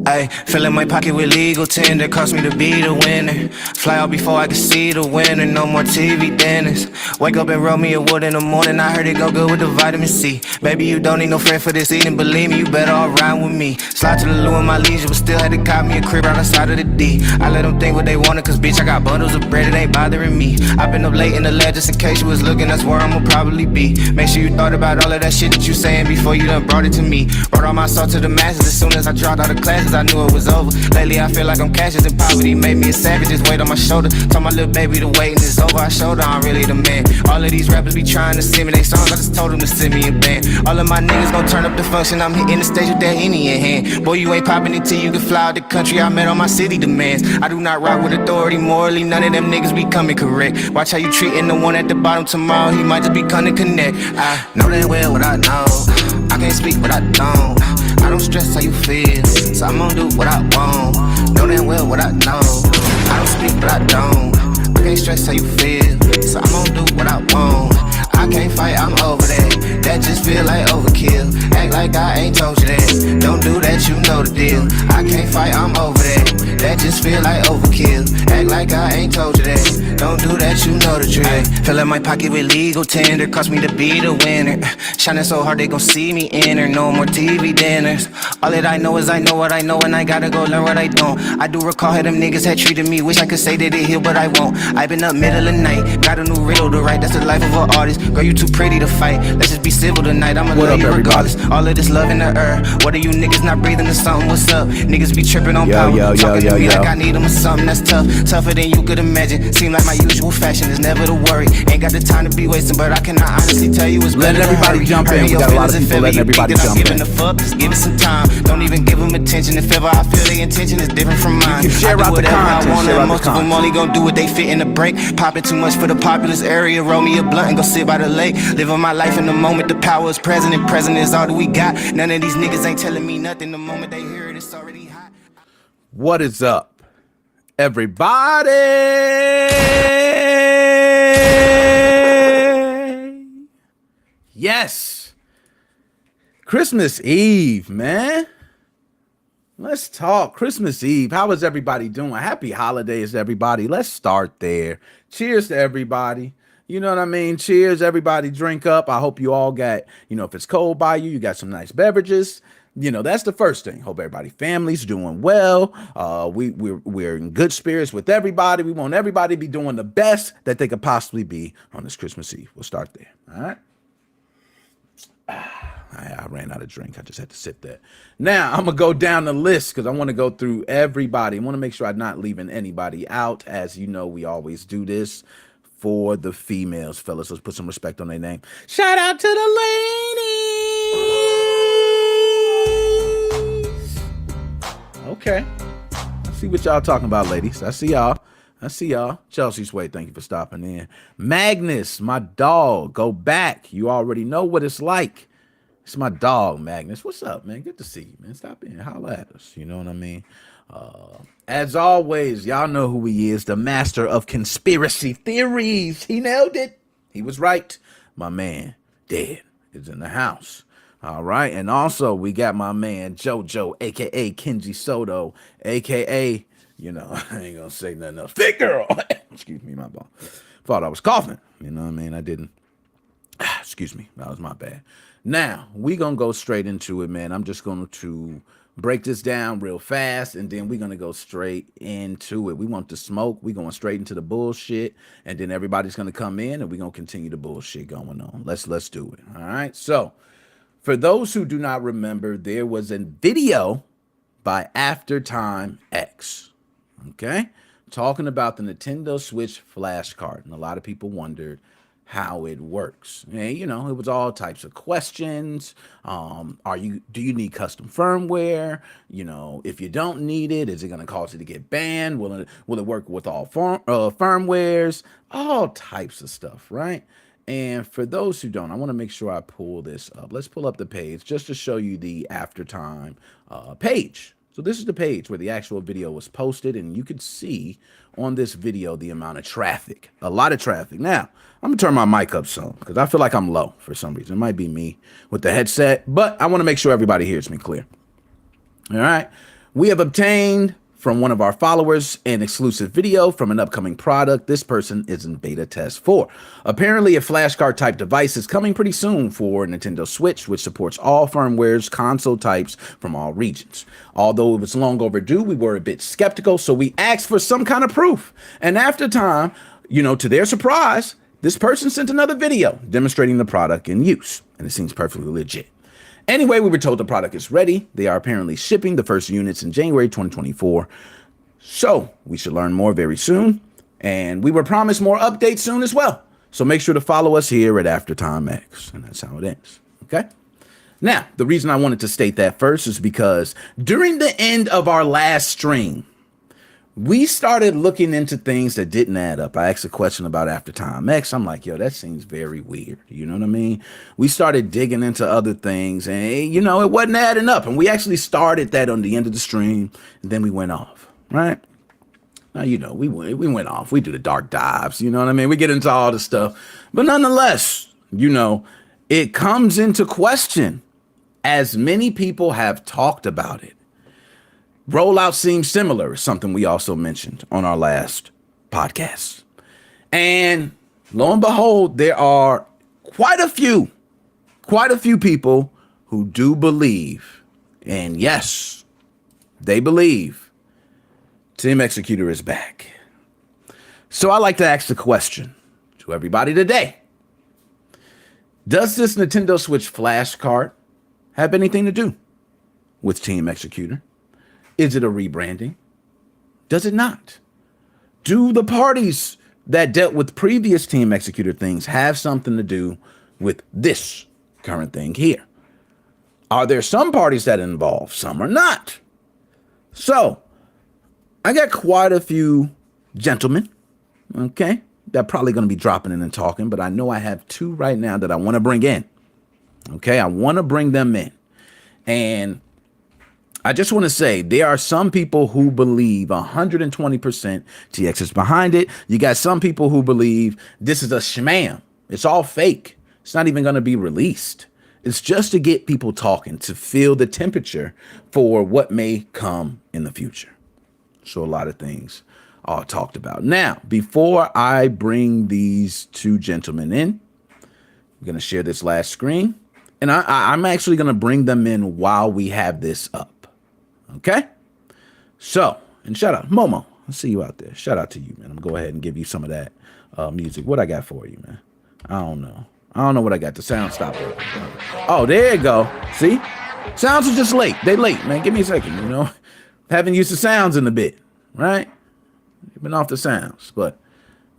Ayy, fill in my pocket with legal tender, cost me to be the winner. Fly out before I can see the winner, no more TV dinners. Wake up and roll me a wood in the morning, I heard it go good with the vitamin C. Baby, you don't need no friend for this eating, believe me, you better all ride with me. Slide to the loo in my leisure, but still had to cop me a crib right outside of the D. I let them think what they wanted, cause bitch, I got bundles of bread, it ain't bothering me. I been up late in the lab just in case you was looking, that's where I'ma probably be. Make sure you thought about all of that shit that you saying before you done brought it to me. Brought all my salt to the masses as soon as I dropped out of classes, I knew it was over. Lately I feel like I'm cashes in poverty, made me a savage, just weight on my shoulder. Told my little baby the waiting is over, I showed her I'm really the man. All of these rappers be trying to send me they songs, I just told them to send me a band. All of my niggas gon' turn up the function, I'm hitting the stage with that Henny in hand. Boy, you ain't popping until you can fly out the country, I met all my city demands. I do not rock with authority morally, none of them niggas be coming correct. Watch how you treating the one at the bottom tomorrow, he might just be coming connect. I know that well what I know, I can't speak what I don't. I don't stress how you feel, so I'm gon' do what I want. Know damn well what I know, I don't speak but I don't. I can't stress how you feel, so I'm gon' do what I want. I can't fight, I'm over that, that just feel like overkill. Act like I ain't told you that, don't do that, you know the deal. I can't fight, I'm over that, that just feel like overkill. Act like I ain't told you that, don't do that, you know the drill. Fill in my pocket with legal tender, cost me to be the winner. Shining so hard they gon' see me enter, no more TV dinners. All that I know is I know what I know, and I gotta go learn what I don't. I do recall how them niggas had treated me, wish I could say that it healed, but I won't. I been up middle of the night, got a new riddle to write, that's the life of an artist. Girl, you too pretty to fight, let's just be civil tonight, I'ma love you regardless. All of this love in the air, what are you niggas not breathing or something, what's up? Niggas be tripping on power, talking to me like I need them or something, that's tough. Tougher than you could imagine, seem like my usual fashion is never to worry. Ain't got the time to be wasting, but I cannot honestly tell you it's better. Let everybody jump in, we got a lot of people letting everybody jump in. The fuck, just give it some time, don't even give them attention. If ever I feel their intention is different from mine, you can share I do out the whatever content, I want, share out and the most of them content. only gon' do what they fit in the break. Popping too much for the populous area, roll me a blunt and go sit by the lake. Living my life in the moment, the power is present, and present is all that we got. None of these niggas ain't telling me nothing, the moment they hear it, it's already hot. What is up, everybody? Yes, Christmas Eve, man. Let's talk Christmas Eve. How is everybody doing? Happy holidays, everybody. Let's start there. Cheers to everybody. You know what I mean? Cheers, everybody. Drink up. I hope you all got, if it's cold by you, you got some nice beverages. That's the first thing. Hope everybody family's doing well. We're in good spirits with everybody. We want everybody to be doing the best that they could possibly be on this Christmas Eve. We'll start there. All right. I ran out of drink. I just had to sip that. Now I'm gonna go down the list because I want to go through everybody. I want to make sure I'm not leaving anybody out. As you know, we always do this for the females, fellas. Let's put some respect on their name. Shout out to the ladies. Okay. I see what y'all talking about, ladies. I see y'all. Chelsea Sway, thank you for stopping in. Magnus, my dog, go back. You already know what it's like. It's my dog, Magnus. What's up, man? Good to see you, man. Stop in. Holla at us. You know what I mean? As always, y'all know who he is, the master of conspiracy theories. He nailed it. He was right. My man, Dead, is in the house. All right. And also, we got my man, JoJo, a.k.a. Kenji Soto, a.k.a., I ain't gonna say nothing else. Thick girl. Excuse me, my ball. Thought I was coughing. You know what I mean? I didn't. Excuse me. That was my bad. Now, we gonna go straight into it, man. I'm just going to break this down real fast, and then we're gonna go straight into it. We want the smoke. We going straight into the bullshit, and then everybody's gonna come in, and we're gonna continue the bullshit going on. Let's do it. All right. So, for those who do not remember, there was a video by After Time X. Okay, talking about the Nintendo Switch Flashcart, and a lot of people wondered how it works. And, it was all types of questions. Do you need custom firmware? If you don't need it, is it going to cause you to get banned? Will it work with all firmwares? All types of stuff, right? And for those who don't, I want to make sure I pull this up. Let's pull up the page just to show you the After Time page. So this is the page where the actual video was posted, and you could see on this video the amount of traffic, a lot of traffic. Now, I'm gonna turn my mic up some because I feel like I'm low for some reason. It might be me with the headset, but I want to make sure everybody hears me clear. All right. We have obtained from one of our followers an exclusive video from an upcoming product this person is in beta test for. Apparently, a flashcard type device is coming pretty soon for Nintendo Switch, which supports all firmwares, console types from all regions. Although it was long overdue, we were a bit skeptical, so we asked for some kind of proof. And after time, to their surprise, this person sent another video demonstrating the product in use, and it seems perfectly legit. Anyway, we were told the product is ready. They are apparently shipping the first units in January 2024. So we should learn more very soon. And we were promised more updates soon as well. So make sure to follow us here at Aftertime X. And that's how it ends. Okay? Now, the reason I wanted to state that first is because during the end of our last stream, we started looking into things that didn't add up. I asked a question about After Time X. I'm like, yo, that seems very weird. You know what I mean? We started digging into other things and, it wasn't adding up. And we actually started that on the end of the stream. And then we went off, right? Now, we went off. We do the dark dives. You know what I mean? We get into all the stuff. But nonetheless, it comes into question as many people have talked about it. Rollout seems similar, is something we also mentioned on our last podcast. And lo and behold, there are quite a few people who do believe, and yes, they believe Team Executor is back. So I like to ask the question to everybody today. Does this Nintendo Switch Flashcart have anything to do with Team Executor? Is it a rebranding? Does it not? Do the parties that dealt with previous Team Executor things have something to do with this current thing here? Are there some parties that involve, some are not? So, I got quite a few gentlemen, okay, that probably going to be dropping in and talking, but I know I have two right now that I want to bring in. Okay, I want to bring them in. And I just want to say there are some people who believe 120% TX is behind it. You got some people who believe this is a sham. It's all fake. It's not even going to be released. It's just to get people talking, to feel the temperature for what may come in the future. So a lot of things are talked about. Now, before I bring these two gentlemen in, I'm going to share this last screen. And I'm actually going to bring them in while we have this up. Okay? So, and shout out, Momo. I see you out there. Shout out to you, man. I'm going to go ahead and give you some of that music. What I got for you, man? I don't know what I got. The sound stopped. Oh, there you go. See? Sounds are just late. They late, man. Give me a second, Haven't used the sounds in a bit, right? Been off the sounds. But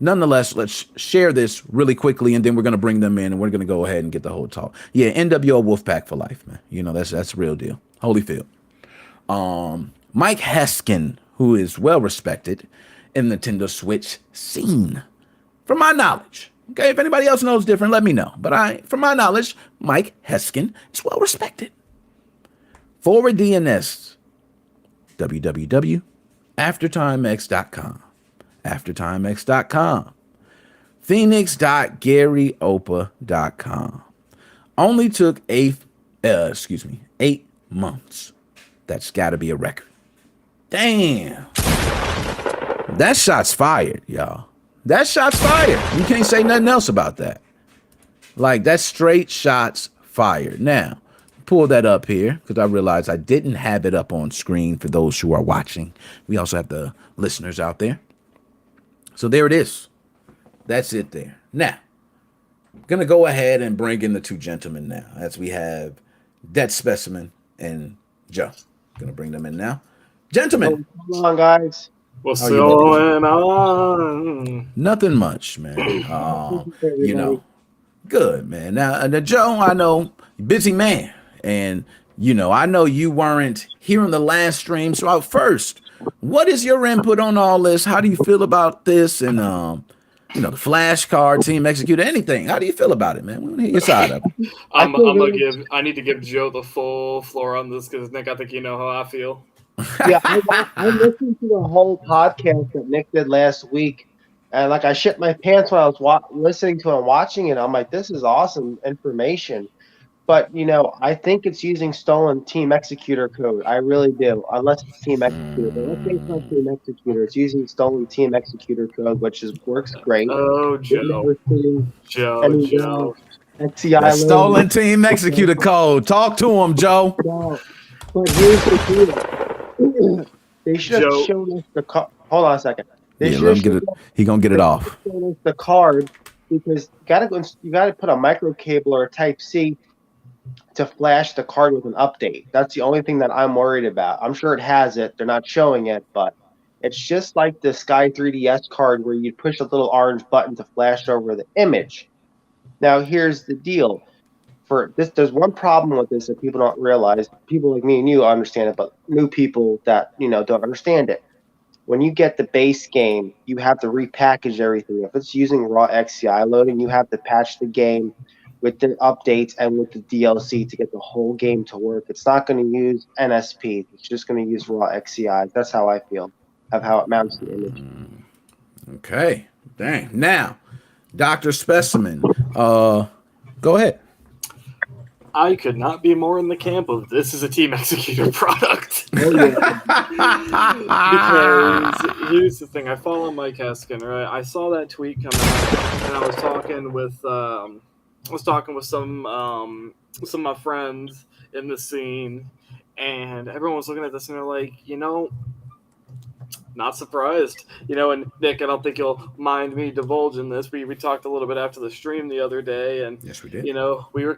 nonetheless, let's share this really quickly, and then we're going to bring them in, and we're going to go ahead and get the whole talk. Yeah, NWO Wolfpack for life, man. That's the real deal. Holyfield. Mike Heskin, who is well respected in the Nintendo Switch scene, from my knowledge. Okay, if anybody else knows different, let me know. But from my knowledge, Mike Heskin is well respected. Forward DNS, www.aftertimex.com, aftertimex.com, phoenix.garyopa.com. Only took 8 months. That's got to be a record. Damn. That shot's fired, y'all. That shot's fired. You can't say nothing else about that. Like, that's straight shots fired. Now, pull that up here because I realized I didn't have it up on screen for those who are watching. We also have the listeners out there. So there it is. That's it there. Now, I'm going to go ahead and bring in the two gentlemen now, as we have Dead Specimen and Joe. Going to bring them in now. Gentlemen. Come on, guys. What's going on? Nothing much, man. Good, man. Now, Joe, I know, busy man. And, I know you weren't here in the last stream. So first, what is your input on all this? How do you feel about this? And, the flashcard, Team Executor, anything. How do you feel about it, man? We want to hear your side of it. I need to give Joe the full floor on this because Nick, I think you know how I feel. Yeah, I listened to the whole podcast that Nick did last week, and I shit my pants when I was listening to it and watching it. I'm like, this is awesome information. But I think it's using stolen Team Executor code. I really do, unless it's Team Executor. But let's say it's not Team Executor. It's using stolen Team Executor code, which works great. Oh, We've Joe. never seen Joe, any Joe. XCI That loading. stolen team executor code. Talk to him, Joe. No, but here's the deal. They should have Joe. shown us the card. Hold on a second. They Yeah, should let have him get shown it. He gonna get it off. us the card because you gotta put a micro cable or a Type C to flash the card with an update. That's the only thing that I'm worried about. I'm sure it has it. They're not showing it, but it's just like the Sky 3DS card where you push a little orange button to flash over the image. Now, here's the deal. For this, there's one problem with this that people don't realize. People like me and you understand it, but new people that don't understand it. When you get the base game, you have to repackage everything. If it's using raw XCI loading, you have to patch the game with the updates and with the DLC to get the whole game to work. It's not going to use NSP. It's just going to use raw XCI. That's how I feel of how it mounts the image. Okay. Dang. Now, Dr. Specimen, go ahead. I could not be more in the camp of this is a Team Executor product. Oh, Because here's the thing, I follow Mike Heskin, right? I saw that tweet come out, and I was talking with some of my friends in the scene, and everyone was looking at this and they're like, not surprised. And Nick, I don't think you'll mind me divulging this. We talked a little bit after the stream the other day, and Yes, we did. we were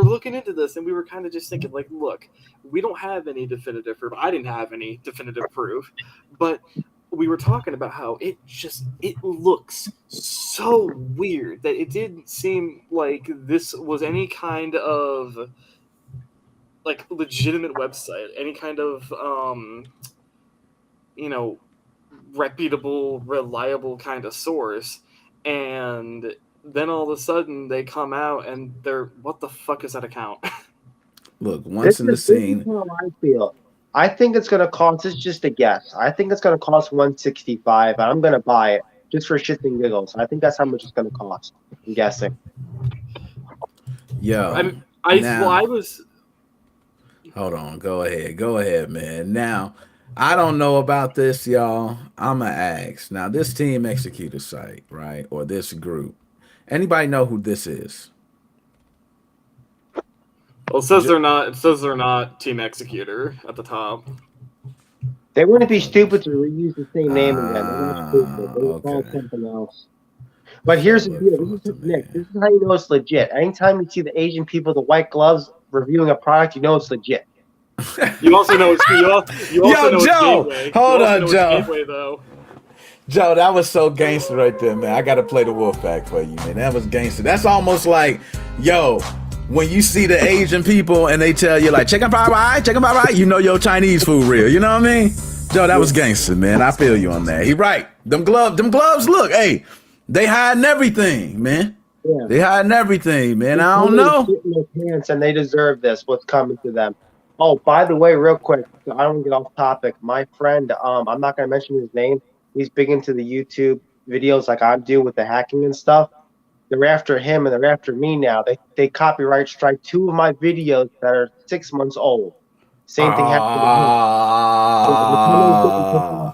looking into this, and we were kind of just thinking, like, look, we don't have any definitive proof. I didn't have any definitive proof, but we were talking about how it looks so weird that it didn't seem like this was any kind of like legitimate website, any kind of reputable, reliable kind of source. And then all of a sudden they come out and they're, what the fuck is that account? Look, once in the scene. This is how I feel. I think it's going to cost, it's just a guess. I think it's going to cost $165, and I'm going to buy it just for shits and giggles. I think that's how much it's going to cost. I'm guessing. Yo. I was. Hold on. Go ahead, man. Now, I don't know about this, y'all. I'm going to ask. Now, this Team Executor site, right, or this group, anybody know who this is? Well, it says they're not. It says they're not Team Executor at the top. They wouldn't be stupid to reuse the same name again. They're not stupid. They would call something else. But here's the deal. This is Nick. This is how you know it's legit. Anytime you see the Asian people, the white gloves reviewing a product, you know it's legit. You also know it's Joe. Gateway. Hold on, Joe. Gateway, though. Joe, that was so gangster right there, man. I got to play the wolf pack for you, man. That was gangster. That's almost like, yo, when you see the Asian people and they tell you like chicken fried rice, you know your Chinese food real. You know what I mean? Joe, that was gangster, man. I feel you on that. He right. Them gloves, look, hey, they hiding everything, man. Yeah. They hiding everything, man. I don't know. In their pants, and they deserve this. What's coming to them? Oh, by the way, real quick, I don't want to get off topic. My friend, I'm not going to mention his name. He's big into the YouTube videos like I do with the hacking and stuff. They're after him and they're after me now. They copyright strike 2 of my videos that are 6 months old. Same thing happened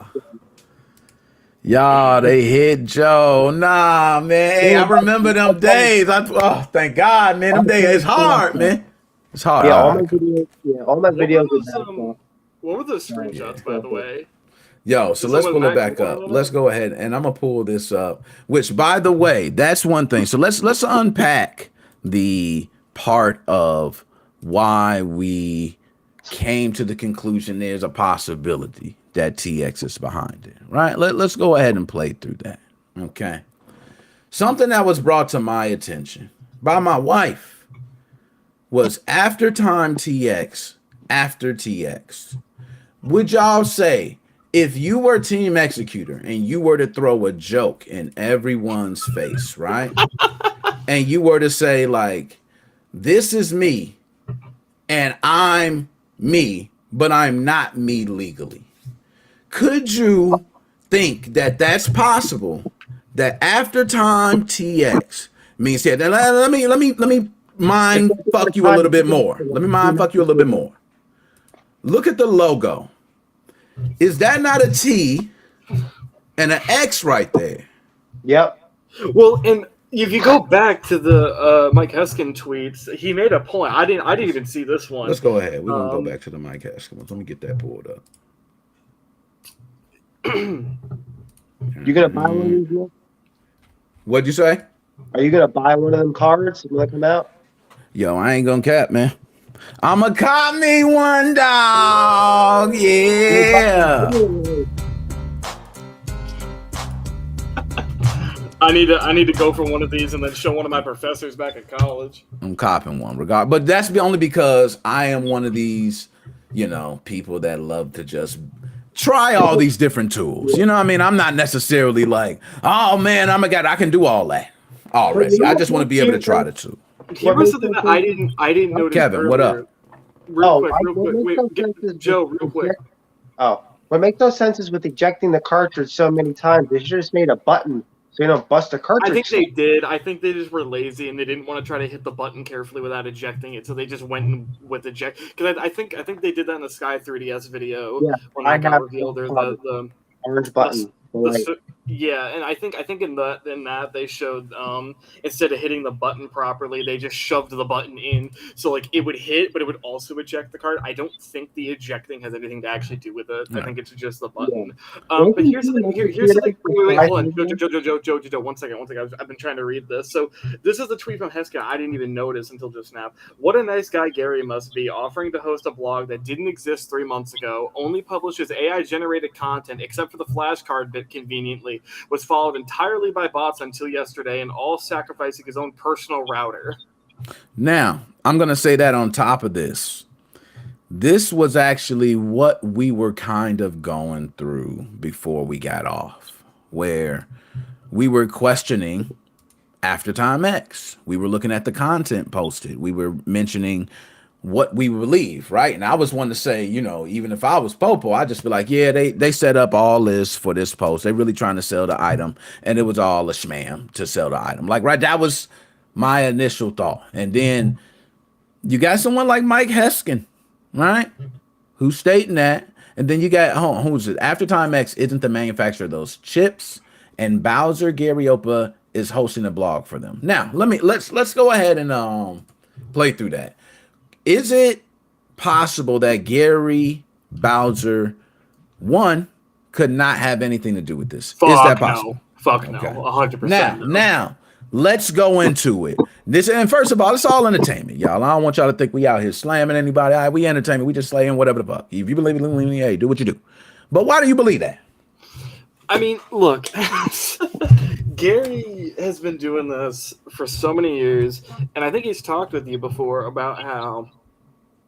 to him. Y'all, they hit Joe. Nah, man. Hey, I remember them days. Thank God, man. Them days, it's hard, man. It's hard. Yeah, all my videos. What were the screenshots, by the way? Yo, so let's pull it back up. Let's go ahead, and I'm gonna pull this up. Which, by the way, that's one thing. So let's unpack the part of why we came to the conclusion there's a possibility that TX is behind it. Right? Let's go ahead and play through that. Okay. Something that was brought to my attention by my wife was after TX. Would y'all say, if you were Team Executor and you were to throw a joke in everyone's face, right? And you were to say, like, this is me and I'm me, but I'm not me legally. Could you think that that's possible? That after TX means here, let me mind fuck you a little bit more. Let me mind fuck you a little bit more. Look at the logo. Is that not a T and an X right there? Yep. Well, and if you go back to the Mike Heskin tweets, he made a point. I didn't even see this one. Let's go ahead. We're gonna go back to the Mike Heskin ones. Let me get that pulled up. You gonna buy one of these? Nick? What'd you say? Are you gonna buy one of them cards when they come out? Yo, I ain't gonna cap, man. I'ma cop me one, dog. Yeah. I need to go for one of these and then show one of my professors back at college. I'm copping one, but that's only because I am one of these, people that love to just try all these different tools. You know what I mean? I'm not necessarily like, oh man, I can do all that already. I just want to be able to try the tool. Here was something that I didn't notice. Kevin, earlier. what up? Real quick. Joe, real quick. Oh, what makes no sense is with ejecting the cartridge so many times, they should have just made a button so you don't bust the cartridge. I think they did. I think they just were lazy and they didn't want to try to hit the button carefully without ejecting it, so they just went in with eject. Because I think they did that in the Sky 3DS video when I got revealed. Or the orange button. Yeah, and I think in that they showed instead of hitting the button properly, they just shoved the button in, so like it would hit, but it would also eject the card. I don't think the ejecting has anything to actually do with it. I think it's just the button. Yeah. But here's the thing. Wait, hold on, Joe. One second. I've been trying to read this. So this is the tweet from Heskin. I didn't even notice until just now. What a nice guy Gary must be, offering to host a blog that didn't exist 3 months ago, only publishes AI generated content except for the flashcard bit conveniently. Was followed entirely by bots until yesterday, and all sacrificing his own personal router. Now, I'm going to say that on top of this. This was actually what we were kind of going through before we got off, where we were questioning After Time X. We were looking at the content posted. We were mentioning what we believe, right? And I was one to say, even if I was Popo, I'd just be like, yeah, they set up all this for this post. They really trying to sell the item, and it was all a sham to sell the item. Like, right, that was my initial thought. And then you got someone like Mike Heskin, right, who's stating that. And then you got, who's it? After Time X isn't the manufacturer of those chips, and Bowser Gariopa is hosting a blog for them. Now, let's go ahead and play through that. Is it possible that Gary Bowser, one, could not have anything to do with this? Is that possible? No. Fuck no. 100%. Now, let's go into it. And first of all, it's all entertainment, y'all. I don't want y'all to think we out here slamming anybody. All right, we entertainment. We just slaying whatever the fuck. If you believe it, hey, do what you do. But why do you believe that? I mean, look, Gary has been doing this for so many years, and I think he's talked with you before about how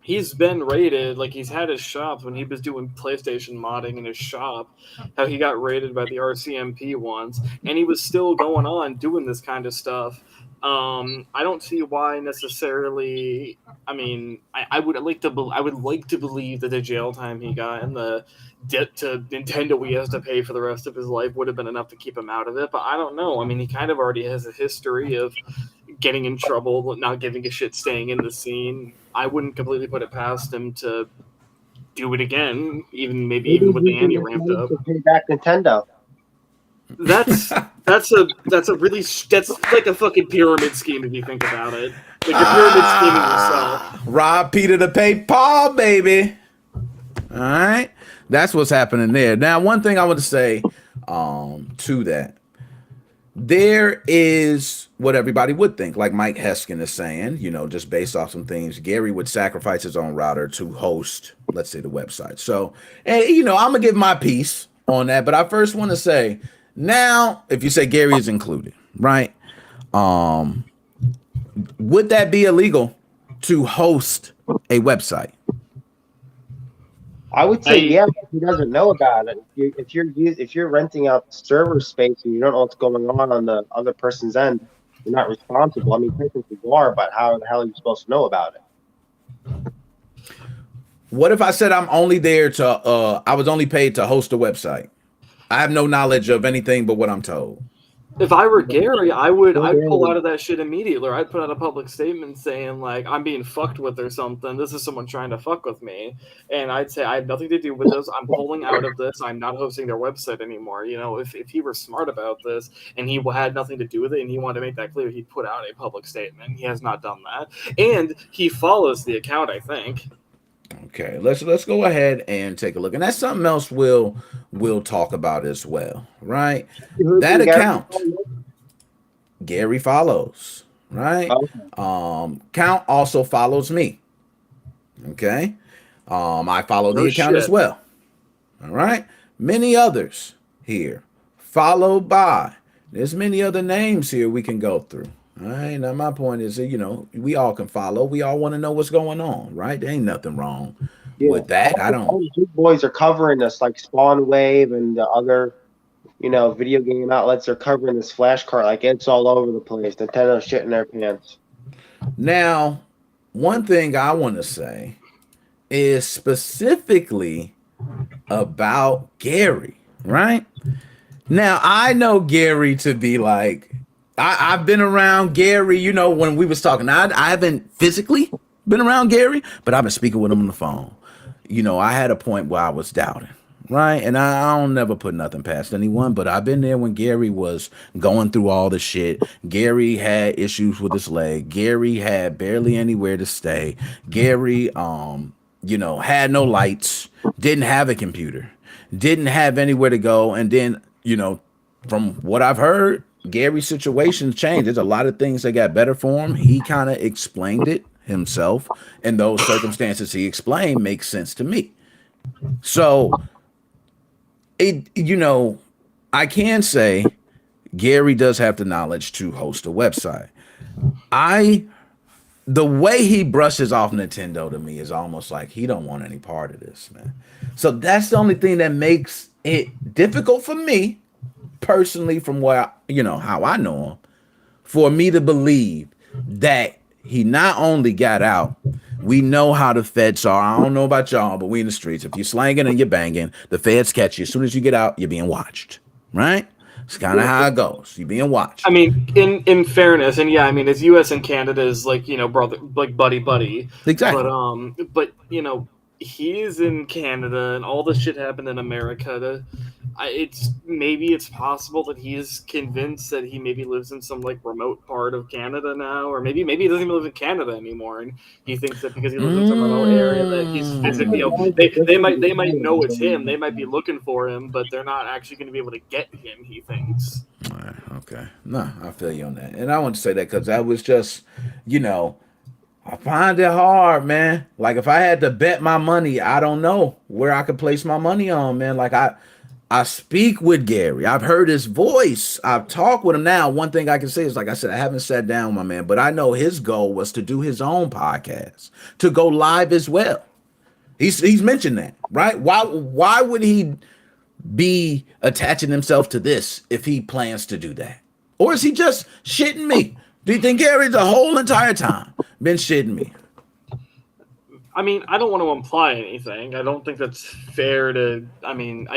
he's been rated, like he's had his shops when he was doing PlayStation modding in his shop, how he got rated by the RCMP once, and he was still going on doing this kind of stuff. I don't see why necessarily. I mean, I would like to believe that the jail time he got and the debt to Nintendo he has to pay for the rest of his life would have been enough to keep him out of it. But I don't know. I mean, he kind of already has a history of getting in trouble, not giving a shit, staying in the scene. I wouldn't completely put it past him to do it again, even with the ante ramped up. To pay back Nintendo. That's like a fucking pyramid scheme if you think about it. Like a pyramid scheming yourself. Rob Peter to pay Paul, baby. All right, that's what's happening there. Now, one thing I want to say to that, there is what everybody would think, like Mike Heskin is saying, just based off some things, Gary would sacrifice his own router to host, let's say, the website. So, and I'm gonna give my piece on that, but I first want to say, now, if you say Gary is included, right? Would that be illegal to host a website? I would say yeah, if he doesn't know about it. If you're renting out server space and you don't know what's going on the other person's end, you're not responsible. I mean, technically you are, but how the hell are you supposed to know about it? What if I said I'm only there to I was only paid to host a website? I have no knowledge of anything but what I'm told. If I were Gary, I'd pull out of that shit immediately. Or I'd put out a public statement saying like I'm being fucked with or something. This is someone trying to fuck with me, and I'd say I have nothing to do with this. I'm pulling out of this. I'm not hosting their website anymore. You know, if he were smart about this and he had nothing to do with it and he wanted to make that clear, he'd put out a public statement. He has not done that, and he follows the account, I think. Okay, let's go ahead and take a look, and that's something else we'll talk about as well, right? That account, Gary follows, right? Count also follows me. Okay, I follow the account as well. All right, many others here, followed by. There's many other names here we can go through. All right. Now my point is that, you know, we all can follow. We all want to know what's going on, right? There ain't nothing wrong with that. All the big boys are covering this, like Spawn Wave and the other, you know, video game outlets are covering this Flashcart like it's all over the place. Nintendo shit in their pants. Now, one thing I want to say is specifically about Gary, right? Now, I know Gary to be like, I've been around Gary, you know, when we was talking. I haven't physically been around Gary, but I've been speaking with him on the phone. You know, I had a point where I was doubting, right? And I don't never put nothing past anyone, but I've been there when Gary was going through all the shit. Gary had issues with his leg. Gary had barely anywhere to stay. Gary, you know, had no lights, didn't have a computer, didn't have anywhere to go. And then, you know, from what I've heard, Gary's situation changed. There's a lot of things that got better for him. He kind of explained it himself, and those circumstances he explained make sense to me. So, you know, I can say Gary does have the knowledge to host a website. The way he brushes off Nintendo to me is almost like he don't want any part of this, man. So that's the only thing that makes it difficult for me personally, from where, you know, how I know him, for me to believe that he not only got out. We know how the feds are. I don't know about y'all, but we in the streets. If you're slanging and you're banging, the feds catch you. As soon as you get out, you're being watched, right? It's kind of how it goes. You're being watched. I mean, in fairness, and yeah, I mean, it's U.S. and Canada is like, you know, brother, like buddy. Exactly. But you know, he's in Canada, and all this shit happened in America. It's possible that he's convinced that he maybe lives in some like remote part of Canada now, or maybe he doesn't even live in Canada anymore, and he thinks that because he lives in some remote area that he's physically, you know, they might know it's him, they might be looking for him, but they're not actually going to be able to get him. He thinks. All right, okay, no, I feel you on that, and I want to say that because that was just, you know, I find it hard, man. Like if I had to bet my money, I don't know where I could place my money on, man. Like I speak with Gary. I've heard his voice. I've talked with him now. One thing I can say is, like I said, I haven't sat down with my man, but I know his goal was to do his own podcast, to go live as well. He's mentioned that, right? Why would he be attaching himself to this if he plans to do that? Or is he just shitting me? Do you think Gary the whole entire time been shitting me? I mean, I don't want to imply anything. I don't think that's fair to. I mean,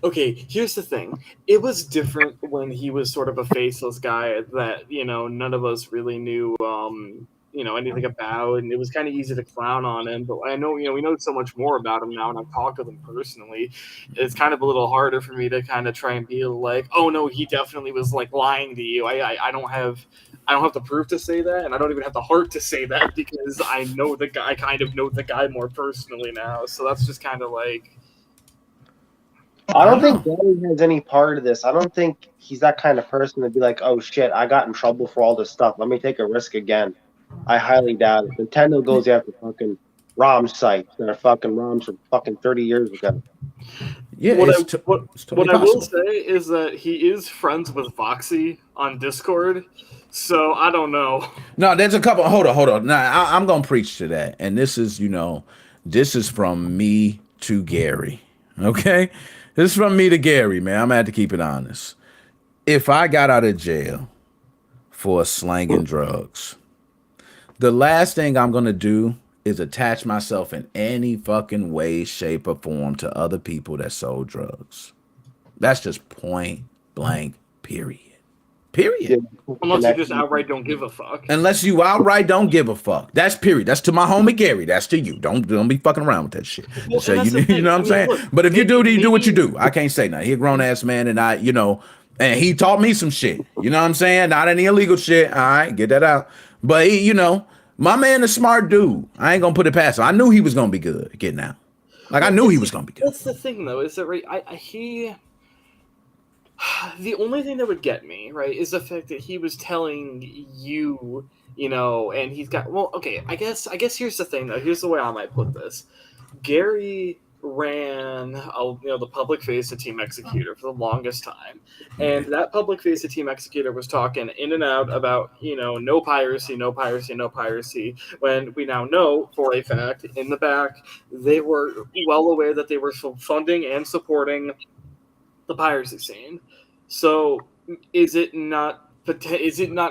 okay. Here's the thing. It was different when he was sort of a faceless guy that, you know, none of us really knew, you know, anything about, and it was kind of easy to clown on him. But I know, you know, we know so much more about him now, and I've talked with him personally. It's kind of a little harder for me to kind of try and be like, oh no, he definitely was like lying to you. I don't have the proof to say that, and I don't even have the heart to say that because I know the guy. I kind of know the guy more personally now, so that's just kind of like. I don't think Gary has any part of this. I don't think he's that kind of person to be like, oh shit, I got in trouble for all this stuff. Let me take a risk again. I highly doubt it. Nintendo goes after fucking ROM sites that are fucking ROMs from fucking 30 years ago. Yeah, what totally I will possible. say is that he is friends with Voxy on Discord, so I don't know. No, there's a couple. Hold on. Now I'm gonna preach to that, and this is, you know, this is from me to Gary. Okay, this is from me to Gary, man. I'm gonna have to keep it honest. If I got out of jail for slanging drugs, the last thing I'm gonna do is attach myself in any fucking way, shape, or form to other people that sold drugs. That's just point blank, period. Period. Unless you just outright don't give a fuck. Unless you outright don't give a fuck. That's period. That's to my homie Gary. That's to you. Don't be fucking around with that shit. Well, So and that's you, the thing. you know what I'm saying? Look, but if you do maybe what you do. I can't say nothing. He a grown ass man, and and he taught me some shit. You know what I'm saying? Not any illegal shit. All right, get that out. But my man, a smart dude. I ain't gonna put it past him. I knew he was gonna be good getting out. Like I knew he was gonna be good. That's the thing, though, is that right? The only thing that would get me, right, is the fact that he was telling you, and he's got. Well, okay, I guess here's the thing, though. Here's the way I might put this. Gary ran, the public face of Team Executor for the longest time, and that public face of Team Executor was talking in and out about, no piracy, no piracy, no piracy. When we now know for a fact, in the back, they were well aware that they were funding and supporting the piracy scene. So is it not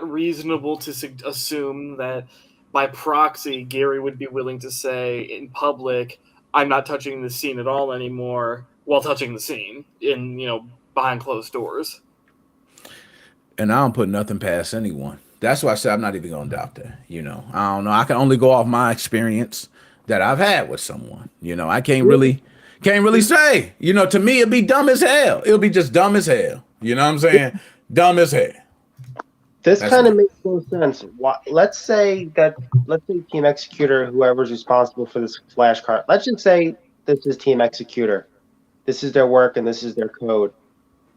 reasonable to assume that by proxy Gary would be willing to say in public, I'm not touching the scene at all anymore, while touching the scene in behind closed doors? And I don't put nothing past anyone. That's why I said I'm not even gonna doubt that. I don't know. I can only go off my experience that I've had with someone. I can't really say. To me it'd be dumb as hell. It'll be just dumb as hell. You know what I'm saying? Dumb as hell. This kind of makes no sense. Let's say Team Executor, whoever's responsible for this flashcard, let's just say this is Team Executor. This is their work and this is their code.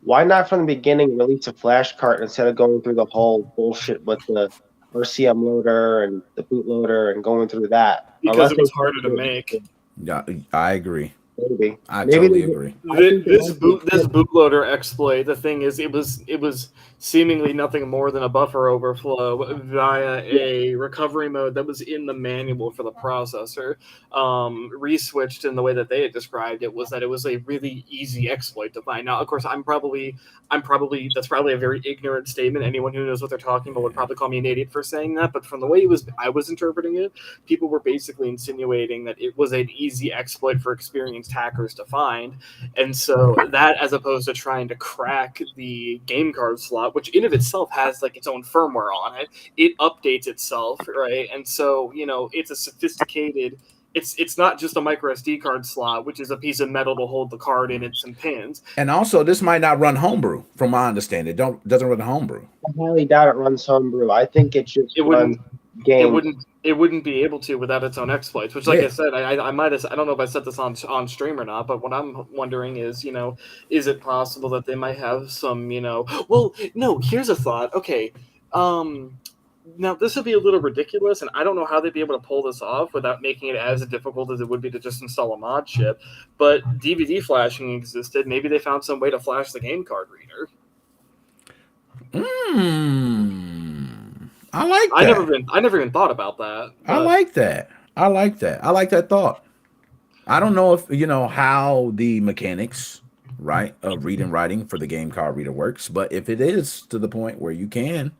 Why not from the beginning release a flashcard instead of going through the whole bullshit with the RCM loader and the bootloader and going through that? Because it was harder to make. Yeah, I agree. Maybe. I totally agree. This bootloader exploit, the thing is, it was seemingly nothing more than a buffer overflow via a recovery mode that was in the manual for the processor. Reswitched in the way that they had described it was that it was a really easy exploit to find. Now, of course, that's probably a very ignorant statement. Anyone who knows what they're talking about would probably call me an idiot for saying that. But from the way I was interpreting it, people were basically insinuating that it was an easy exploit for experienced hackers to find, and so that, as opposed to trying to crack the game card slot, which in of itself has like its own firmware on it updates itself, right? And so it's a sophisticated. It's not just a micro SD card slot, which is a piece of metal to hold the card in and some pins. And also, this might not run homebrew, from my understanding. It doesn't run homebrew. I highly doubt it runs homebrew. I think it just runs games. It wouldn't be able to without its own exploits. Which, like I said, I might have. I don't know if I said this on stream or not. But what I'm wondering is, is it possible that they might have some, Well, no. Here's a thought. Okay. Now, this would be a little ridiculous, and I don't know how they'd be able to pull this off without making it as difficult as it would be to just install a mod chip. But DVD flashing existed. Maybe they found some way to flash the game card reader. I like that. I never even thought about that. I like that. I like that thought. I don't know if how the mechanics, right, of reading and writing for the game card reader works, but if it is to the point where you can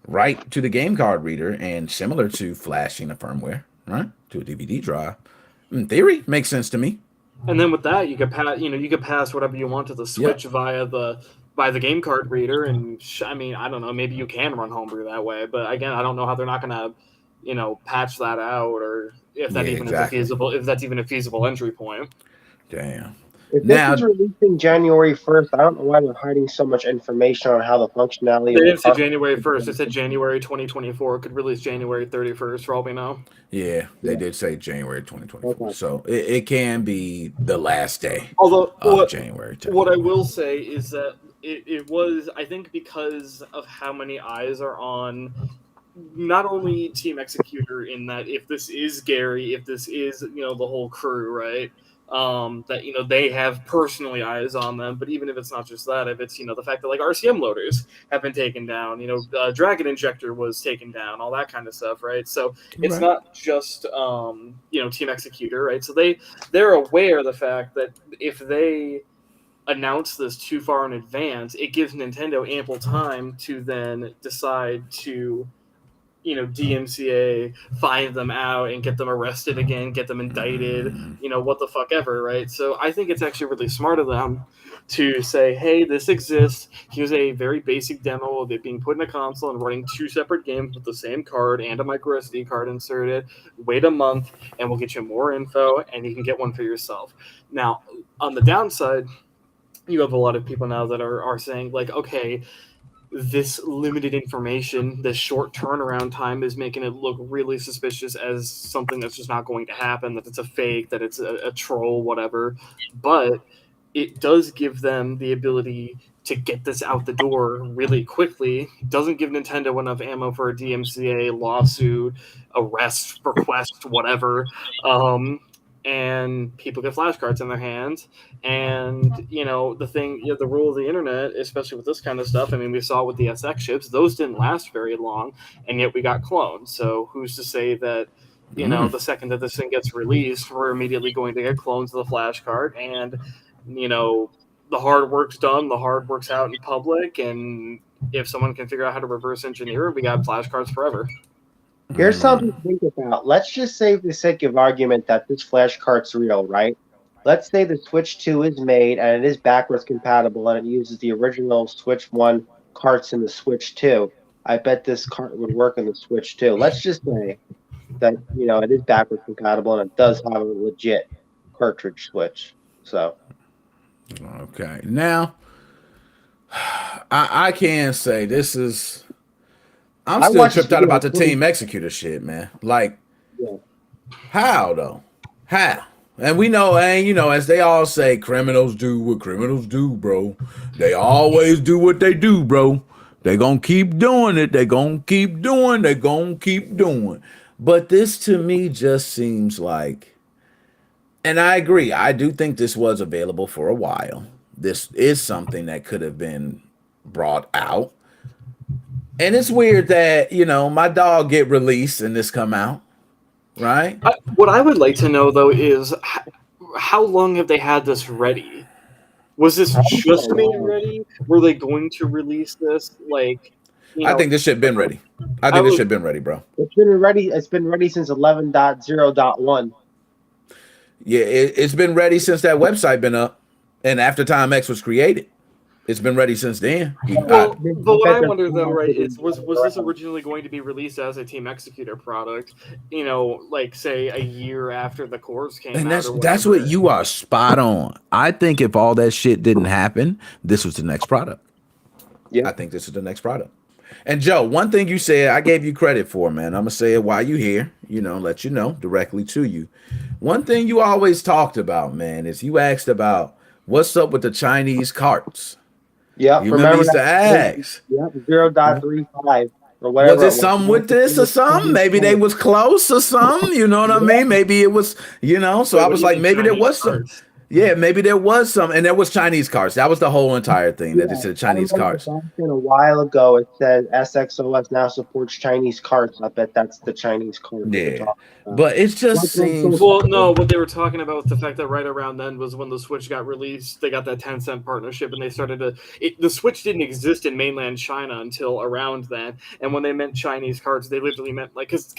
write to the game card reader and similar to flashing a firmware, right, to a DVD drive, in theory, makes sense to me. And then with that, you could pass whatever you want to the switch via the game card reader, and I don't know, maybe you can run homebrew that way, but again, I don't know how they're not gonna, patch that out, or if that is that's even a feasible entry point. Damn. If this is releasing January 1st, I don't know why they're hiding so much information on how the functionality. They didn't say January 1st. They said January 2024. It could release January 31st, for all we know. Yeah, they did say January 2024. Okay. So it can be the last day of January. What I will say is that it was, I think, because of how many eyes are on not only Team Executor, in that if this is Gary, if this is, the whole crew, right? That they have personally eyes on them, but even if it's not just that, if it's the fact that like RCM loaders have been taken down, Dragon Injector was taken down, all that kind of stuff, right? So it's not just Team Executor, right? So they're aware of the fact that if they announce this too far in advance, it gives Nintendo ample time to then decide to DMCA, find them out and get them arrested again, get them indicted, what the fuck ever, right? So I think it's actually really smart of them to say, hey, this exists. Here's a very basic demo of it being put in a console and running 2 separate games with the same card and a micro SD card inserted. Wait a month and we'll get you more info and you can get one for yourself. Now, on the downside, you have a lot of people now that are saying, like, okay, this limited information, this short turnaround time is making it look really suspicious as something that's just not going to happen, that it's a fake, that it's a troll, whatever. But it does give them the ability to get this out the door really quickly. It doesn't give Nintendo enough ammo for a DMCA lawsuit, arrest, request, whatever. And people get flashcards in their hands. And, the rule of the internet, especially with this kind of stuff, I mean, we saw with the SX chips, those didn't last very long, and yet we got cloned. So who's to say that, the second that this thing gets released, we're immediately going to get clones of the flashcard, and, the hard work's done, the hard work's out in public, and if someone can figure out how to reverse engineer it, we got flashcards forever. Here's something to think about. Let's just say, for the sake of argument, that this flashcard's real, right? Let's say the Switch 2 is made and it is backwards compatible and it uses the original Switch 1 carts in the Switch 2. I bet this cart would work in the Switch 2. Let's just say that, it is backwards compatible and it does have a legit cartridge switch. So. Okay. Now, I can say this is... I'm still tripped out about the Team Executor shit, man. Like, how, though? How? And we know, as they all say, criminals do what criminals do, bro. They always do what they do, bro. They gonna keep doing it. They gonna keep doing. They gonna keep doing. But this, to me, just seems like... And I agree. I do think this was available for a while. This is something that could have been brought out. And it's weird that, my dog get released and this come out, right? What I would like to know, though, is how long have they had this ready? Was this just made ready? Were they going to release this? I think this shit been ready. I think this shit been ready, bro. It's been ready. It's been ready since 11.0.1. Yeah, it's been ready since that website been up, and after Time X was created. It's been ready since then. But what I wonder, though, right, is was this originally going to be released as a Team Executor product, say a year after the cores came out? And that's what you are spot on. I think if all that shit didn't happen, this was the next product. Yeah. I think this is the next product. And Joe, one thing you said, I gave you credit for, man. I'm going to say it while you're here, let you know directly to you. One thing you always talked about, man, is you asked about what's up with the Chinese carts. Yeah, you remember used to ask. Yeah, 0.35 or whatever. Was it something with this or something? Maybe they was close or something. You know what I mean? Maybe it was, So I was like, maybe there was some. Yeah, maybe there was some, and there was Chinese carts. That was the whole entire thing. That it said Chinese carts. A while ago, it said SXOS now supports Chinese carts. I bet that's the Chinese cart. Yeah, but it just seems. Well, no, what they were talking about was the fact that right around then was when the Switch got released. They got that Tencent partnership, and they started to. The Switch didn't exist in mainland China until around then, and when they meant Chinese carts, they literally meant because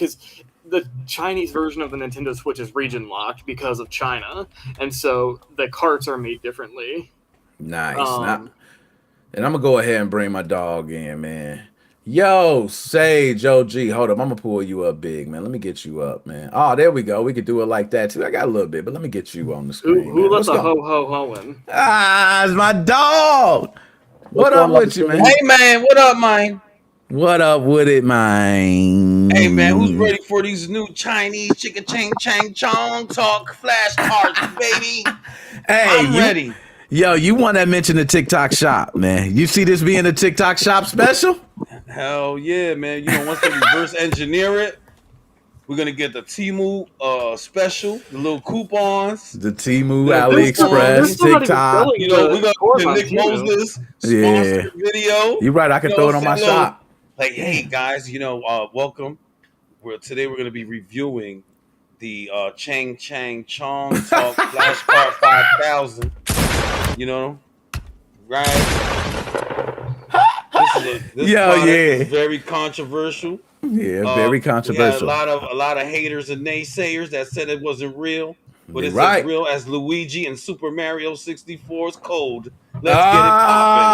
the Chinese version of the Nintendo Switch is region locked because of China, and so the carts are made differently. Nice. And I'm gonna go ahead and bring my dog in, man. Yo, Sage OG, hold up. I'm gonna pull you up big, man. Let me get you up, man. Oh, there we go. We could do it like that too. I got a little bit, but let me get you on the screen. Who let the ho in? It's my dog. What up with you, man? Hey, man. What up, man? What up with it, man? Hey, man, who's ready for these new Chinese chicken chang chang chong talk flashcards, baby? Hey, I'm ready. Yo, you want to mention the TikTok shop, man. You see this being a TikTok shop special? Hell yeah, man. Once they reverse engineer it, we're going to get the Temu special, the little coupons. The Temu, AliExpress, TikTok. We're going to get Nick Moses sponsored video. You're right. I can throw it on my shop. Like, hey, guys, welcome. Today we're going to be reviewing the Chang Chang Chong Talk Flashcard 5000. Right? This product is very controversial. Yeah, very We had controversial. a lot of haters and naysayers that said it wasn't real, but You're it's as right. real as Luigi and Super Mario 64's code. Let's get it popping.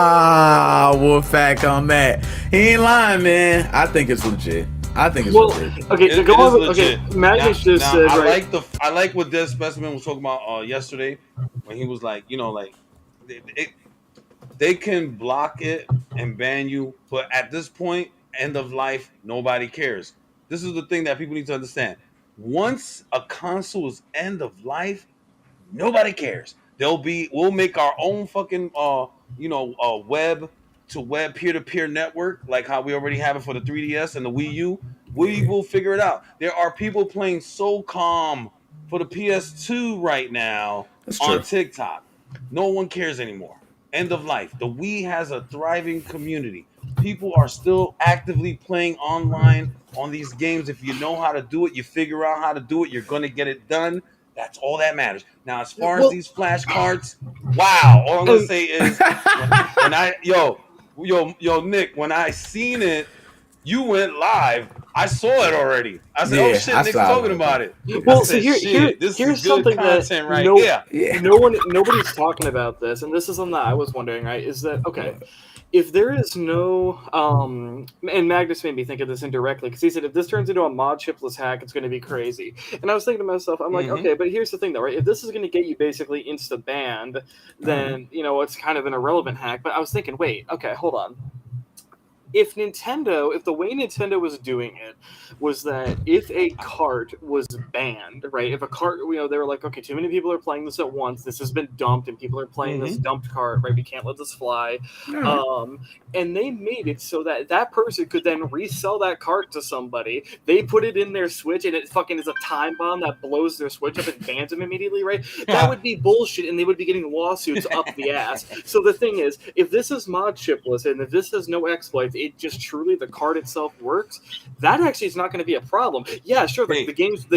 Ah, Wolfpack on that. He ain't lying, man. I think it's legit. I think it's Well, legit. okay, to It go is on. legit. Okay, Magnus just said right. I like what Dead Specimen was talking about yesterday when he was like, like it, they can block it and ban you, but at this point, end of life, nobody cares. This is the thing that people need to understand. Once a console is end of life, nobody cares. We'll make our own fucking web to web peer to peer network, like how we already have it for the 3DS and the Wii U. We will figure it out. There are people playing SOCOM for the PS2 right now That's on true. TikTok. No one cares anymore. End of life. The Wii has a thriving community. People are still actively playing online on these games. If you know how to do it, you figure out how to do it, you're going to get it done. That's all that matters. Now, as far as Well, these flashcards, wow. All I'm gonna and- say is when I Nick, when I seen it, you went live. I saw it already. I said, Yeah, "Oh shit, I Nick's saw it. talking about it." Well, I so said, "Shit, this here's is good something content that right here." Yeah. nobody's talking about this, and this is something that I was wondering. Right, is that okay? If there is no, and Magnus made me think of this indirectly because he said if this turns into a mod chipless hack, it's going to be crazy. And I was thinking to myself, I'm like, okay, but here's the thing though, right? If this is going to get you basically insta banned, then it's kind of an irrelevant hack. But I was thinking, wait, okay, hold on. If the way Nintendo was doing it was that if a cart was banned, right? If a cart, they were like, okay, too many people are playing this at once. This has been dumped, and people are playing this dumped cart, right? We can't let this fly. And they made it so that that person could then resell that cart to somebody. They put it in their Switch, and it fucking is a time bomb that blows their Switch up and bans them immediately, right? That would be bullshit, and they would be getting lawsuits up the ass. So the thing is, if this is mod chipless and if this has no exploits, it just truly the card itself works, that actually is not going to be a problem. Yeah, sure, the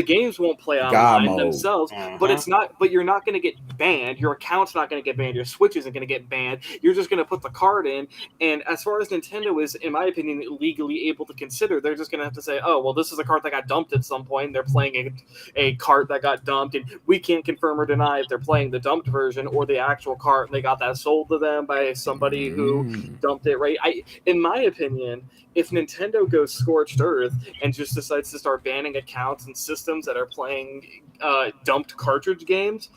games won't play online themselves, but it's not. But you're not going to get banned. Your account's not going to get banned. Your Switch isn't going to get banned. You're just going to put the card in. And as far as Nintendo is, in my opinion, legally able to consider, they're just going to have to say, oh, well, this is a card that got dumped at some point. They're playing a card that got dumped, and we can't confirm or deny if they're playing the dumped version or the actual card, and they got that sold to them by somebody who dumped it, right? In my opinion, if Nintendo goes scorched earth and just decides to start banning accounts and systems that are playing dumped cartridge games,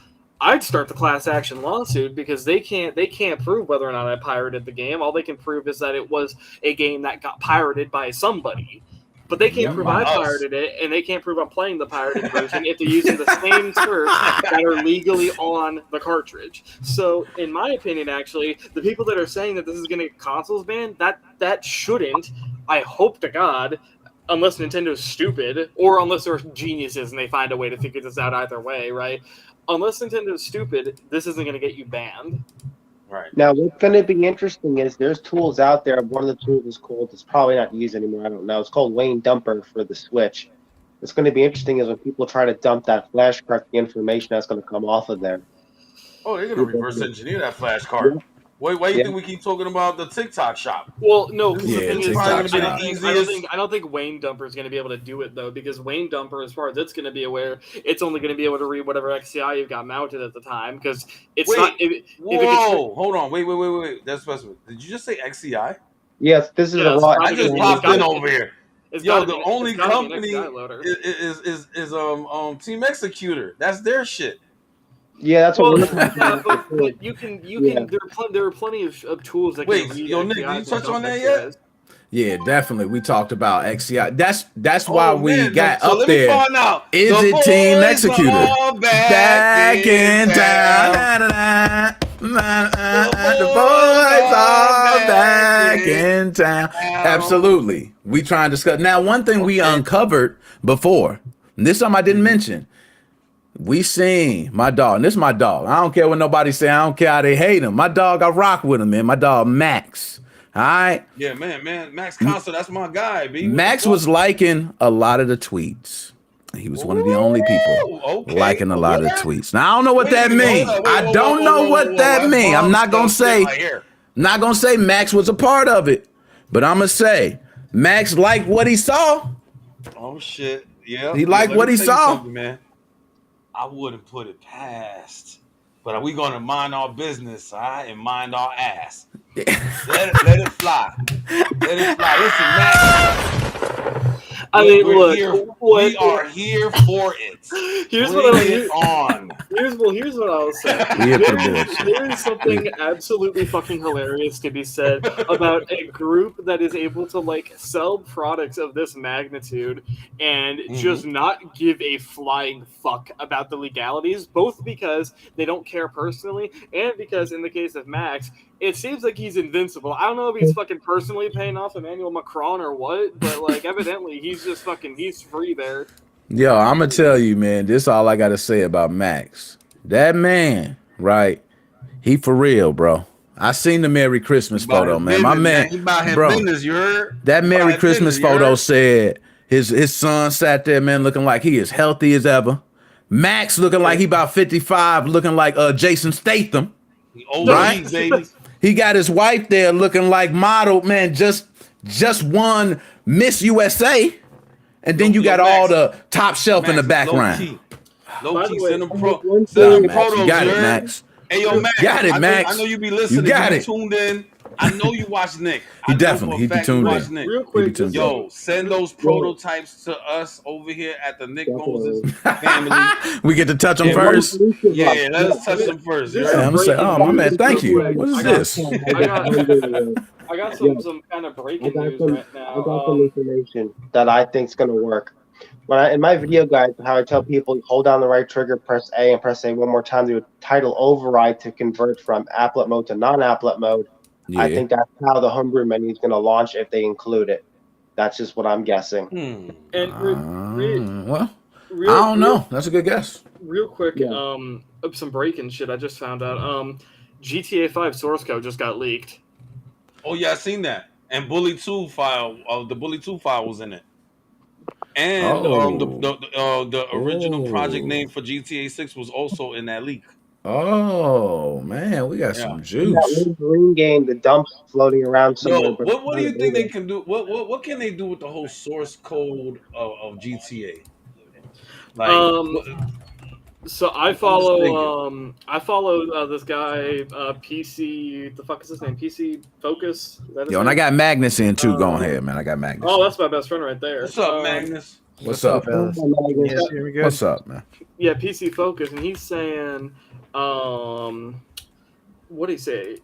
I'd start the class action lawsuit because they can't prove whether or not I pirated the game. All they can prove is that it was a game that got pirated by somebody. But they can't prove I pirated it, and they can't prove I'm playing the pirated version if they're using the same certs that are legally on the cartridge. So, in my opinion, actually, the people that are saying that this is going to get consoles banned, that shouldn't, I hope to God, unless Nintendo's stupid, or unless they're geniuses and they find a way to figure this out either way, right? Unless Nintendo's stupid, this isn't going to get you banned. Right. Now, what's going to be interesting is there's tools out there. One of the tools is called, it's probably not used anymore, I don't know. It's called Wayne Dumper for the Switch. What's going to be interesting is when people try to dump that flash card, the information that's going to come off of there. Oh, they're going to reverse engineer that flash card. Yeah. Why do you think we keep talking about the TikTok shop? Well, no, because the thing is, TikTok I don't think Wayne Dumper is going to be able to do it though, because Wayne Dumper, as far as it's going to be aware, it's only going to be able to read whatever XCI you've got mounted at the time, because it's not. Hold on, wait. That's special. Did you just say XCI? Yes, this is a raw. I just popped in over here. Yo, the only company is Team Executor. That's their shit. Yeah, that's what but you can. There are plenty of tools that. Wait, yo, Nick, did you touch on that yet? Yeah, definitely. We talked about XCI. That's why we got so up there. Is it Team Executor? Back in town. The boys are back in town. Absolutely. We try and discuss. Now, one thing we uncovered before, and this is something I didn't mention. We seen my dog, and this is my dog. I don't care what nobody say. I don't care how they hate him. My dog, I rock with him, man. My dog, Max. All right. Yeah, man. Max Costa, that's my guy, B. Max was liking a lot of the tweets. He was one of the only people liking a lot of the tweets. Now I don't know what that means. I don't know what that means. I'm not gonna say Max was a part of it, but I'm gonna say Max liked what he saw. Oh shit! Yeah, He liked let what me he tell you saw. something, man. I wouldn't put it past. But are we gonna mind our business, all right, and mind our ass? Let it fly. Let it fly. Listen, Max. I mean, We're look, here. what, We are here for it. here's Bring what it on. here's what I'll say. We here for the bullshit. There is something absolutely fucking hilarious to be said about a group that is able to like sell products of this magnitude and just not give a flying fuck about the legalities, both because they don't care personally and because in the case of Max, it seems like he's invincible. I don't know if he's fucking personally paying off Emmanuel Macron or what, but like evidently he's just fucking he's free there. Yo, I'm gonna tell you, man. This is all I gotta say about Max. That man, right? He for real, bro. I seen the Merry Christmas photo, man. My man, He about his bro. business. You heard? That Merry Christmas business, you photo heard? said his son sat there, man, looking like he is healthy as ever. Max looking like he about 55, looking like Jason Statham. The OG, Right? baby. He got his wife there looking like model, man, just won Miss USA. And then you got Max, all the top shelf in the background. Low key, way, send them Nah, send them Max, photos. you got it, heard? Max. Hey, yo, Max. Got it, Max. I know you be listening. You got be it. tuned in. I know you watch Nick. He I know definitely- for a he be fact tuned you in. watch Nick. Real quick, tuned in. Yo, send those prototypes to us over here at the Nick Moses family. We get to touch them Yeah, first. Yeah, let us touch them first. You This Yeah, heard? I'm gonna say, oh my man, thank you. Real quick. What is I this? I got some kind of breaking news right I now. got some information that I think is going to work. In my video guide, how I tell people hold down the right trigger, press A, and press A one more time, do a title override to convert from applet mode to non-applet mode. Yeah. I think that's how the homebrew menu is going to launch if they include it. That's just what I'm guessing. And Well, I don't know. That's a good guess. Real quick, Yeah. some breaking shit I just found out. GTA 5 source code just got leaked. Oh yeah, I seen that. And Bully 2 file. The Bully 2 file was in it. And the original project name for GTA 6 was also in that leak. Oh man, we got some That juice. little green game, the dumps floating around somewhere. Yo, what do you think they can do? What can they do with the whole source code of GTA? Like, So I follow this guy PC. The fuck is his name? PC Focus. Is that his Yo, and I name? got Magnus in too. Go ahead, man. I got Magnus. Oh, that's my best friend right there. what's up, Magnus? What's up? fellas? Yes, here we go. What's up, man? Yeah, PC Focus, and he's saying, what did he say?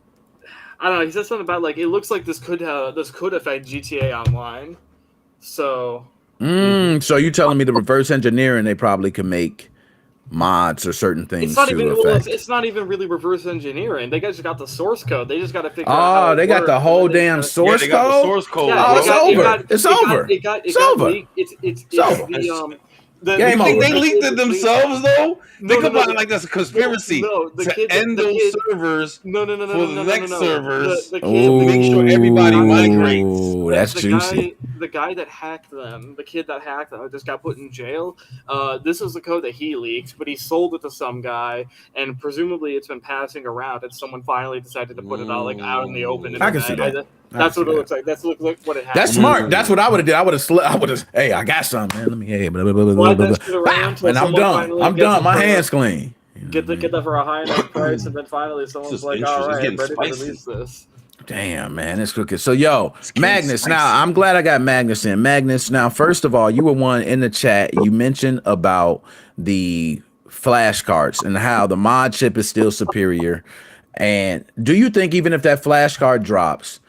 I don't know. He said something about like it looks like this could affect GTA Online. So So you telling me the reverse engineering they probably can make mods or certain things it's not to even affect. it's not even really reverse engineering. They just got the source code. They just got to figure out. Oh, how it they got the works, whole and then damn they- source they got the code. source code. Yeah, Oh, bro. it's over. It's over. It's over. Game over. They leaked it themselves, though. Think no, about no. it like that's a conspiracy No, the to kid- end the those kid- servers No, for the next servers. The Ooh, make sure everybody migrates. That's juicy. The guy that hacked them, the kid that hacked them, just got put in jail. This is the code that he leaked, but he sold it to some guy, and presumably it's been passing around, and someone finally decided to put it out out in the open. I can see internet. that. That's I what can it see looks like. That's what it has. That's smart. That's what I would have did. I would have. Hey, I got some, man. Let me. Hey, blah, blah, blah, blah, Slide blah, that blah. shit around till And I'm someone done. finally I'm gets done. it My for- hands clean. Get that for a high enough price, and then finally someone's This is like, interesting. "All It's right, I'm getting ready to spicy. release this." Damn, man, it's cooking. So, yo, getting Magnus. spicy. Now, I'm glad I got Magnus in. Magnus. Now, first of all, you were one in the chat. You mentioned about the flashcards and how the mod chip is still superior. And do you think even if that flashcard drops,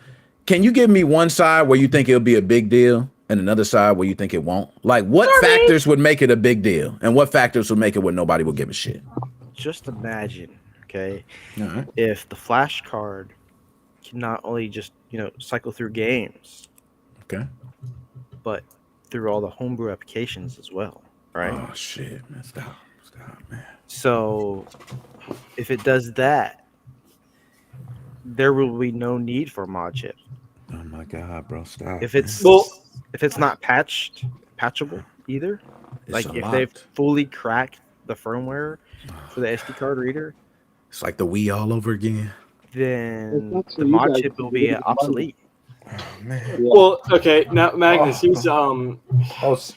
can you give me one side where you think it'll be a big deal and another side where you think it won't? Like, what factors would make it a big deal, and what factors would make it where nobody will give a shit? Just imagine, okay, All right. if the flash card can not only just cycle through games, Okay. but through all the homebrew applications as well, right? Oh shit, man! Stop, man. So if it does that, there will be no need for a mod chip. Oh my god, bro! Stop. If it's not patchable either, It's like if unlocked. they've fully cracked the firmware for the SD card reader, It's like the Wii all over again. then It's the actually mod you guys chip will can be get the obsolete. Man. Yeah. Well, okay, now Magnus, he's Oh,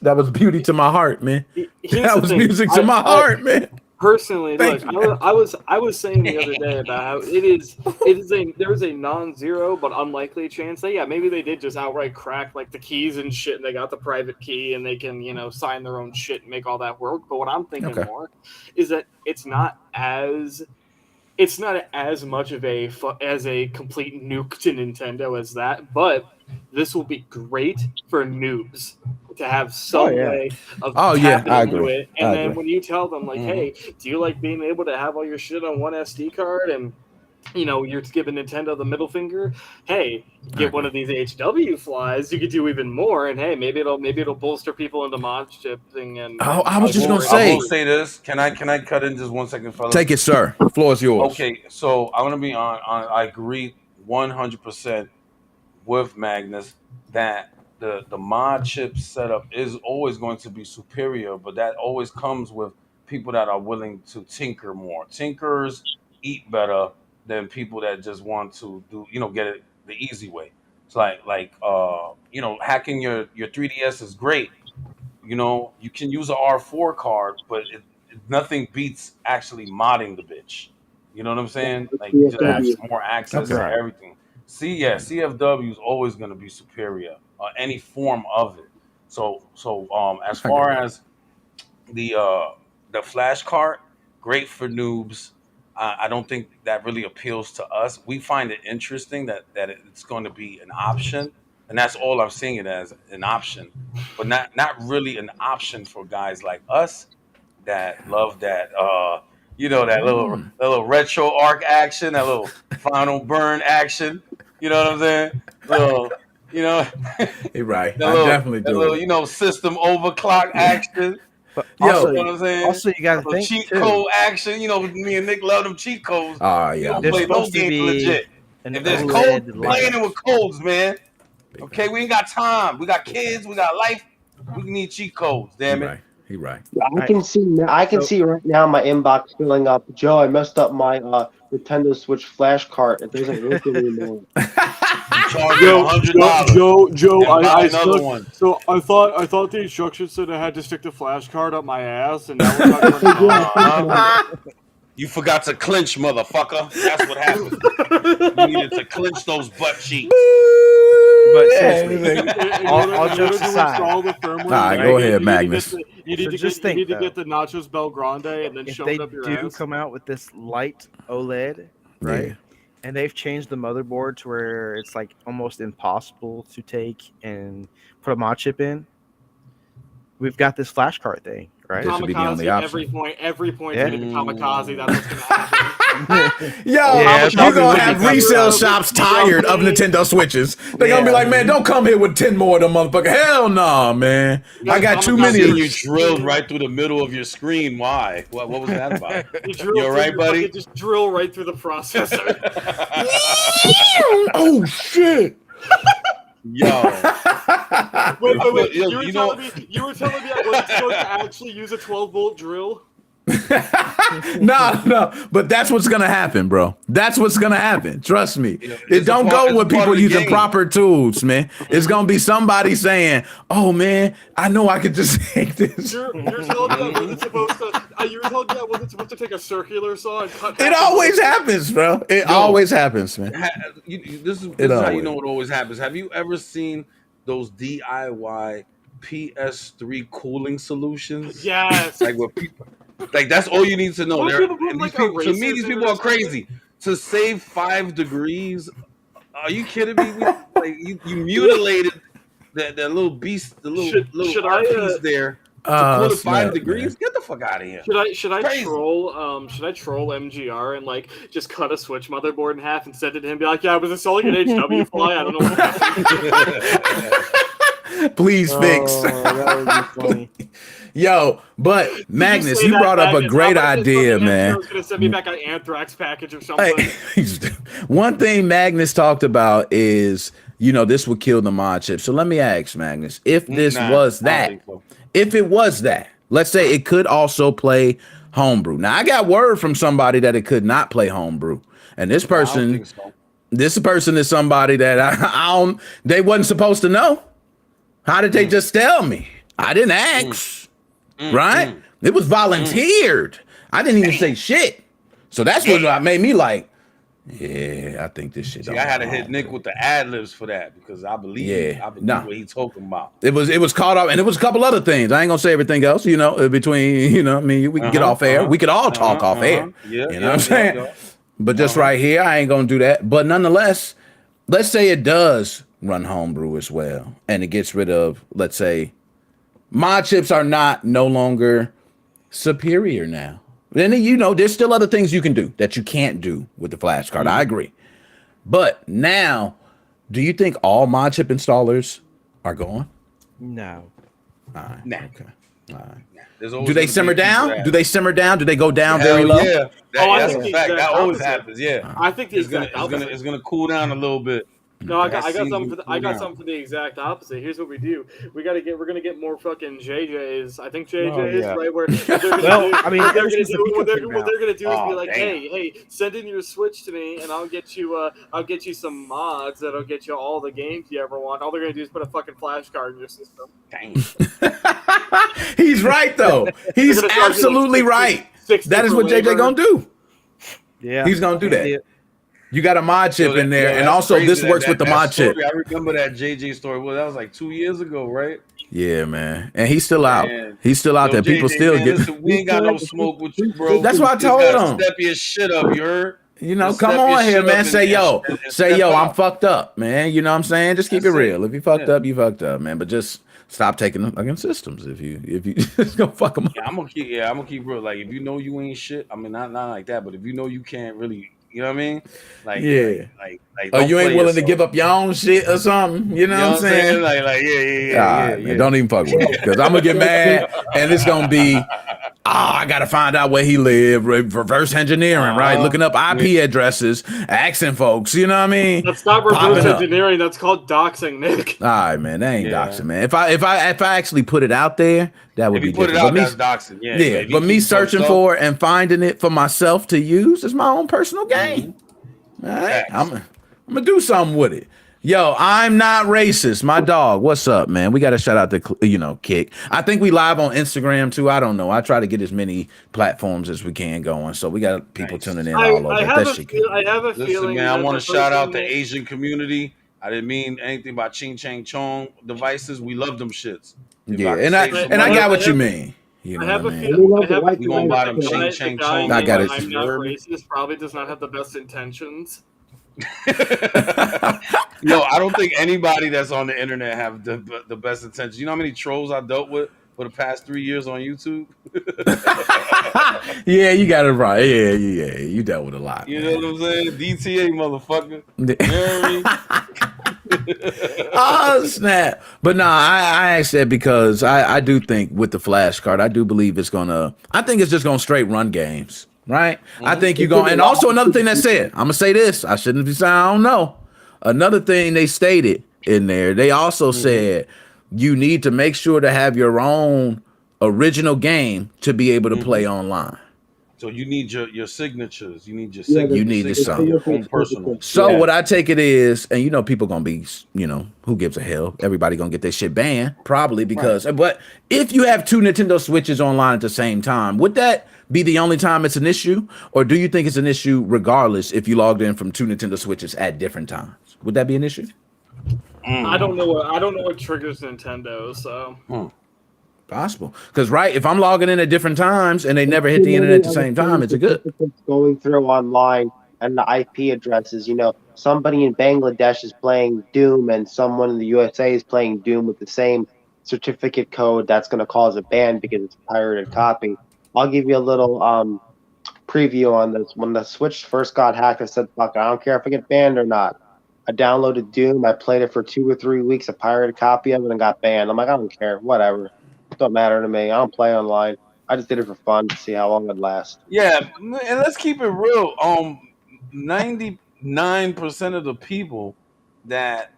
that was beauty to my heart, man. here's That the was thing. music to my heart, man. Personally, Thank look, you. I was saying the other day about how there is a non-zero but unlikely chance that maybe they did just outright crack like the keys and shit, and they got the private key and they can sign their own shit and make all that work. But what I'm thinking Okay. more is that it's not as much of as a complete nuke to Nintendo as that, but this will be great for noobs to have some yeah. way of Oh, yeah, tapping I into agree. it. And I then agree. when you tell them, like, Mhm. hey, do you like being able to have all your shit on one SD card and you're giving Nintendo the middle finger. Hey, get one of these HW flies. You could do even more, and hey, maybe it'll bolster people into mod shipping. And Oh, I was just gonna I will say, say this. Can I cut in just 1 second, fellas? take it, sir. Floor is yours. Okay, so I'm gonna be on. I agree 100% with Magnus that the mod chip setup is always going to be superior, but that always comes with people that are willing to tinker more. Tinkers eat better than people that just want to do get it the easy way. It's like hacking your 3DS is great. You can use a R4 card, but nothing beats actually modding the bitch. You know what I'm saying? Like you just have CFW. more access Okay. to Right. everything. CFW is always going to be superior, any form of it. So as I get far that. as the flash cart, great for noobs. I don't think that really appeals to us. We find it interesting that it's going to be an option, and that's all I'm seeing it as, an option, but not really an option for guys like us that love that that little retro arc action, that little final burn action. You know what I'm saying? Little you know You're right. that I little definitely that do. little system overclock Yeah. action. But Yo. also, You know what I'm saying? you got to Little think cheat too. code action. Me and Nick love them cheat codes. Oh We yeah, don't I'm There's play on no supposed to games be legit. an If there's Big code, OLED big playing light. it with codes, man. big Okay, we ain't got time. We got kids. We got life. We need cheat codes. He Damn it. right. He right. I Right. can see So right now my inbox filling up. Joe, I messed up my Nintendo Switch flash cart. It doesn't work anymore. You charge me $100 Joe, and buy I another stuck. one. So I thought the instructions said I had to stick the flash card up my ass, and now we're talking about Okay, yeah, non. thank Uh-huh. you. You forgot to clinch, motherfucker. That's what happened. You needed to clinch those butt cheeks. but Yeah, seriously, In all order jokes to aside, install the firmware, All right, go ahead, Magnus. just think though, the Nachos Belgrande and then if shove they it up your do ass. come out with this light OLED, right? Yeah. And they've changed the motherboard to where it's like almost impossible to take and put a mod chip in. We've got this flash card thing, right? This would be the only option. Every point's Yeah. gonna be kamikaze. That's what's gonna happen. Yo, Yeah, you're probably gonna would have be resale kamikaze. shops tired of Nintendo Switches. They're gonna be Yeah. like, man, don't come here with 10 more of them motherfuckers. Hell no, man. I got too many. Seeing you drilled right through the middle of your screen. Why? What was that about? You all right, buddy? Just drill right through the processor. Oh shit. Yo, Wait. Yo, You were telling me I wasn't supposed to actually use a 12-volt drill? No, but that's what's gonna happen, bro. That's what's gonna happen. Trust me. You know, It it's don't a part- go it's with a part people of the using game. proper tools, man. It's gonna be somebody saying, "Oh man, I know I could just take this." You're telling me I wasn't supposed to. You were telling me I wasn't supposed to take a circular saw and cut. It always happens, bro. It Yo. always happens, man. This is how you always- know it always happens. Have you ever seen those DIY PS3 cooling solutions? Yes. Like what people, like that's all you need to know. What They're- people put, and like, these people, to me, erasers these in people it or are crazy. To save 5 degrees, are you kidding me? Like you mutilated that little beast, the little should art I, piece there to cool it 5 snap, degrees. man. Get the fuck out of here. Should I Crazy. troll MGR and like just cut a Switch motherboard in half and send it to him? Be like, yeah, I was installing an HW fly. I don't know what happened. Please fix. that would be funny. Yo, but Magnus, say you that, brought up a Magnus. great How about this idea, fucking man. MGR is gonna send me back an anthrax package or something. Hey, one thing Magnus talked about is, this would kill the mod chip. So let me ask Magnus, if this Nah, was I don't that, think so. if it was that, let's say it could also play homebrew. Now I got word from somebody that it could not play homebrew, and this I don't person, think so. This person is somebody that I don't. They wasn't supposed to know. How did they just tell me? I didn't ask. Right? It was volunteered. I didn't even say shit. So that's what made me like, yeah, I think this shit. See, I had to hit Nick with the ad libs for that because I believe what he's talking about. It was caught up, and it was a couple other things. I ain't gonna say everything else, between, I mean, we can get off air. We could all talk off air. Yeah, you know what I'm saying? Yeah. But just right here, I ain't gonna do that. But nonetheless, let's say it does run homebrew as well, and it gets rid of, let's say, mod chips are no longer superior now. Then there's still other things you can do that you can't do with the Flashcart. I agree. But now, do you think all mod chip installers are gone? No. All right. Nah. Okay. All right. Nah. Do they simmer down? Do they simmer down? Do they go down very low? Yeah. That's a fact. That always opposite. happens. Yeah. I think it's gonna cool down a little bit. No, I got something for the exact opposite. Here's what we do: we're gonna get more fucking JJs. I think JJs, right? Where what they're gonna do is be like, hey, send in your Switch to me, and I'll get you some mods that'll get you all the games you ever want. All they're gonna do is put a fucking flash card in your system. Dang. He's right though. He's absolutely right. That is what JJ gonna do. Yeah, he's gonna do that. You got a mod chip in there, and also this works with the mod chip. I remember that JJ story. Well, that was like 2 years ago, right? Yeah, man. And he's still out. He's still out there. People still get. Listen, we ain't got no smoke with you, bro. That's what I told him. Step your shit up, you heard? Come on here, man. Say yo, I'm fucked up, man. You know what I'm saying? Just keep it real. If you fucked up, you fucked up, man. But just stop taking them against systems. If you just gonna fuck them up. I'm gonna keep real. Like if you know you ain't shit. I mean, not like that. But if you know you can't really. You know what I mean? Like, like you ain't willing to give up your own shit or something. You know what I'm saying? Yeah. Don't even fuck with me because I'm gonna get mad and it's gonna be, I gotta find out where he lived. Reverse engineering, right? Looking up IP addresses, asking folks. You know what I mean? That's not reverse engineering. That's called doxing, Nick. All right, man. That ain't doxing, man. If I actually put it out there, that would be different. Put it out, that's doxing. Yeah. But me searching for it and finding it for myself to use is my own personal game. All right, I'm gonna do something with it. Yo, I'm not racist. My dog, what's up, man? We got to shout out to Kick. I think we live on Instagram too. I don't know. I try to get as many platforms as we can going, so we got people tuning in all over. I have a feeling. Man, I want to shout out the Asian community. I didn't mean anything by Ching Chang Chong devices. We love them shits. Yeah, and I got what you mean. You know I have what a I mean? feeling. We gonna buy them Ching Chang Chong. I got it. I'm not racist. Probably does not have the best intentions. No, I don't think anybody that's on the internet have the best intentions. You know how many trolls I dealt with for the past 3 years on YouTube? Yeah, you got it right. Yeah, you dealt with a lot. You know what I'm saying? DTA, motherfucker. Mary. Oh snap! But no, I asked that because I do think with the flashcard, I do believe I think it's just gonna straight run games. Right? I think you're going, and also another thing that said, I'm gonna say this. I shouldn't be saying I don't know. Another thing they stated in there, they also said you need to make sure to have your own original game to be able to play online. So you need your signatures. You need your signatures. You need this something. Your own personal. So what I take it is, and people gonna be, who gives a hell? Everybody gonna get their shit banned probably because. Right. But if you have two Nintendo Switches online at the same time, would that be the only time it's an issue, or do you think it's an issue regardless if you logged in from two Nintendo Switches at different times? Would that be an issue? I don't know what triggers Nintendo. So. Possible, because if I'm logging in at different times and they never hit the internet at the same time, it's a good going through online and the IP addresses. Somebody in Bangladesh is playing Doom and someone in the USA is playing Doom with the same certificate code. That's going to cause a ban because it's a pirated copy. I'll give you a little preview on this. When the Switch first got hacked, I said, "Fuck, I don't care if I get banned or not." I downloaded Doom. I played it for 2 or 3 weeks, a pirated copy of it, and got banned. I'm like, I don't care, whatever. Don't matter to me. I don't play online. I just did it for fun to see how long it'd last. Yeah, and let's keep it real. 99% of the people that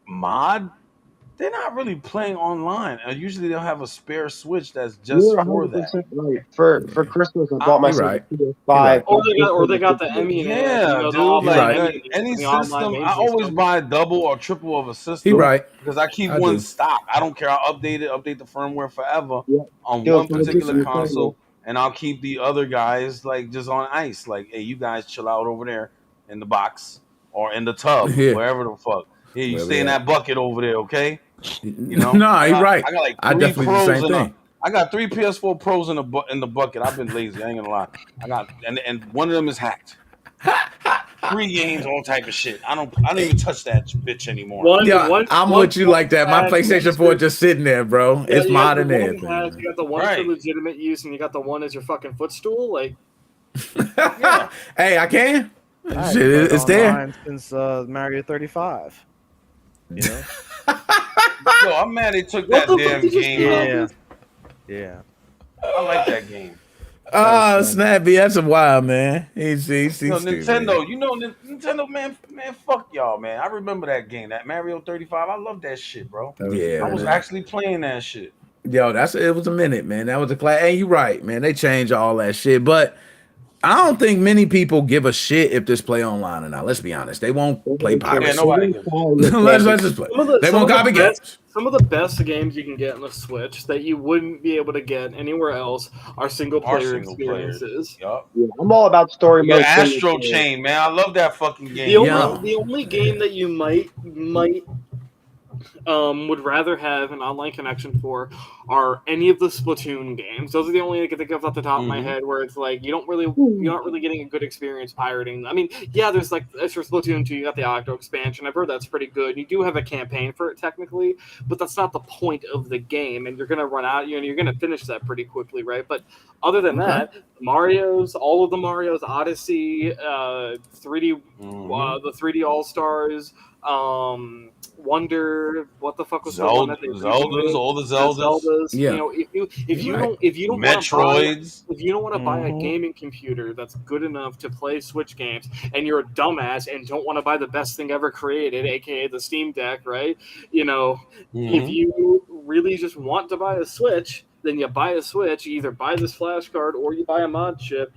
mod they're not really playing online. Usually they'll have a spare Switch that's just You're for that. 100% right. For Christmas, I bought You're myself right. a PS5. Or they got the Emmy NAS, Yeah, the dude. You're Like right. offline any the online system, I main always system. buy double or triple of a He system right. because I keep I one do. stock. I don't care. I'll update the firmware forever Yeah. on Do a one full particular 100%. return. console, and I'll keep the other guys like just on ice. Like, hey, you guys chill out over there in the box or in the tub, Yeah. wherever the fuck. Here, you Where stay we in at? that bucket over there, okay? You know, No, he right. I got like I three definitely do the pros same in a. thing. I got three PS4 Pros in the bucket. I've been lazy. I ain't gonna lie. I got and one of them is hacked. 3 games, all type of shit. I don't even touch that bitch anymore. Yeah, I'm with you like that. My PlayStation 4 just sitting there, bro. Yeah, It's you got the modding one everything. that has, Man. you got the one for Right. legitimate use, and you got the one as your fucking footstool. Like, Yeah. Hey, I can. I haven't Shit, played it's there. online since Mario 35. You know? Yo, I'm mad they took What that the fuck damn did you game say? out. Yeah. I like that game. Oh, fun. Snappy, that's a wild man. He's stupid. Nintendo, Nintendo, man, fuck y'all, man. I remember that game, that Mario 35. I love that shit, bro. Yeah, I was man. actually playing that shit. Yo, it was a minute, man. That was a class. Hey, you right, man. They changed all that shit, but I don't think many people give a shit if this play online or not. Let's be honest. They won't play Yeah, piracy. nobody gives a shit. let's just play. They won't copy games. Some of the best games you can get on the Switch that you wouldn't be able to get anywhere else are single player experiences. Yup. Yeah, I'm all about story Yeah, mode. Astro Chain, man. I love that fucking game. The only game that you might would rather have an online connection for are any of the Splatoon games. Those are the only I can think of off the top of my head where it's like you're not really getting a good experience pirating. I mean, yeah, there's like as for Splatoon 2, you got the Octo expansion. I've heard that's pretty good. You do have a campaign for it technically, but that's not the point of the game, and you're gonna run out. You're gonna finish that pretty quickly, right? But other than that, Mario's, all of the Mario's, Odyssey, 3D, the 3D All Stars. Wonder, what the fuck was the one that they Zeldas, all the Zeldas. Yeah. You know, if you don't Metroids. if you don't want to buy a gaming computer that's good enough to play Switch games, and you're a dumbass and don't want to buy the best thing ever created, aka the Steam Deck, right? You know, if you really just want to buy a Switch, then you buy a Switch. You either buy this flash card or you buy a mod chip.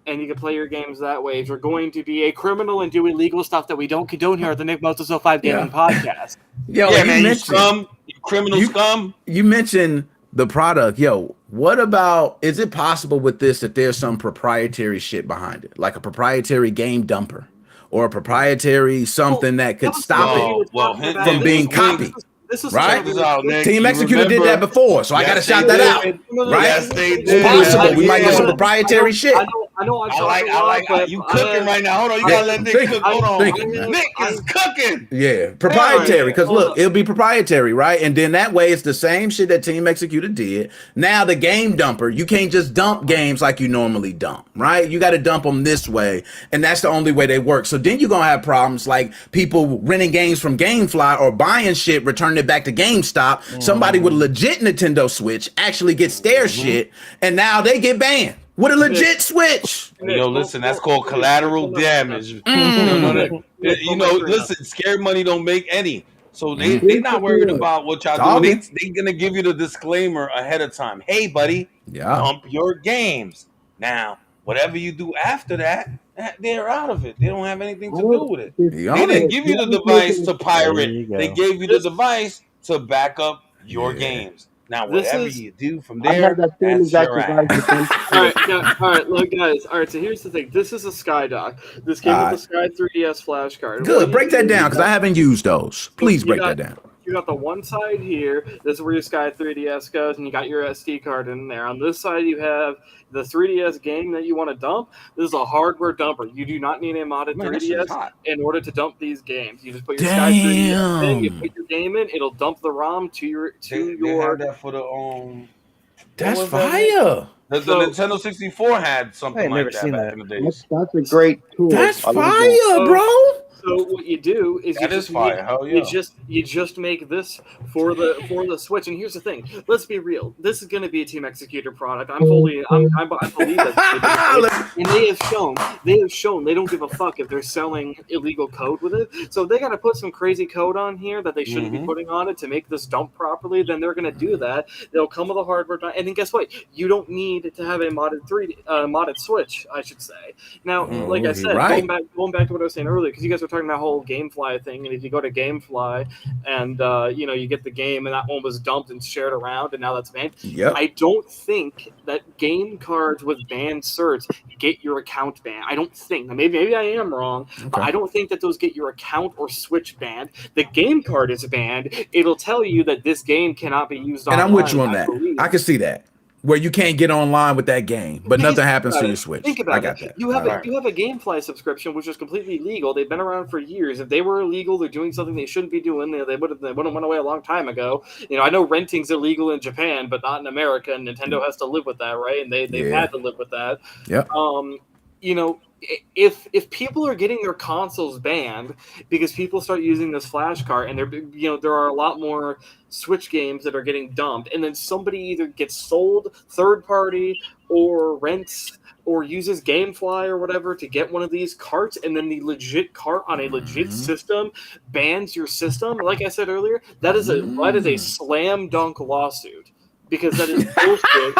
And you can play your games that way. If you're going to be a criminal and do illegal stuff that we don't condone here at the Nick Moses 05 Gaming Podcast. Yo, yeah, man, you scum, you criminal scum. You mentioned the product. Yo, what about, is it possible with this that there's some proprietary shit behind it? Like a proprietary game dumper or a proprietary something that could stop it from being copied? This is right. Nick, Team Executor did that before, so I got to shout that out. Right? Yes, they did. It's possible. We might get some proprietary shit. I like you cooking right now. Hold on, you gotta let Nick cook. Hold on. Nick is cooking. Yeah, proprietary. Because look, it'll be proprietary, right? And then that way it's the same shit that Team Executor did. Now the game dumper, you can't just dump games like you normally dump, right? You got to dump them this way, and that's the only way they work. So then you're gonna have problems like people renting games from GameFly or buying shit, returning it back to GameStop. Somebody with a legit Nintendo Switch actually gets their shit, and now they get banned. With a legit Switch. Yo, listen, that's called collateral damage. You know, listen, scared money don't make any. So they not worried about what y'all doing. They gonna give you the disclaimer ahead of time. Hey, buddy, dump your games. Now, whatever you do after that, they're out of it. They don't have anything to do with it. They didn't give you the device to pirate. They gave you the device to back up your games. Now, whatever you do from there, that's your ass. All right, look, guys. All right, so here's the thing. This is a SkyDock. This came with the Sky 3DS flash card. Good. Break that down, because I haven't used those. Please break that down. You got the one side here. This is where your Sky 3DS goes, and you got your SD card in there. On this side, you have the 3DS game that you want to dump. This is a hardware dumper. You do not need a modded 3DS in order to dump these games. You just put your Sky 3DS in, you put your game in, it'll dump the ROM to your. They had that for the That's fire. The Nintendo 64 had something like that back in the days. That's a great tool. That's fire, bro. So what you do is That is fire. Hell yeah. you just make this for the Switch. And here's the thing: let's be real. This is going to be a Team Executor product. I believe that, and they have shown they don't give a fuck if they're selling illegal code with it. So if they got to put some crazy code on here that they shouldn't be putting on it to make this dump properly, then they're going to do that. They'll come with a hardware, and then guess what? You don't need to have a modded Switch, I should say. Now, like I said, right. going back to what I was saying earlier, because you guys were talking about the whole GameFly thing, and if you go to GameFly and you get the game, and that one was dumped and shared around, and now that's banned. Yep. I don't think that game cards with banned certs get your account banned. I don't think. Maybe I am wrong. Okay. But I don't think that those get your account or Switch banned. The game card is banned. It'll tell you that this game cannot be used online. And I'm with you on that. I can see that. Where you can't get online with that game, but nothing happens to your Switch. Think about I got that. You have a GameFly subscription, which is completely legal. They've been around for years. If they were illegal, they're doing something they shouldn't be doing. They would have went away a long time ago. I know renting's illegal in Japan, but not in America. And Nintendo has to live with that, right? And they've had to live with that. Yeah. If people are getting their consoles banned because people start using this Flashcart, and there are a lot more Switch games that are getting dumped, and then somebody either gets sold third party or rents or uses GameFly or whatever to get one of these carts, and then the legit cart on a legit system bans your system. Like I said earlier, that is a slam dunk lawsuit. Because that is bullshit.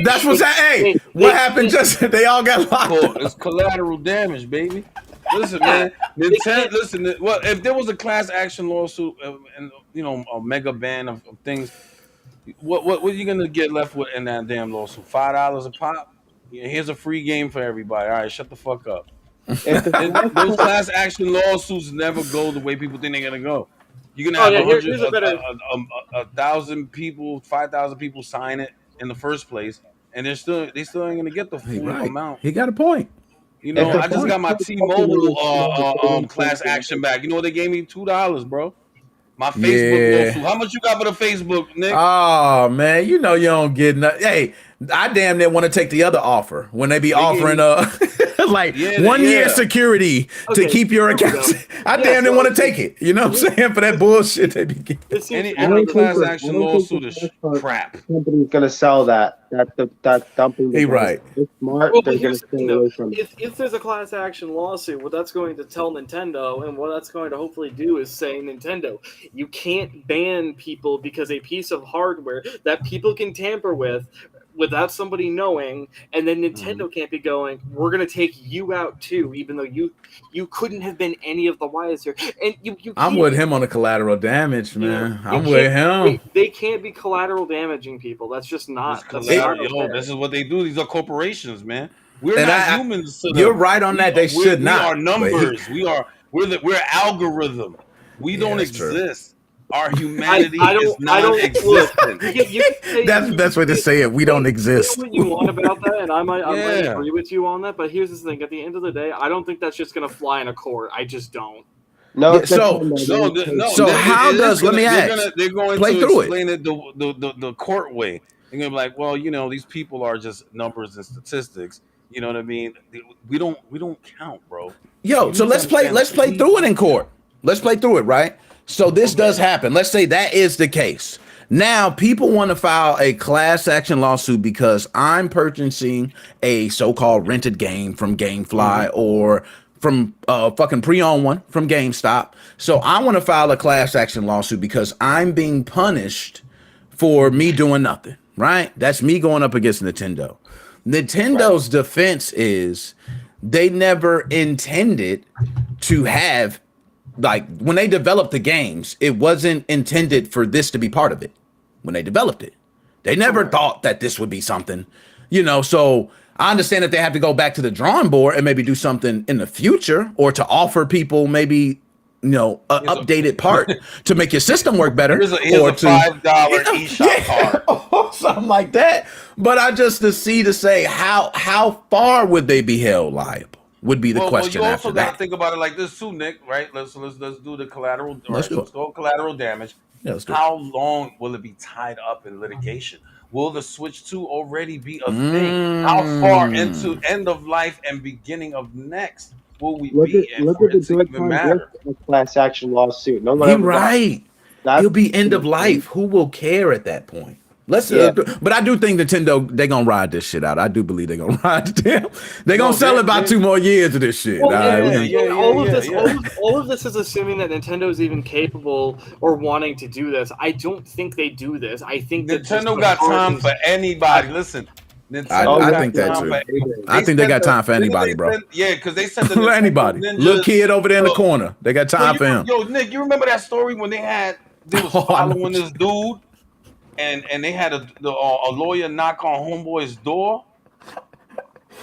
That's what's that. Hey, what happened? They all got locked up. It's collateral damage, baby. Listen, man. Nintendo. Listen. Well, if there was a class action lawsuit and a mega ban of things, what are you gonna get left with in that damn lawsuit? $5 a pop. Here's a free game for everybody. All right, shut the fuck up. Those class action lawsuits never go the way people think they're gonna go. You're gonna have 1,000 people, 5,000 people sign it in the first place, and they still ain't gonna get the full amount. He got a point. I just got my T-Mobile class action back. You know what they gave me? $2, bro. My Facebook lawsuit. How much you got for the Facebook, Nick? Oh man, you don't get nothing. Hey, I damn near want to take the other offer when they be offering 1 year security to keep your account. I damn near want to take it. You know what I'm saying? For that bullshit they be getting. Any class action lawsuit is crap. Somebody's gonna sell that dumping. Hey, right. It's smart. Well, they're gonna stay away from it. If there's a class action lawsuit, what that's going to tell Nintendo, and what that's going to hopefully do, is say, Nintendo, you can't ban people because a piece of hardware that people can tamper with without somebody knowing, and then Nintendo can't be going, we're going to take you out too, even though you couldn't have been any of the wiser. And I'm with him on the collateral damage, man. I'm with him. They can't be collateral damaging people. That's just not. This is what they do. These are corporations, man. We're not humans. You're right on that. They should not. We are numbers. We're algorithm. We don't exist. Our humanity is non-existent. That's the best way to say it. We don't exist. What you want about that, and I might agree with you on that. But here's the thing: at the end of the day, I don't think that's just going to fly in a court. I just don't. No. So how does? Let me ask. They're going to explain it the court way. They're going to be like, well, these people are just numbers and statistics. You know what I mean? We don't count, bro. So let's play through it in court. Let's play through it, right? So this does happen. Let's say that is the case. Now people want to file a class action lawsuit because I'm purchasing a so-called rented game from GameFly or from fucking pre-owned one from GameStop. So I want to file a class action lawsuit because I'm being punished for me doing nothing, right? That's me going up against Nintendo. Nintendo's defense is they never intended to have, when they developed the games, it wasn't intended for this to be part of it. When they developed it, they never thought that this would be something, so I understand that they have to go back to the drawing board and maybe do something in the future, or to offer people maybe, an updated part to make your system work better. Here's a $5 eShop card. Or something like that. But to say how far would they be held liable? Would be the question. You also got to think about it like this too, Nick. Right? Let's do the collateral. Let's go collateral damage. Yeah, how long will it be tied up in litigation? Will the Switch 2 already be a thing? How far into end of life and beginning of next will we Look be at in look for at the it to even Joy-Con matter? Drift class action lawsuit. No one He ever got. right. That's It'll be end of life. Who will care at that point? Let's, Yeah. but I do think Nintendo they gonna ride this shit out. I do believe they gonna ride the damn. They gonna No, sell about they 2 more years of this shit. Well, All right, we yeah, gonna- yeah, all of yeah, this, yeah. all of this is assuming that Nintendo is even capable or wanting to do this. I don't think they do this. I think that just Nintendo the got time hardens- for anybody. Listen, I, Nintendo I got think that time too. for. I think they got time for Didn't anybody, they bro. send, yeah, because they sent the Nintendo Anybody, Ninjas. little kid over there in the Yo, corner, they got time for him. Yo, Nick, you remember that story when they was Oh, I know. following this dude, and they had a lawyer knock on homeboy's door.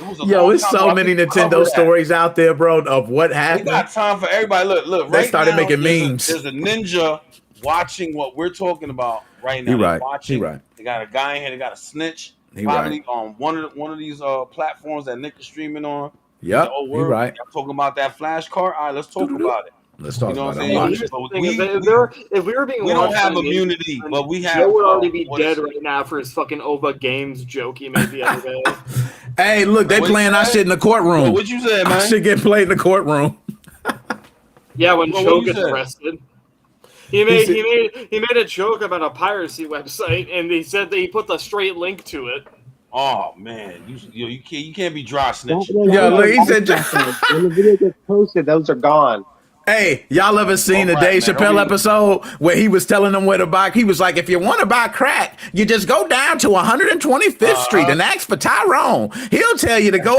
It was a Yo, long it's time ago. so I many think you Nintendo covered that. stories out there, bro, of what They happened. got time for everybody. Look. They Right started now, making memes. There's a ninja watching what we're talking about right now. He They're right. watching. He right. They got a guy in here. They got a snitch. He Probably on one of these platforms that Nick is streaming on. Yep, Oh, he right. y'all talking about that Flashcart? All right, let's talk about it. Let's talk You know about what it. I'm I'm saying? watching. But The thing is that if we were being we don't watched have by an immunity, Asian, but we have. Joe would already be what dead is it? right now for his fucking OVA Games joke he made the other day. Hey, look, they What you playing our say? shit in the courtroom. Yo, what you said, Our man? shit get played in the courtroom. Yeah, when Well, Joe what you gets said? arrested. He made said- he made a joke about a piracy website, and he said that he put the straight link to it. Oh man, you can't be dry snitching. Yeah, look, he said- when the video gets posted, those are gone. Hey, y'all ever seen the All right, Dave man, Chappelle don't be- episode where he was telling them where to buy? He was like, if you want to buy crack, you just go down to 125th Street and ask for Tyrone. He'll tell you to go.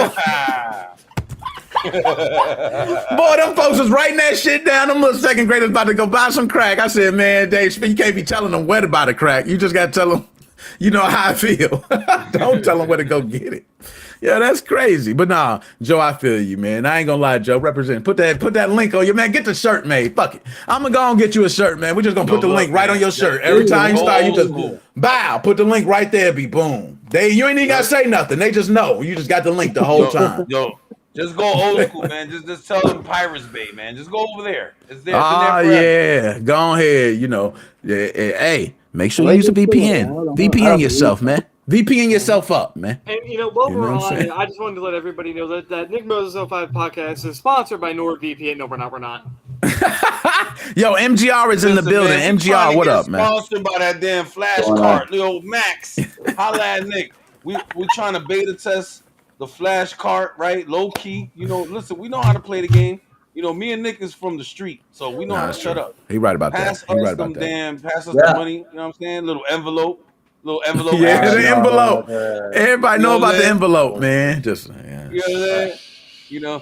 Boy, them folks was writing that shit down. Them little second graders about to go buy some crack. I said, man, Dave, you can't be telling them where to buy the crack. You just got to tell them, you know how I feel. Don't tell them where to go get it. Yeah, that's crazy. But nah, Joe, I feel you, man. I ain't gonna lie, Joe. Represent. Put that link on you, man. Get the shirt made. Fuck it. I'm gonna go and get you a shirt, man. We're just gonna put the look, link right man, on your just- shirt. Every time you go start, you old just school. bow. Put the link right there. Be boom. You ain't even gotta say nothing. They just know. You just got the link the whole time. Yo, just go old school, man. Just tell them Pirates Bay, man. Just go over there. It's there. Ah, It's been there forever. yeah. Go ahead. You know. Yeah, hey, make sure you Wait use a a second. VPN. Hold on. VPN yourself, man. VPN yourself up, man. And while You know we're what I'm on saying? it, I just wanted to let everybody know that Nick Moses 05 podcast is sponsored by NordVPN. No, we're not. Yo, MGR is in the Listen, building. man, we trying MGR, to what get up, man? Sponsored by that damn Flashcart, little Max. Holla at Nick. We trying to beta test the Flashcart, right? Low key. You know, listen, we know how to play the game. You know, me and Nick is from the street, so we know Nah, how to that's shut true. up. He right about Pass that. He us right them about that. pass us Yeah. the money. You know what I'm saying? Little envelope. Yeah, action. the envelope. Everybody You know know about what the I'm envelope, man. Just yeah. You know what I'm saying? You know,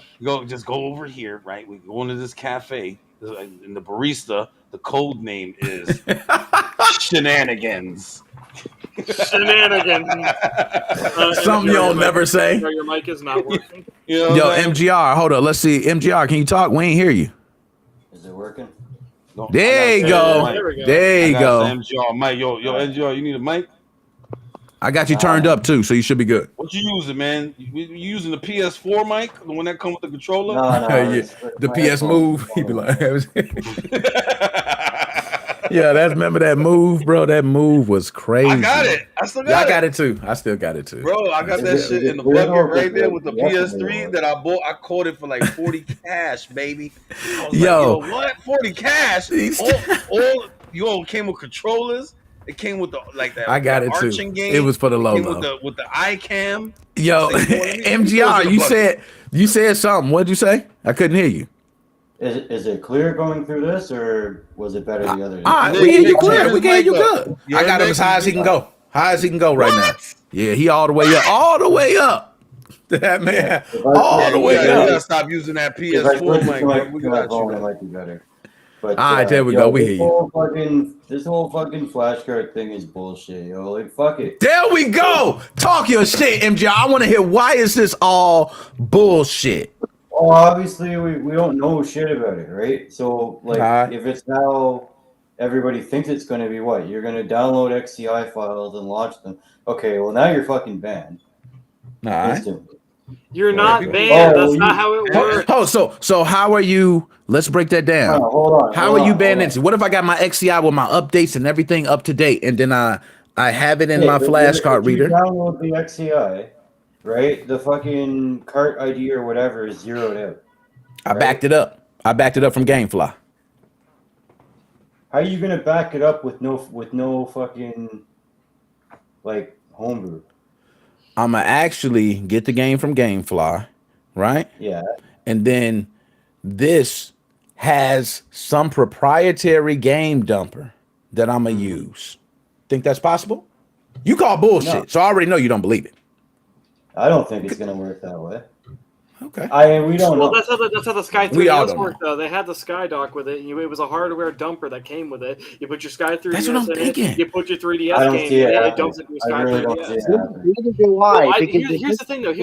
go over here, right? We go into this cafe, and the barista, the code name is Shenanigans. Shenanigans. Something you'll never say. Your mic is not working. You know Yo, what I'm saying? MGR, hold up. Let's see. MGR, can you talk? We ain't hear you. Is it working? No, There you I gotta go. say, There we go. There you I go. got MGR mic. Yo, MGR, you need a mic? I got you turned up too, so you should be good. What you using, man? You using the PS4 mic, the one that comes with the controller? No, Yeah, it's the my PS headphones. move. He be like, yeah, that's remember that move, bro. That move was crazy. I got it. I still Yeah, got I it. got it too. I still got it too. Bro, I got that Is shit it in the clear bucket or right there like with the yesterday PS3 or- that I bought. I caught it for like 40 cash, baby. I was Yo. like, yo, what? 40 cash? All came with controllers. It came with the like that. I got that it too. arching game. It was for the It low came low. with the iCam. Yo, So you know what I mean? It MGR, goes in the bucket. you said something. What'd you say? I couldn't hear you. Is it clear going through this, or was it better the other day? All right, Nick, we hear you Nick, clear. turn We his can hear you mic up. good. Yeah, I got him Nick, as high as he can go. High as he can go right now. What? Yeah, he all the way up. All the way up. That man, all the way You up. gotta stop using that If I PS4 switch it mic. to my, Man. We to my got phone, it you. might be better. But All right, there we go. We hear you. This whole fucking flashcard thing is bullshit, yo. Like, fuck it. There we go. Talk your shit, MGR. I want to hear why is this all bullshit? Well, obviously, we don't know shit about it, right? So, like, Alright. if it's how everybody thinks it's going to be, what? You're going to download XCI files and launch them. Okay, well, now you're fucking banned. All right. Instantly. You're not Oh, banned. That's you- not how it works. Oh, so how are you? Let's break that down. Hold on. How hold are you on, banned hold on. into? What if I got my XCI with my updates and everything up to date, and then I have it in my Hey, flashcard if you reader? download the XCI, right? The fucking cart ID or whatever is zeroed out. I backed it up. I backed it up from GameFly. How are you gonna back it up with no fucking like homebrew? I'm gonna actually get the game from GameFly, right? Yeah. And then this has some proprietary game dumper that I'm gonna use. Think that's possible? You call bullshit, No. so I already know you don't believe it. I don't think it's gonna work that way. Okay. We don't Well, know. that's how the Sky We all 3DS don't worked, though. They had the Sky Dock with it. It was a hardware dumper that came with it. You put your Sky 3DS That's what I'm in thinking. it. You put your I 3DS don't game see in it it. It happening. dumps into your I Sky really 3DS. don't see it happening. Neither do I. Well, because here's the thing, though.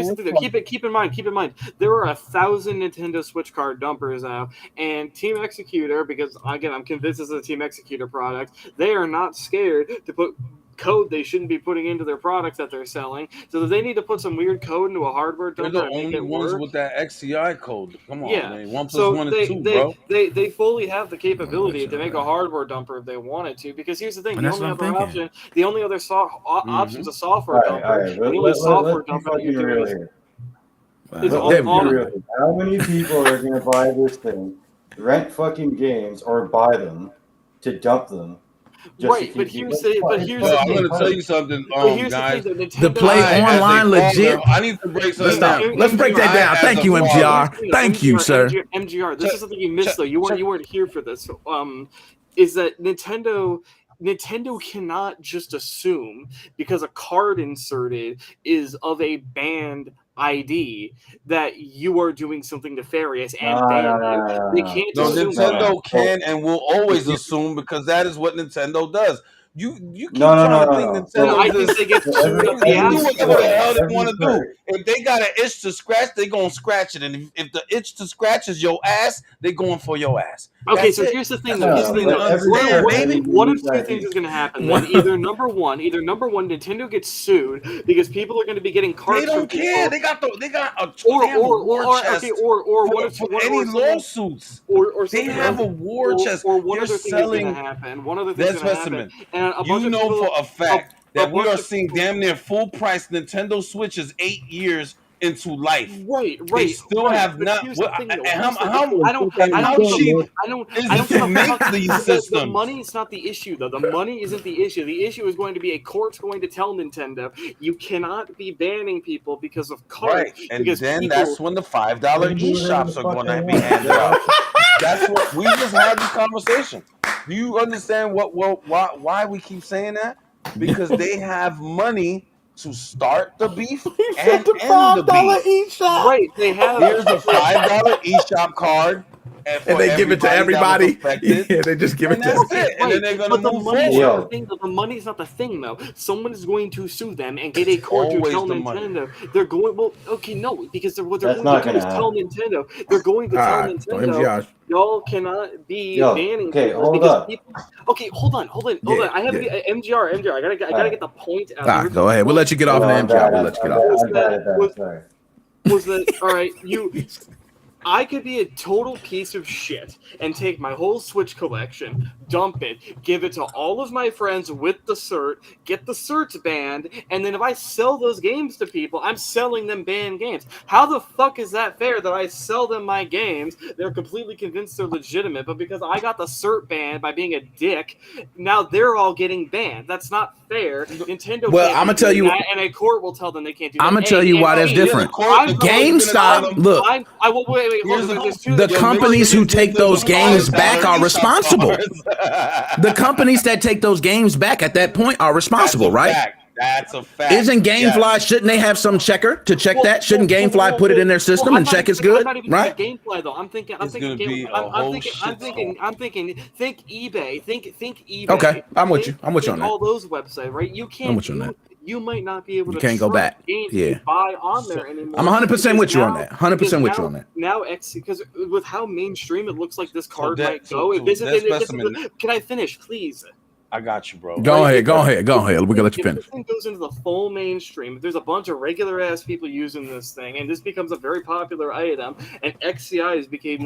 Keep in mind. There are 1,000 Nintendo Switch card dumpers now, and Team Executor, because again, I'm convinced this is a Team Executor product. They are not scared to put code they shouldn't be putting into their products that they're selling. So if they need to put some weird code into a hardware They're dumper the and make only it ones work. with that XCI code. Come on, Yeah. man. 1 + So 1 is 2, bro. they fully have the capability to make a hardware dumper if they wanted to. Because here's the thing: And the that's only what I'm other thinking. option, the only other option's a software All dumper. right. And the only software Let's be dumper that you're fucking doing real is here. Is Well, on- there we on- go. Real here. How many people are gonna buy this thing, rent fucking games, or buy them to dump them? right. But here's the Well, I'm thing. gonna tell you something, But here's guys. the thing: Nintendo The play I, as a online legit. father, I need to break Let's something stop. down. Let's break that down. I, Thank as you, a MGR. father- Thank you, sir. MGR. This is something you missed, check- though. You weren't here for this. Is that Nintendo cannot just assume because a card inserted is of a banned ID that you are doing something nefarious and ban you. They can't No, assume Nintendo that. can and will always assume because that is what Nintendo does. You keep No, trying to think Nintendo I is think this. they get sued up the They do ass. whatever the hell they want to do. If they got an itch to scratch, they gonna scratch it. And if the itch to scratch is your ass, they going for your ass. Okay, That's so it. here's the thing, That's though. what you need to understand, baby. One of two things is going to happen. Then either number one, Nintendo gets sued because people are going to be getting cards. They don't from care. people. They got a war chest for any lawsuits. They have a war chest. Or one They're other thing selling. is going to happen. One other thing is going to happen. And a bunch You of know people, for a fact that we bunch are of seeing damn near full price Nintendo Switches 8 years into life. Right. They still have But not. here's the thing, though. How cheap is it to make these systems? The money is not the issue, though. The money isn't the issue. The issue is going to be a court's going to tell Nintendo you cannot be banning people because of cards. Right, and because then that's when the $5 eShops are going to be handed out. That's what we just had this conversation. Do you understand why we keep saying that? Because they have money to start the beef and end the beef. eShop. Right, they have. Here's a $5 eShop card, And they give it to everybody. Yeah, they just give it And to that's it. And then they're going to move forward. The money's not the thing, though. Someone is going to sue them and get a court to always tell the Nintendo. They're going. Well, okay, no, because what they're That's going not to do is gonna tell Nintendo. They're going to tell Nintendo. Y'all cannot be banning people because people. Okay, hold on. I have MGR. I gotta get the point out. Go ahead. We'll let you get off an MGR. We'll let you get off. Was that all right? I could be a total piece of shit and take my whole Switch collection, dump it, give it to all of my friends with the cert, get the certs banned, and then if I sell those games to people, I'm selling them banned games. How the fuck is that fair that I sell them my games? They're completely convinced they're legitimate, but because I got the cert banned by being a dick, now they're all getting banned. That's not fair. Nintendo. Well, I'm gonna tell you, and a court will tell them they can't do that. I'm gonna tell you why that's different. GameStop. Look. The companies who take those games back are responsible. The companies that take those games back at that point are responsible, right? That's a fact. Isn't GameFly? Shouldn't they have some checker to check that? Shouldn't GameFly put it in their system and check it's good, right? GameFly though. I'm thinking. Think eBay. Think eBay. Okay, I'm with you. I'm with you on that. All those websites, right? You can't. I'm with you on that. You might not be able to. You can't go back. Yeah. Buy on there anymore. I'm 100% with you on that. 100% with you on that. Now, because with how mainstream it looks like this card might go. Can I finish, please? I got you, bro. Go ahead. We're gonna let you finish. If this thing goes into the full mainstream, if there's a bunch of regular ass people using this thing, and this becomes a very popular item, and XCI has become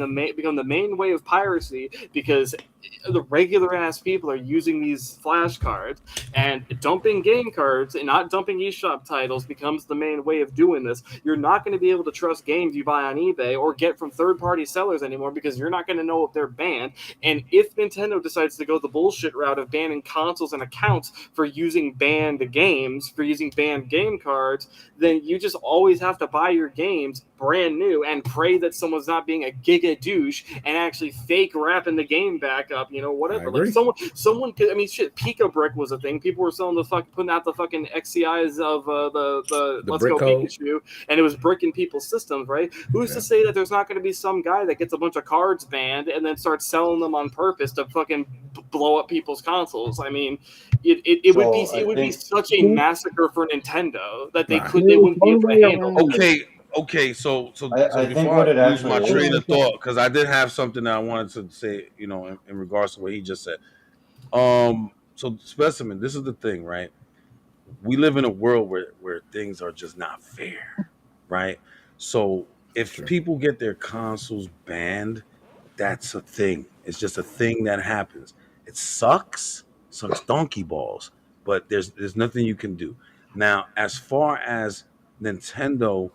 the main way of piracy because the regular ass people are using these flashcards, and dumping game cards and not dumping eShop titles becomes the main way of doing this. You're not going to be able to trust games you buy on eBay or get from third-party sellers anymore because you're not going to know if they're banned. And if Nintendo decides to go the bullshit route of banning consoles and accounts for using banned games, for using banned game cards, then you just always have to buy your games brand new and pray that someone's not being a giga douche and actually fake wrapping the game back up, whatever. Like someone could, I mean, shit, Pika Brick was a thing. People were selling putting out the fucking XCIs of the Let's brick Go code. Pikachu, and it was bricking people's systems, right? Who's to say that there's not going to be some guy that gets a bunch of cards banned and then starts selling them on purpose to fucking blow up people's consoles? I mean, it would be such a massacre for Nintendo that they wouldn't be able to handle. Okay, so I think before what it I lose actually my is- train of thought, because I did have something that I wanted to say, in regards to what he just said. So Specimen, this is the thing, right? We live in a world where things are just not fair, right? So if people get their consoles banned, that's a thing. It's just a thing that happens. It sucks donkey balls, but there's nothing you can do. Now, as far as Nintendo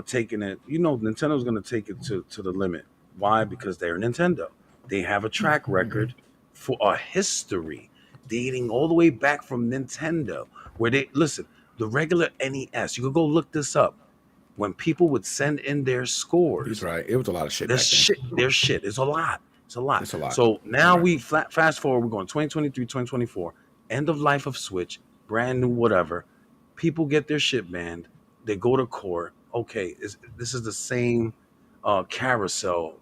taking it, Nintendo's going to take it to the limit. Why? Because they're Nintendo. They have a track record for a history dating all the way back from Nintendo, where they listen. The regular NES, you could go look this up. When people would send in their scores, He's right. It was a lot of shit. there's back shit. There's shit. It's a lot. It's a lot. It's a lot. So now Right. we fast forward. We're going 2023, 2024. End of life of Switch. Brand new whatever. People get their shit banned. They go to court. Okay, this is the same carousel,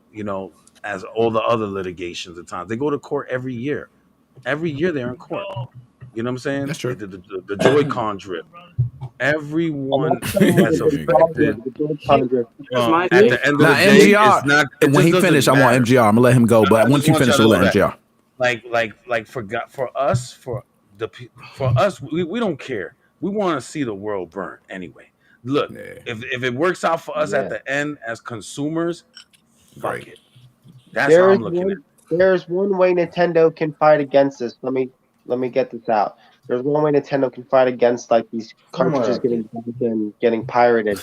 as all the other litigations at times. They go to court every year. Every year they're in court. You know what I'm saying? That's true. They did the Joy-Con drip. Everyone And that's that's affected the Joy-Con drift. my at take. the end of Now the day, MGR. it's not. It When just he doesn't finished, I want matter. MGR. I'm gonna let him go. But I once just you want finish, y'all we'll to let know MGR. for us, for us, we don't care. We want to see the world burn anyway. Look, if it works out for us at the end as consumers, fuck Great. it. That's how There's I'm looking at it. there's one way Nintendo can fight against this. Let me get this out. There's one way Nintendo can fight against like these cartridges getting pirated.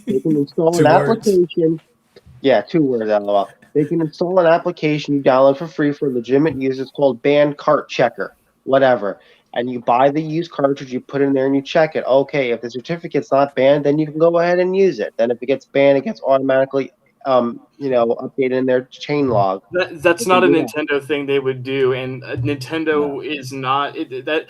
They can install Two an words. application. Yeah, 2 words, LOL. They can install an application you download for free for legitimate use. It's called Banned Cart Checker, whatever. And you buy the used cartridge, you put it in there, and you check it. Okay, if the certificate's not banned, then you can go ahead and use it. Then if it gets banned, it gets automatically, updated in their chain log. That's They not a can do that. Nintendo thing they would do, and Nintendo is not that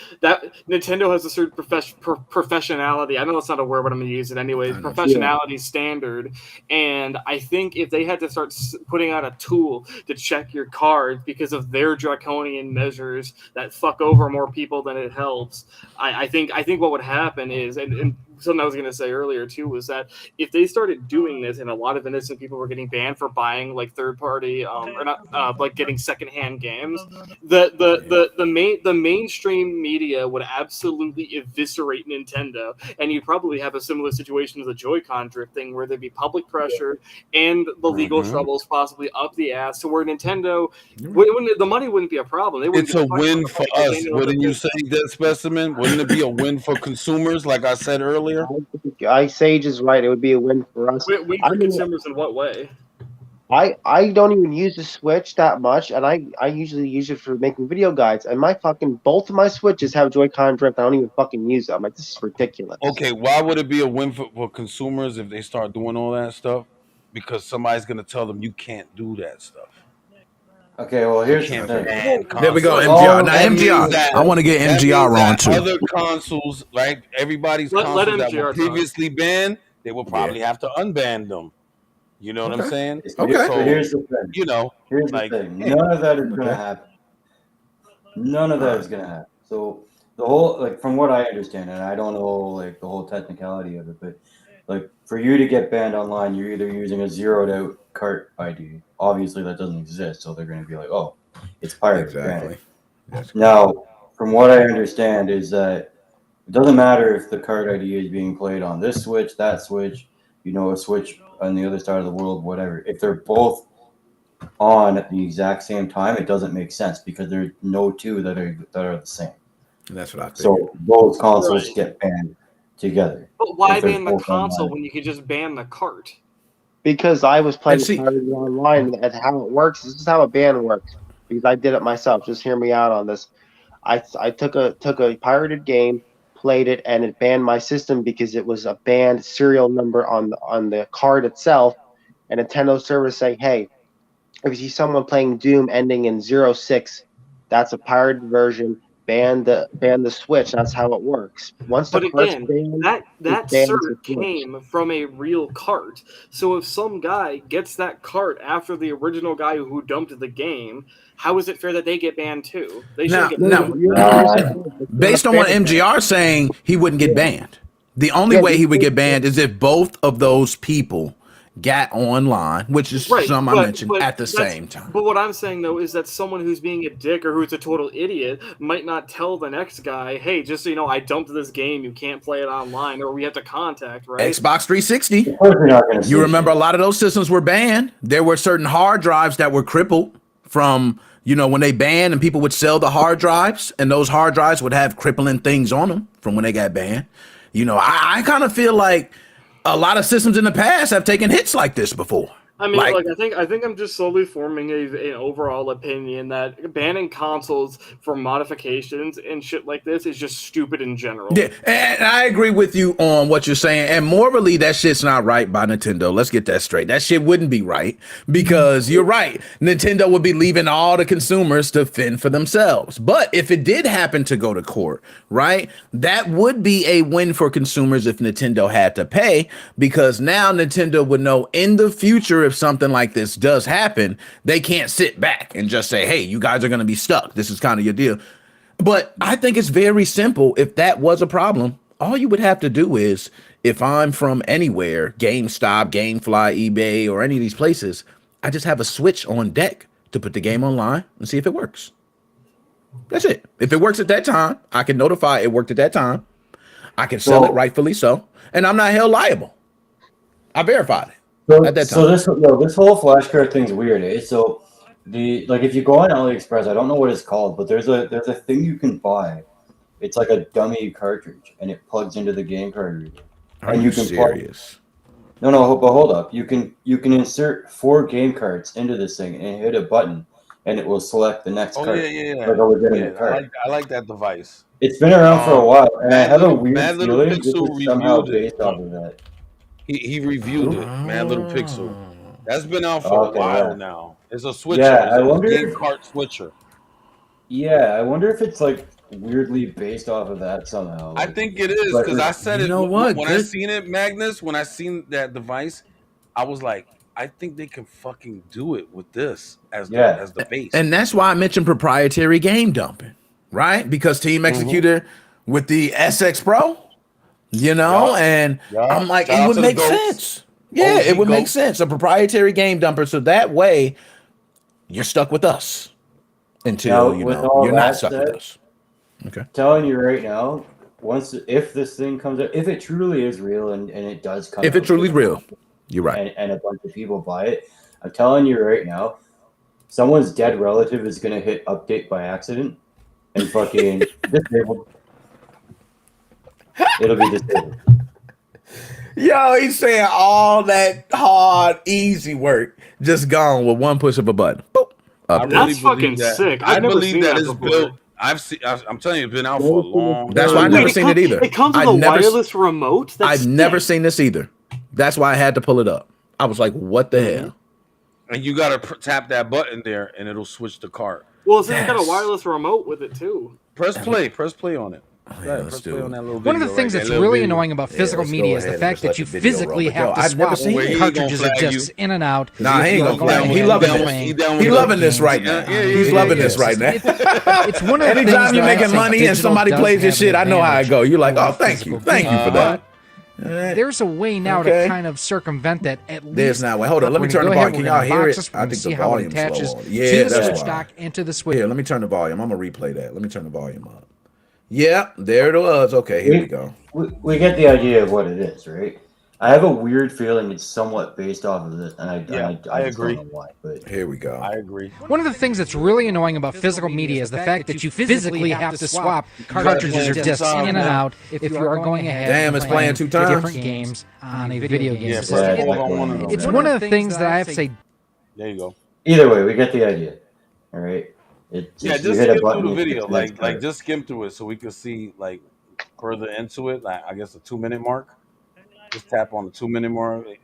Nintendo has a certain professionality. I know that's not a word, but I'm going to use it anyways. I know. Professionality standard, and I think if they had to start putting out a tool to check your cards because of their draconian measures that fuck over more people than it helps, I think what would happen is, and something I was going to say earlier too, was that if they started doing this and a lot of innocent people were getting banned for buying like third party or not like getting secondhand games, the mainstream media would absolutely eviscerate Nintendo, and you'd probably have a similar situation to the Joy-Con drift thing where there'd be public pressure and the legal troubles possibly up the ass to where Nintendo the money wouldn't be a problem. They wouldn't It's a give fuck win about for the money. us. They know Wouldn't that you say, Dead Specimen? Wouldn't it be a win for consumers, like I said earlier? Sage is right. It would be a win for us. win for consumers in what way? I don't even use the Switch that much, and I usually use it for making video guides. And both of my Switches have Joy-Con drift. I don't even fucking use it. I'm like, this is ridiculous. Okay, why would it be a win for consumers if they start doing all that stuff? Because somebody's gonna tell them you can't do that stuff. Okay, well here's the Can't thing. ban There we go, consoles. MGR. Now That means MGR. that- I want to get that MGR means on that too. Other consoles, right? Everybody's Let consoles that MGR were talk. previously banned, they will probably have to unban them. You know what I'm Okay. saying? Okay. So here's the thing. Here's like, the thing. None of that is going to Okay. happen. None of that is going to happen. So the whole, like, from what I understand, and I don't know, like, the whole technicality of it, but, like, for you to get banned online, you're either using a zeroed out cart ID. Obviously, that doesn't exist, so they're going to be like, oh, it's pirated. Exactly. Now, from what I understand is that it doesn't matter if the card ID is being played on this Switch, that Switch, a Switch on the other side of the world, whatever. If they're both on at the exact same time, it doesn't make sense because there's no two that are the same. That's what I figured. So both consoles Right. get banned together. But why if they're ban the both console online. when you could just ban the cart? Because I was playing And see- pirated online, and how it works. This is how a ban works. Because I did it myself. Just hear me out on this. I took a pirated game, played it, and it banned my system because it was a banned serial number on the card itself. And Nintendo servers say, hey, if you see someone playing Doom ending in 06, that's a pirated version. Ban the Switch. That's how it works. Once the But card's again, banned, that it bans the cert Switch. came from a real cart. So if some guy gets that cart after the original guy who dumped the game, how is it fair that they get banned too? They shouldn't get No, banned. Based on what MGR saying, he wouldn't get banned. The only way he would get banned is if both of those people got online, which is some I mentioned at the same time. But what I'm saying though is that someone who's being a dick or who's a total idiot might not tell the next guy, "Hey, just so you know, I dumped this game. You can't play it online, or we have to contact." Right? Xbox 360. Of course you're not gonna You say remember shit. a lot of those systems were banned. There were certain hard drives that were crippled from, when they banned and people would sell the hard drives, and those hard drives would have crippling things on them from when they got banned. I kind of feel like a lot of systems in the past have taken hits like this before. I mean, I think I'm just slowly forming an overall opinion that banning consoles for modifications and shit like this is just stupid in general. Yeah, and I agree with you on what you're saying. And morally, that shit's not right by Nintendo. Let's get that straight. That shit wouldn't be right because you're right. Nintendo would be leaving all the consumers to fend for themselves. But if it did happen to go to court, right, that would be a win for consumers if Nintendo had to pay, because now Nintendo would know in the future if something like this does happen, they can't sit back and just say, hey, you guys are going to be stuck. This is kind of your deal. But I think it's very simple. If that was a problem, all you would have to do is, if I'm from anywhere, GameStop, GameFly, eBay, or any of these places, I just have a switch on deck to put the game online and see if it works. That's it. If it works at that time, I can notify it worked at that time. I can sell it rightfully so, and I'm not held liable. I verified it. At that time. So this whole flashcard thing's weird, eh? So if you go on AliExpress, I don't know what it's called, but there's a thing you can buy. It's like a dummy cartridge, and it plugs into the game card reader. Are you serious? No, but hold up. You can insert 4 game cards into this thing and hit a button, and it will select the next card. Like a legitimate card. I like that device. It's been around for a while, and I have a weird Mad Little feeling this Pixel is somehow reviewed it. based off of that. He reviewed it, Mad Little Pixel. That's been out for a while now. It's a switcher. Yeah, I it's wonder a game if- cart switcher. Yeah, I wonder if it's like weirdly based off of that somehow. I think it is But- because I said You it know what? when I seen it, Magnus. When I seen that device, I was like, I think they can fucking do it with this as the base. And that's why I mentioned proprietary game dumping, right? Because Team Executor with the SX Pro, and I'm like, Shout it out would to the make goats. sense. Yeah, it would make sense. A proprietary game dumper. So that way you're stuck with us until, Now, with all you're not that stuck said, with us. Okay. telling you right now, if this thing comes out, if it truly is real and it does come If out, it's truly real, you're right. and a bunch of people buy it, I'm telling you right now, someone's dead relative is gonna hit update by accident and fucking disabled. It'll be disabled. Yo, he's saying all that hard, easy work just gone with one push of a button. Boop. I Update. That's believe fucking that. sick. I I've never believe seen that that it's before. built. I'm telling you, it's been out for a long. That's why I've time. never Wait, seen it either. It comes with I've a never- wireless remote? That's I've never sick. seen this either. That's why I had to pull it up. I was like, what the hell? And you gotta tap that button there, and it'll switch the cart. Well, it's got a Yes. wireless remote with it too. Press play on it. Yeah, let's press do play it. on that little One of the video things right that's there, really little video. annoying about physical let's go media is the ahead and fact just that let you the video physically roll. But have yo, to I've never swap seen it. cartridges He ain't of gonna discs in and out. Nah, he ain't gonna flag. He He loving down it. with- He loving this right now. He's loving this right now. It's one of the things Anytime you're that I making think money and digital somebody does plays your have shit, an I know how I advantage go. You're like, over oh, thank you. physical Thank you for media. that. There's a way now Okay. to kind of circumvent that at least. There's not. Wait, hold on. Let me We're turn the gonna go volume. ahead, Can we're y'all gonna hear box it? this, we're I gonna think see the how it volume's attaches slow on. to Yeah, the that's switch why. dock into the switch. Here, let me turn the volume. I'm gonna replay that. Let me turn the volume up. Yeah, there it was. Okay, here we go. We get the idea of what it is, right? I have a weird feeling it's somewhat based off of this, and I I just don't agree. know why. But Here we go. I agree. One of the things that's really annoying about physical media is the fact that you physically have to swap cartridges or discs in and out if you are going ahead Damn, and it's playing 2 times. different games on a video game Yeah, system. put hold on one of them. It's one of the things that I have to say. There you go. either way, we get the idea. All right. It Yeah, you just hit a skim button, through the it video. gets the next Like part. just skim through it so we can see like further into it. Like I guess the 2-minute mark. Just tap on the 2-minute mark. You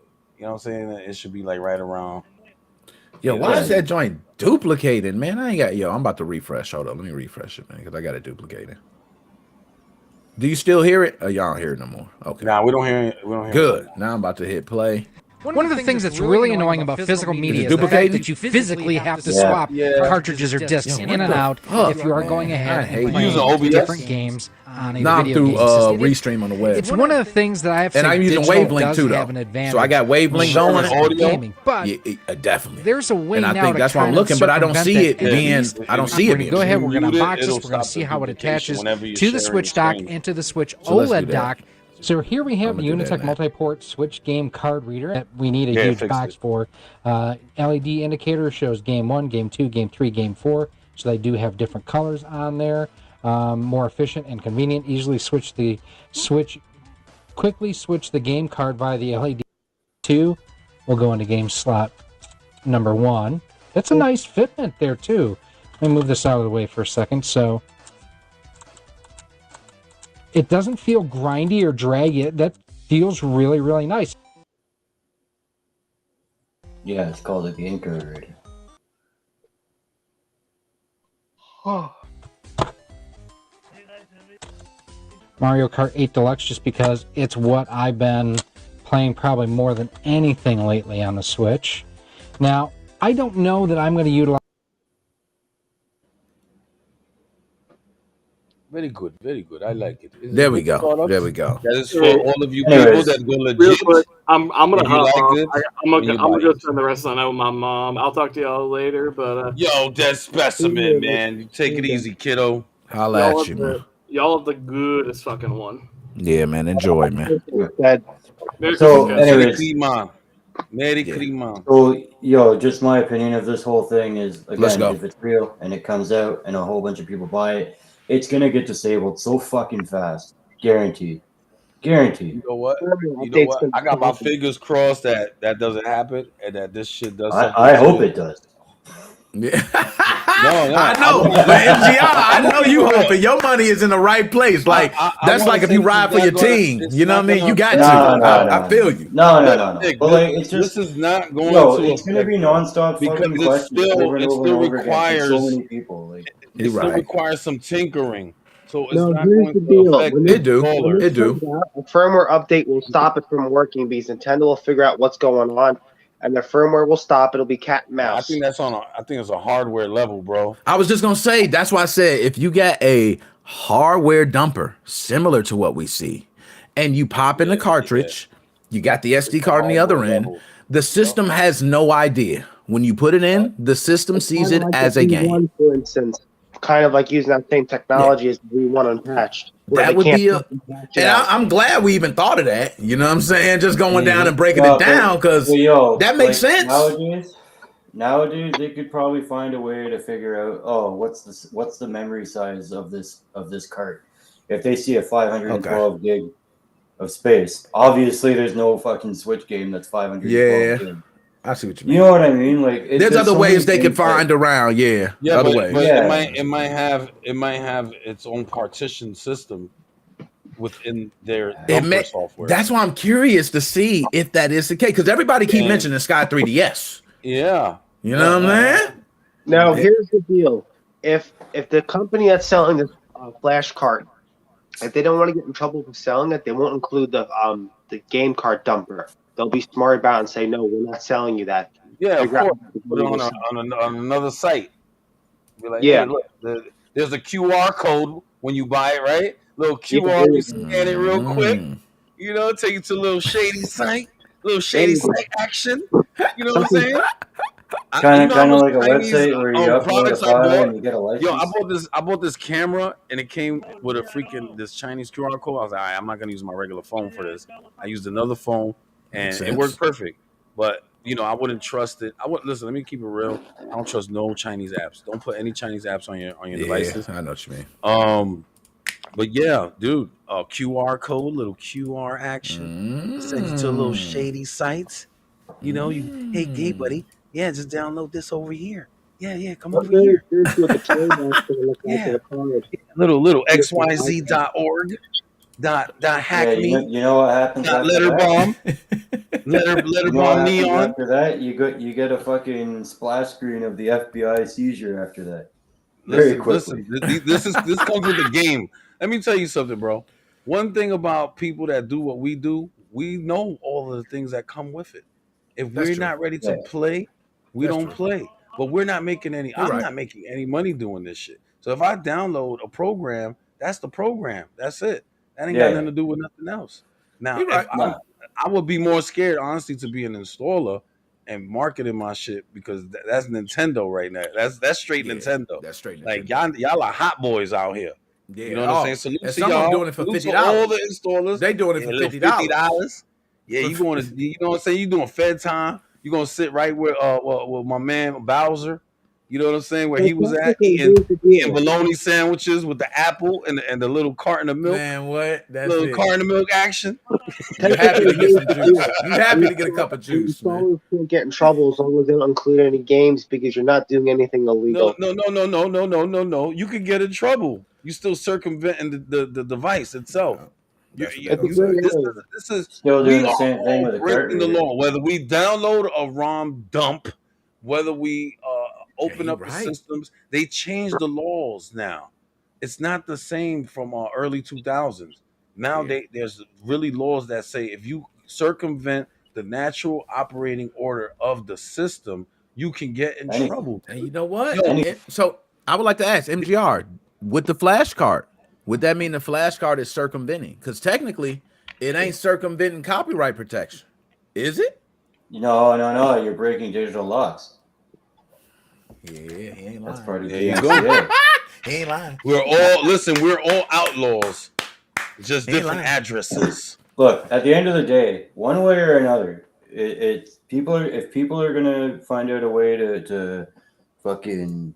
know what I'm saying? It should be like right around. Yo, why Yeah. is that joint duplicated, man? I ain't got. Yo, I'm about to refresh. Hold up, let me refresh it, man, because I got it duplicated. Do you still hear it? Or y'all don't hear it no more? Okay. Nah, we don't hear it. We don't hear Good. it. Now I'm about to hit play. One of the things that's really annoying about physical media is the fact duplicating? that you physically have to Yeah. swap Yeah. cartridges or discs Yo, in what and the out fuck, if you are man? going I ahead hate and playing using OBS? different games on a Nah, I'm video through game system. Restream on the web. It's one of the things that I have to And say I'm using digital Wavelength does too, though. have an advantage. So I got Wavelength going. when it comes to Audio? gaming, but Yeah, definitely. there's a way And I now think to that's why I'm kind of looking, but I don't circumvent see that. it At being. least I don't If see we're it gonna being. go ahead. We're mute gonna it, unbox it'll this. We're gonna stop see the how it duplication attaches whenever you're to the sharing Switch dock screen. into the Switch So let's do OLED that. dock. So here we have the I'm gonna do Unitech that now. multi-port Switch game card reader that we need a Yeah, huge fix box it. for. LED indicator shows game 1, game 2, game 3, game 4. So they do have different colors on there. More efficient and convenient. Quickly switch the game card via the LED. 2 will go into game slot number 1. That's a nice fitment there too. Let me move this out of the way for a second. So it doesn't feel grindy or draggy. That feels really, really nice. Yeah, it's called a game card. Mario Kart 8 Deluxe, just because it's what I've been playing probably more than anything lately on the Switch. Now, I don't know that I'm going to utilize. Very good, very good. I like it. Is There it we good go. startups? There we go. That is for all of you Anyways, people that go Real legit. quick, I'm gonna If you hop like off. this, I'm then gonna you buy go it. spend the rest of the night with my mom. I'll talk to y'all later, but Yo, that specimen, man. You take it easy, kiddo. Holla y'all at have you, man. y'all have the goodest fucking one. Yeah, man. Enjoy, man. That Merry So, Christmas, guys. Merry anyways, Klima. Merry Yeah. Klima. so yo, just my opinion of this whole thing is Let's again, go. if it's real and it comes out and a whole bunch of people buy it, it's gonna get disabled so fucking fast. Guaranteed. Guaranteed. You know what? You know update's what? gonna I got my happen. fingers crossed that that doesn't happen and that this shit does something. I to hope it. it does. Yeah. No, I know. I'm But MGR, I know gonna you keep it real. hoping your money is in the right place. Like I that's wanna like if say you this ride is for your not gonna- team. it's You know what not I mean? gonna You got affect- to. I feel you. No. Nick, But like, it's this just is not going yo, to it's gonna be affect nonstop because fucking it questions still over and it over and still over again from so requires many people. Like, You're it still right. requires some tinkering. So it's No, not here's going the to deal. affect When It do. installers. It do. A firmware update will stop it from working because Nintendo will figure out what's going on, and the firmware will stop. It'll be cat and I mouse. think that's I think it's a hardware level, bro. I was just gonna say that's why I said if you get a hardware dumper similar to what we see, and you pop in the cartridge, you got the SD card on the other hardware end. level. The system has no idea. When you put it in, the system sees it as a game. V1, for instance, kind of like using that same technology as the V1 unpatched. where That they would can't be a, patch it and out. I'm glad we even thought of that. You know what I'm saying? Just going down and breaking no, it down because but yo, that makes like, sense. Nowadays, they could probably find a way to figure out, oh, what's the memory size of this cart? If they see a 512 gig of space, obviously there's no fucking Switch game that's 512 Yeah. gig. I see what you mean. You know what I mean? Like, There's other so ways many they can things that- find around. Yeah, Yeah, other but ways. Yeah. it might have its own partition system within their dumper software. That's why I'm curious to see if that is the case because everybody keep Yeah. mentioning Sky 3DS. Yeah. You know what I'm saying? Now, here's the deal: if the company that's selling this Flashcart, if they don't want to get in trouble for selling it, they won't include the game card dumper. They'll be smart about it and say, "No, we're not selling you that." Yeah, of Figure out course. what to Put it do on, with on another site. Be like, Yeah. hey, look, there's a QR code when you buy it, right? Little QR, you scan it real quick. You know, take you to a little shady site, action. You know what I'm saying? Kind of how like a much Chinese, website where you upload a products I file bought? and you get a license. Yo, I bought this camera and it came with a freaking this Chinese QR code. I was like, all right, I'm not gonna use my regular phone for this. I used another phone Makes and it worked sense. perfect. But I wouldn't trust it. I would listen. Let me keep it real. I don't trust no Chinese apps. Don't put any Chinese apps on your Yeah, devices. I know what you mean. But yeah, dude, QR code, little QR action, send you to a little Mm. shady sites. Hey, gay Mm. buddy, yeah, just download this over here. Yeah, come I'm over very here. curious what the playback's going to look like for Yeah, the card. little With the xyz.org dot Yeah, hack me you know what happens dot after that? letterbomb You know what letterbomb happens neon. after that? You get a fucking splash screen of the FBI seizure after that. Very Listen. quickly. This comes with the game. Let me tell you something, bro. One thing about people that do what we do, we know all of the things that come with it. If That's we're true. not ready to Yeah. play, we That's don't true. play. But we're not making any. You're I'm right. not making any money doing this shit. So if I download a program, that's the program. That's it. That ain't got nothing Yeah. to do with nothing else. Now, You're if right. Nah. I would be more scared, honestly, to be an installer and marketing my shit because that's Nintendo right now. That's straight Yeah, Nintendo. that's straight Like Nintendo. y'all are hot boys out here. You know Yeah. what I'm saying? Oh, Salute and to some of them y'all. doing it for Salute to all the $50. installers. They doing it Yeah, for a little $50. $50. Yeah, you going to you know what I'm saying? You doing Fed time. You gonna sit right where with my man Bowser. You know what I'm saying? Where So he was at technically, here's the eating deal. bologna sandwiches with the apple and the little carton of milk. Man, what? That's Little it. carton of milk action. You happy Technically, to get here's some the juice. deal. You happy to get a cup of The juice, man. installers can't get in trouble as long as they don't include any games because you're not doing anything No, illegal. no, no, no, no, no, no, no, no. You could get in trouble. You still circumventing the device itself. Yeah, You, that's what they you, It's a gonna you great say. this area. is this is Still we doing are the same thing all with a cart breaking the reader. law. Whether we download a ROM dump, whether we Yeah, open you up the right. systems, they changed the laws now. It's not the same from early 2000s. Now Yeah. there's really laws that say if you circumvent the natural operating order of the system, you can get in Anything. trouble, And you dude. know what? Yo, Anything. So I would like to ask MGR with the flash card. Would that mean the flash card is circumventing? Because technically, it ain't circumventing copyright protection, is it? No. You're breaking digital laws. Yeah, he ain't That's lying. part of there you go. DMCA. He ain't lying. We're all outlaws, just He ain't different lying. addresses. Look, at the end of the day, one way or another, if people are gonna find out a way to fucking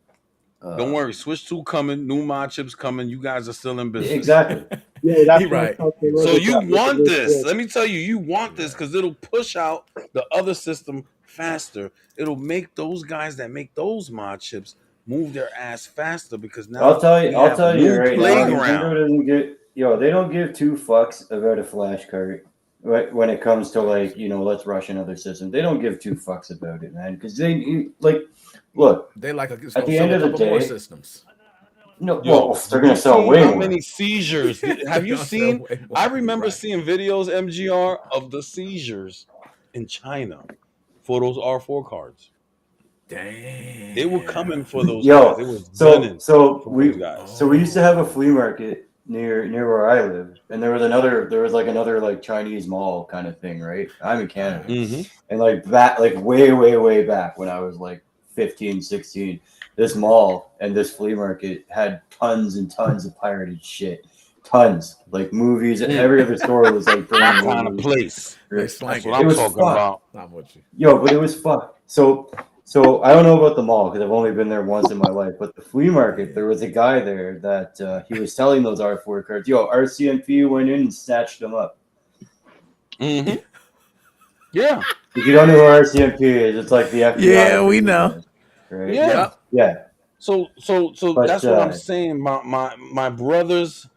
Don't worry, Switch 2 coming, new mod chips coming. You guys are still in business. exactly. Yeah, that's He what I right. felt He the So right. logic you got with the want new this. Switch. Let me tell you, you want He this right. because it'll push out the other system faster. It'll make those guys that make those mod chips move their ass faster because now we I'll have a tell you new right now, Nintendo playground. doesn't they don't give two fucks about a flash cart when it comes to Facts. like, let's rush another system. They don't give two fucks about it, man. Because like, look, They like it's at gonna the sell end a of the couple more day, systems. no, Yo, well, they're do gonna you sell see way how more. many seizures? They Have you gonna sell seen? way more. I You're remember right. seeing videos, MGR, of the seizures in China for those R4 cards. They were coming Damn. for those guys. Yo, They was so gunning so for those we guys. so we used to have a Oh. flea market near where I live, and there was like another like Chinese mall kind of thing, right? I'm in All Canada. right. Mm-hmm. And like that, like way back when I was like 15, 16, this mall and this flea market had tons and tons of pirated shit. Tons. Like movies. Every other store was like My bringing kind of movies. place. They That's what slanking. It I'm was talking fucked. about. I'm with you. Yo, but it was fucked. So I don't know about the mall because I've only been there once in my life. But the flea market, Yeah. there was a guy there that he was selling those R4 cards. Yo, RCMP went in and snatched them up. Mm-hmm. Yeah. If you don't know who RCMP is, it's like the FBI Yeah, for we you know. guys, right? Yeah. Yep. Yeah, So but that's what I'm saying. My brothers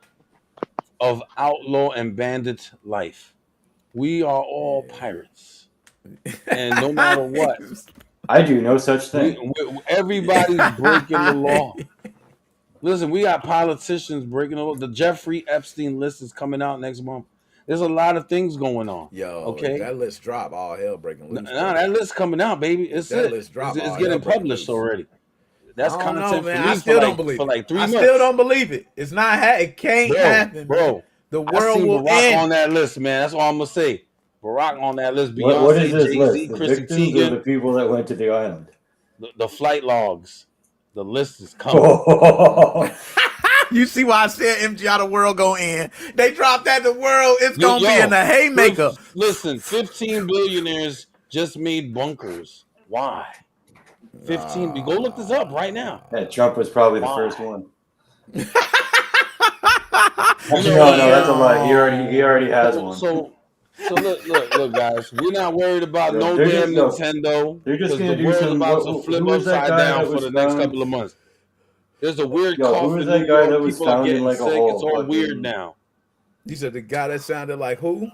of outlaw and bandit life. We are all pirates. And no matter what, I do no such thing. everybody's breaking the law. Listen, we got politicians breaking the law. The Jeffrey Epstein list is coming out next month. There's a lot of things going on. Yo, if Okay. that list drop, all hell breaking loose, Nah, brother. that list's coming out, baby. If It's that it. list drop, It's all hell getting breaking published loose. already. I That's don't know, content for man. I me still don't believe for it. like 3 I months. still don't believe it. It's not. It can't happen, man. Bro, The I world seen will Barack on end. that list, man. That's all I'm gonna say. Barack on that list. What is Beyonce, this Jay list? Z, The Chrissy victims or the Teigen. people that went to the island? The flight logs. The list is coming. Oh, You see why I said MGI the world go in. They dropped that the world. It's Yo, gonna be in the haymaker. Listen, 15 billionaires just made bunkers. Why? 15. Go look this up right now. Yeah, Trump was probably the Why? first one. Actually, no, that's a lie. He already has one. So look, guys. We're not worried about no they're damn just- Nintendo. They're just Because gonna the do world's some. about to flip Who was that upside guy down that for was the next found? couple of months. There's a weird Yo, cough who was in that New guy York. that was People are found in getting like a sick. hole? It's all Fucking- weird now. You said the guy that sounded like who?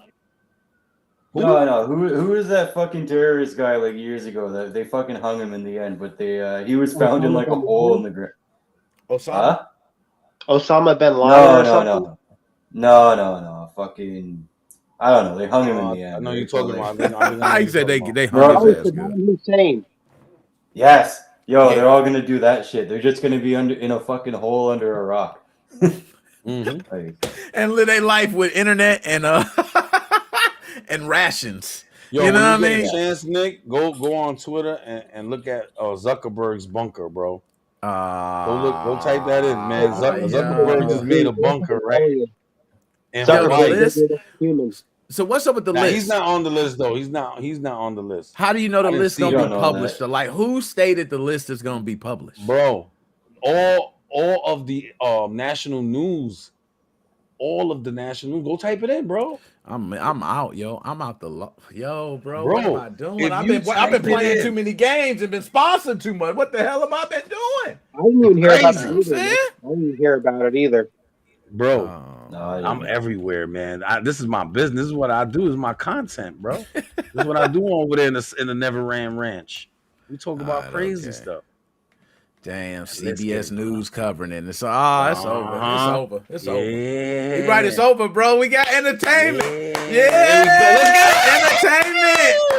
No. Who was that fucking terrorist guy like years ago that they fucking hung him in the end? But he was found in like a hole in the ground. Osama. Huh? Osama bin Laden or something? No. Fucking, I don't know. They hung him in the end. I know you're So talking they- about. He said they No. hung Oh, his ass Saddam good. Hussein. Yes. Yo, Yeah. they're all gonna do that shit. They're just gonna be in a fucking hole under a rock. Mm-hmm. Like, And live their life with internet and and rations. Yo, You know when what I you get mean? a chance, Nick, go on Twitter and look at Zuckerberg's bunker, bro. Go type that in, man. Zuckerberg just made a bunker, right? And Yo, the Hawaii. list? Humans. So what's up with the Now, list? he's not on the list though. He's not on the list, How do you know the I didn't list see gonna it. be You don't know published? that. Like, who stated the list is gonna be published? bro. All of the national news, all of the national news. Go type it in, bro. I'm out, yo. I'm out the yo, bro. Bro, What am I doing? if I've you been type it playing in- too many games and been sponsored too much. What the hell have I been doing? I didn't even hear about Crazy. it You know what I'm either. saying? I didn't even hear about it either. Bro, no, I I'm didn't. everywhere, man. This is my business. This is what I do. This is my content, bro. This is what I do over there in the Never Ran Ranch. We talk about Alright, crazy okay. stuff. Damn, Let's CBS get it, News covering it. It's over. It's Uh-huh. over. It's Yeah. over. You right, it's over, bro. We got entertainment. Yeah. Yeah, Let's get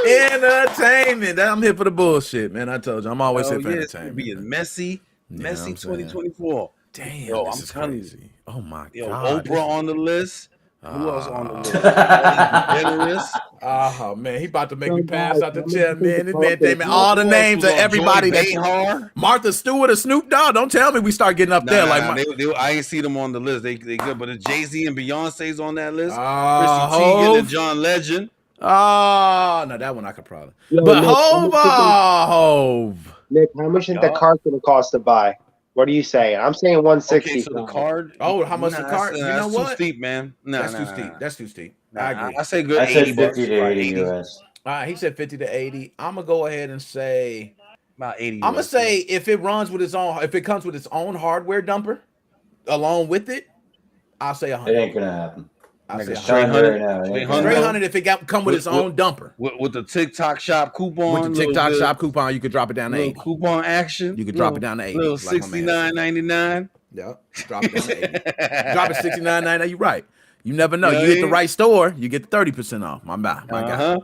it. entertainment. I'm here for the bullshit, man. I told you, I'm always here for It's entertainment. being messy, You know messy what I'm saying? 2024. Damn, Yo, this I'm is telling you. crazy. Oh my Yo, god. Oprah on the list. Who else on the list? Generous. Oh man, he about to make So, me pass guys, out the I'm chair, gonna man. take This a man photo. naming all the Who else names was of on? everybody Joy that Behar? Martha Stewart or Snoop Dogg. Don't tell me we start getting up there like I ain't see them on the list. They good, but Jay-Z and Beyonce's on that list. Ah, Chrissy Teigen Hov. and John Legend. Oh, no, that one I could probably. Yo, But Nick, Hov. Nick, how much think the Yeah. car's gonna cost to buy? What are you saying? I'm saying 160. Okay, so the card. Oh, how much the card? You know That's what? too steep, man. That's too steep. That's too steep. I agree. I say good. I said 80 50 bucks, to right? 80 US. All right, he said 50 to 80. I'm gonna go ahead and say About 80. I'm gonna say if it runs with its own, if it comes with its own hardware dumper, along with it, I'll say It 100. ain't gonna happen. I'll say Nigga, 100. straight Telling you 100. right now, it ain't Straight gonna 100. Straight happen. 100 if it come with its own dumper. with the TikTok shop coupon. With the little TikTok bit- shop coupon, you could drop it down to little 80. coupon action. You could drop it down to 80. Little like my man said. $69.99. Yeah, drop it down to 80. Drop it 69.99. You're right. You never know. Yeah, You hit the yeah. right store, you get 30% off. My guy. Uh-huh.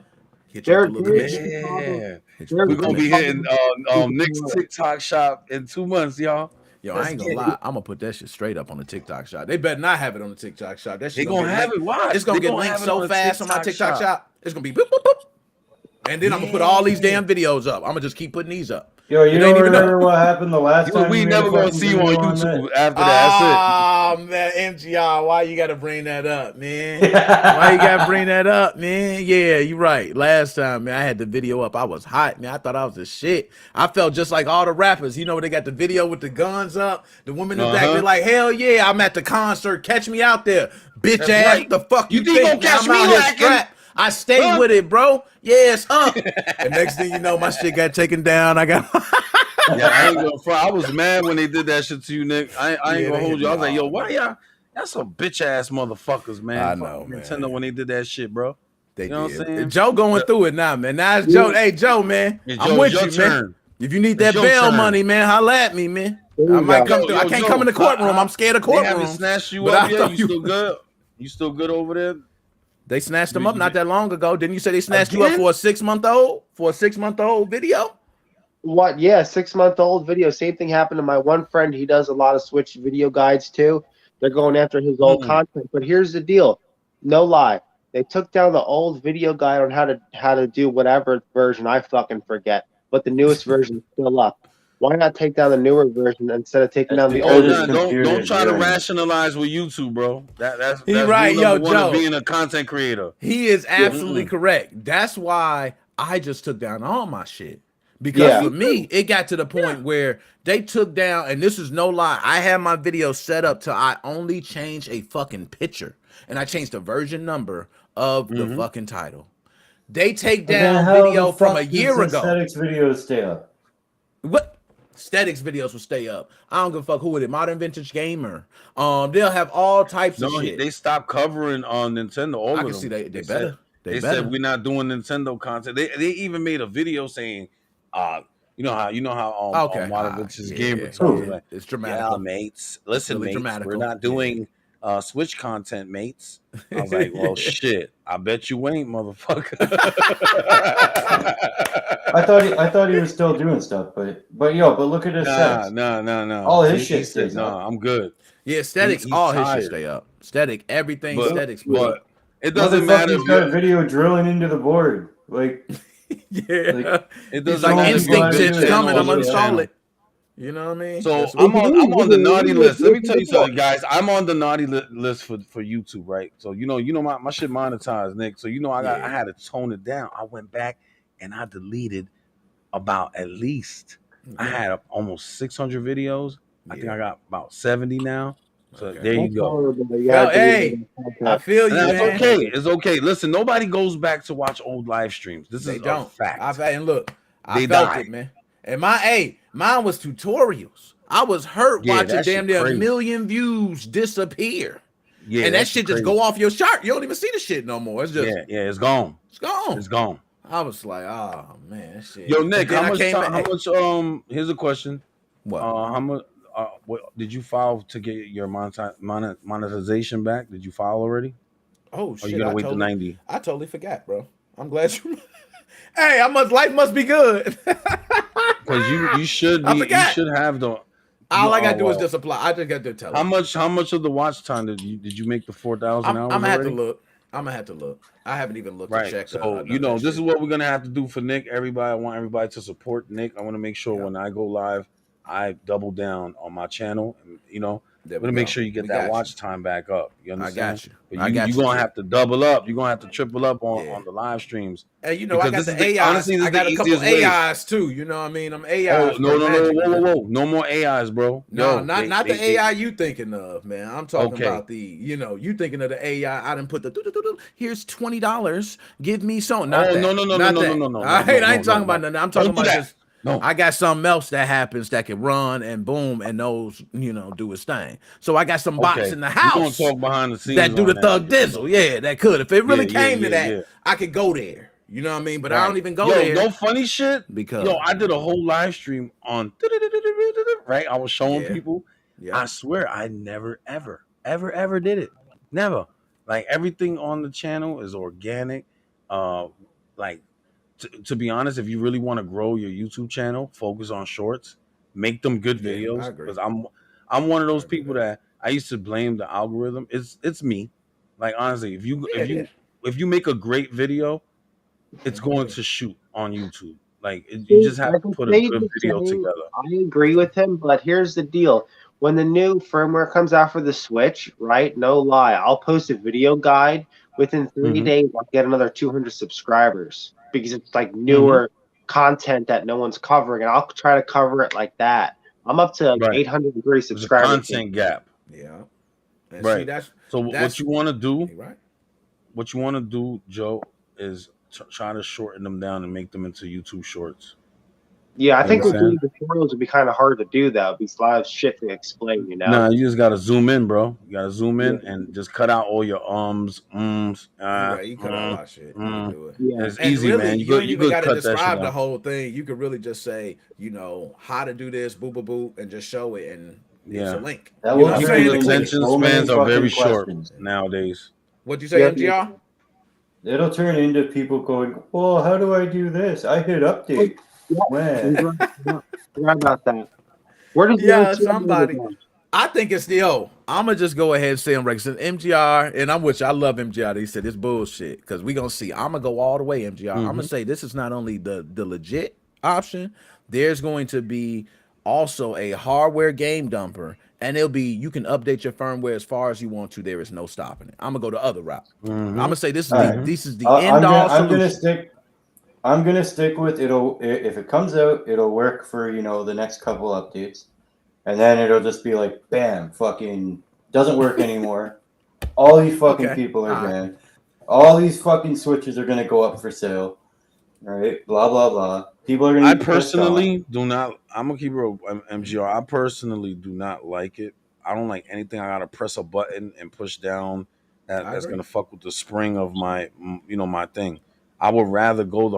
Hit you with a little Jared, commission. Yeah. Hit you Jared, with We're a gonna be commission. hitting Nick's TikTok shop in 2 months, y'all. Yo, Let's I ain't gonna get lie. I'm gonna put that shit straight up on the TikTok shop. They better not have it on the TikTok shop. That shit They gonna get have linked. it. Watch. It's gonna They get gonna linked have it so on the fast on my TikTok TikTok shop. It's gonna be boop, boop, boop. And then I'm gonna put all these Yeah. damn videos up. I'm gonna just keep putting these up. Yo, you It don't ain't even remember what happened the last time? We made a never gonna fucking see you on video that? YouTube after that. Oh man, MGR, why you gotta bring that up, man? Why you gotta bring that up, man? Yeah, you're right. Last time, man, I had the video up. I was hot, man. I thought I was the shit. I felt just like all the rappers. You know, they got the video with the guns up, the women in the back. Uh-huh. They're like, hell yeah, I'm at the concert. Catch me out there, bitch That's ass. right. The fuck You you think you think? gonna catch I'm out me here lacking? strapped. I stay Huh? with it, bro. Yeah, it's up. And next thing you know, my shit got taken down. I got. Yeah, I ain't gonna front. I was mad when they did that shit to you, Nick. I ain't Yeah, gonna they hold hit you. I was me like, yo, hard, why y'all? That's some bitch ass motherfuckers, man. I Fuck know, man. Nintendo when they did that shit, bro. They You know what I'm did. saying? Joe going through it now, man. Now it's Joe. Hey, Joe, man. Yeah, I'm Joe, with it's you, your man. turn. If you need It's that your bail turn. money, man, holla at me, man. There I you might go. come through. I can't come in the courtroom. I'm scared of They haven't courtroom. snatched you But up I yet. thought You you- still good? You still good over there? They snatched them You- up not that long ago. Didn't you say they snatched you up Again? for a 6-month-old? For a 6-month-old video? What? Yeah, 6-month-old video. Same thing happened to my one friend. He does a lot of Switch video guides too. They're going after his old content. But here's the deal. No lie. They took down the old video guide on how to do whatever version. I fucking forget. But the newest version is still up. Why not take down the newer version instead of taking down the Because older? it's Don't try to doing it. rationalize with YouTube, bro. That's He rule right, number yo, one of Joe. being a content creator. He is absolutely Mm-mm. correct. That's why I just took down all my shit. Because Yeah. for me, it got to the point where they took down, and this is no lie, I had my video set up to I only change a fucking picture. And I changed the version number of the fucking title. They take But then down how video the from a fuck year does ago. aesthetics videos stay up? What? Aesthetics videos will stay up. I don't give a fuck who it is. Modern Vintage Gamer. They'll have all types of shit. They stopped covering on Nintendo. All I of can them. see they said, better. They said better. we're not doing Nintendo content. They even made a video saying, you know how Okay. Modern Vintage Yeah, Gamer told me yeah. like, It's dramatic. yeah, mates. Listen, really mates, dramatical. we're not doing Switch content, mates. I was like, well, shit. I bet you ain't, motherfucker. I thought he was still doing stuff, but look at his sets. Nah. All his He shit said, stays nah, up. I'm good. Yeah, aesthetics, He's all his shit tired. stay up. Aesthetic, everything aesthetics. But it doesn't matter Motherfucker's if got you're video drilling into the board. Like, yeah. like, it He's doesn't like, matter if you're instinct big says channel coming, or I'm little uninstall channel. it. You know what I mean? So That's what I'm on the naughty list. Let me tell you something, guys. I'm on the naughty list for YouTube, right? So you know my shit monetized, Nick. So I had to tone it down. I went back and I deleted about at least I had almost 600 videos. I think I got about 70 now. So Okay. there you That's go. horrible that you Well, had to hey, do that I content. feel And you, that's man. okay. It's okay. Listen, nobody goes back to watch old live streams. This They is a don't. fact. And look, I They felt die. it, man. And mine was tutorials. I was hurt Yeah, watching that shit damn near a crazy. million views disappear. Yeah, and that shit just crazy. go off your chart. You don't even see the shit no more. It's just it's gone. It's gone. It's gone. I was like, oh man, that shit. Yo, Nick, Then how I much came time? back- How much? Here's a question. What? How much? What did you file to get your monetization back? Did you file already? Oh Or shit! you gotta wait to 90? I totally forgot, bro. I'm glad you. Hey, life must be good. Because you should I be. You forgot. should have the. All I gotta do is well, just apply. I just got to tell. How much of the watch time did you make the 4,000 I'm hours gonna have to already? look. I'm gonna have to look. I haven't even looked to Right. check. So none of that this shit. is what we're gonna have to do for Nick. I want everybody to support Nick. I want to make sure when I go live, I double down on my channel. And, There I'm we gonna make go. sure you get We that got watch you. time back up. You I understand? got you. But I got you're you, gonna Jim. have to double up. You're gonna have to triple up on, Yeah. on the live streams. Hey, I got Because the this is AIs. honestly, this I is the got a couple easiest way. AIs too. You know what I mean? I'm Oh AIs. no, magic, man. whoa! No more AIs, bro. No, Yo, not the AI you thinking of, man. I'm talking Okay. about the, you thinking of the AI. I didn't put the here's $20. Give me some. Not Oh, that. no. Not that. No, I ain't talking about no. nothing. I'm talking Don't do about that. just. No. I got something else that happens that can run and boom and those, do its thing. So I got some bots Okay. in the We're gonna house talk behind the scenes that do on the thug dizzle. Yeah, that could. If it really came to that, yeah. I could go there. You know what I mean? But I Right. don't even go Yo, there. no funny shit. Because I did a whole live stream on right. I was showing people. Yeah. I swear, I never, ever did it. Never. Like everything on the channel is organic. Like to be honest, if you really want to grow your YouTube channel, focus on shorts. Make them good Yeah, I videos. agree. Because I'm one of those agree people with that I used to blame the algorithm. It's me. Like honestly, if you make a great video, it's going to shoot on YouTube. Like you just have to put a good video together. I agree with him, but here's the deal. When the new firmware comes out for the Switch, right? No lie, I'll post a video guide. Within 3 Mhm. days, I'll get another 200 subscribers because it's like newer content that no one's covering, and I'll try to cover it like that. I'm up to Right. 803 There's a subscribers. content gap. Yeah. And Right. see, that's So what you want to do, right. what you want to do, Joe, is try to shorten them down and make them into YouTube shorts. Yeah, I think with understand? doing tutorials would be kind of hard to do though, because a lot of shit to explain, you know. Nah, you just gotta zoom in, bro. You gotta zoom in and just cut out all your ums. Right, you cut out a lot of shit. You can do it. Yeah. It's And easy, really, man. you You ain't even could got to cut that shit describe the out. whole thing. You could really just say, how to do this, boop, boop, boop, and just show it, and it's Yeah. a link. That You know will what I'm turn saying? into Click it. Attention so many spans are very fucking short questions. nowadays. What'd you say, Yeah. MGR? It'll turn into people going, well, how do I do this? I hit update. When? Forgot about that. Where does Yeah, the somebody. I think it's I'm gonna just go ahead and say I'm right. Since MGR, and I'm with you. I love MGR. He said it's bullshit because we gonna see. I'm gonna go all the way, MGR. I'm gonna say this is not only the legit option. There's going to be also a hardware game dumper, and it'll be you can update your firmware as far as you want to. There is no stopping it. I'm gonna go the other route. I'm gonna say this is All the right. this is the end all solution. I'm gonna stick with it'll. If it comes out, it'll work for the next couple updates, and then it'll just be like, bam, fucking doesn't work anymore. All these fucking Okay. people are All right. banned. All these fucking switches are gonna go up for sale. Right? Blah blah blah. People are gonna I be pissed off. personally do not. I'm gonna keep it real, MGR. I personally do not like it. I don't like anything. I gotta press a button and push down. That's agree. gonna fuck with the spring of my, my thing. I would rather go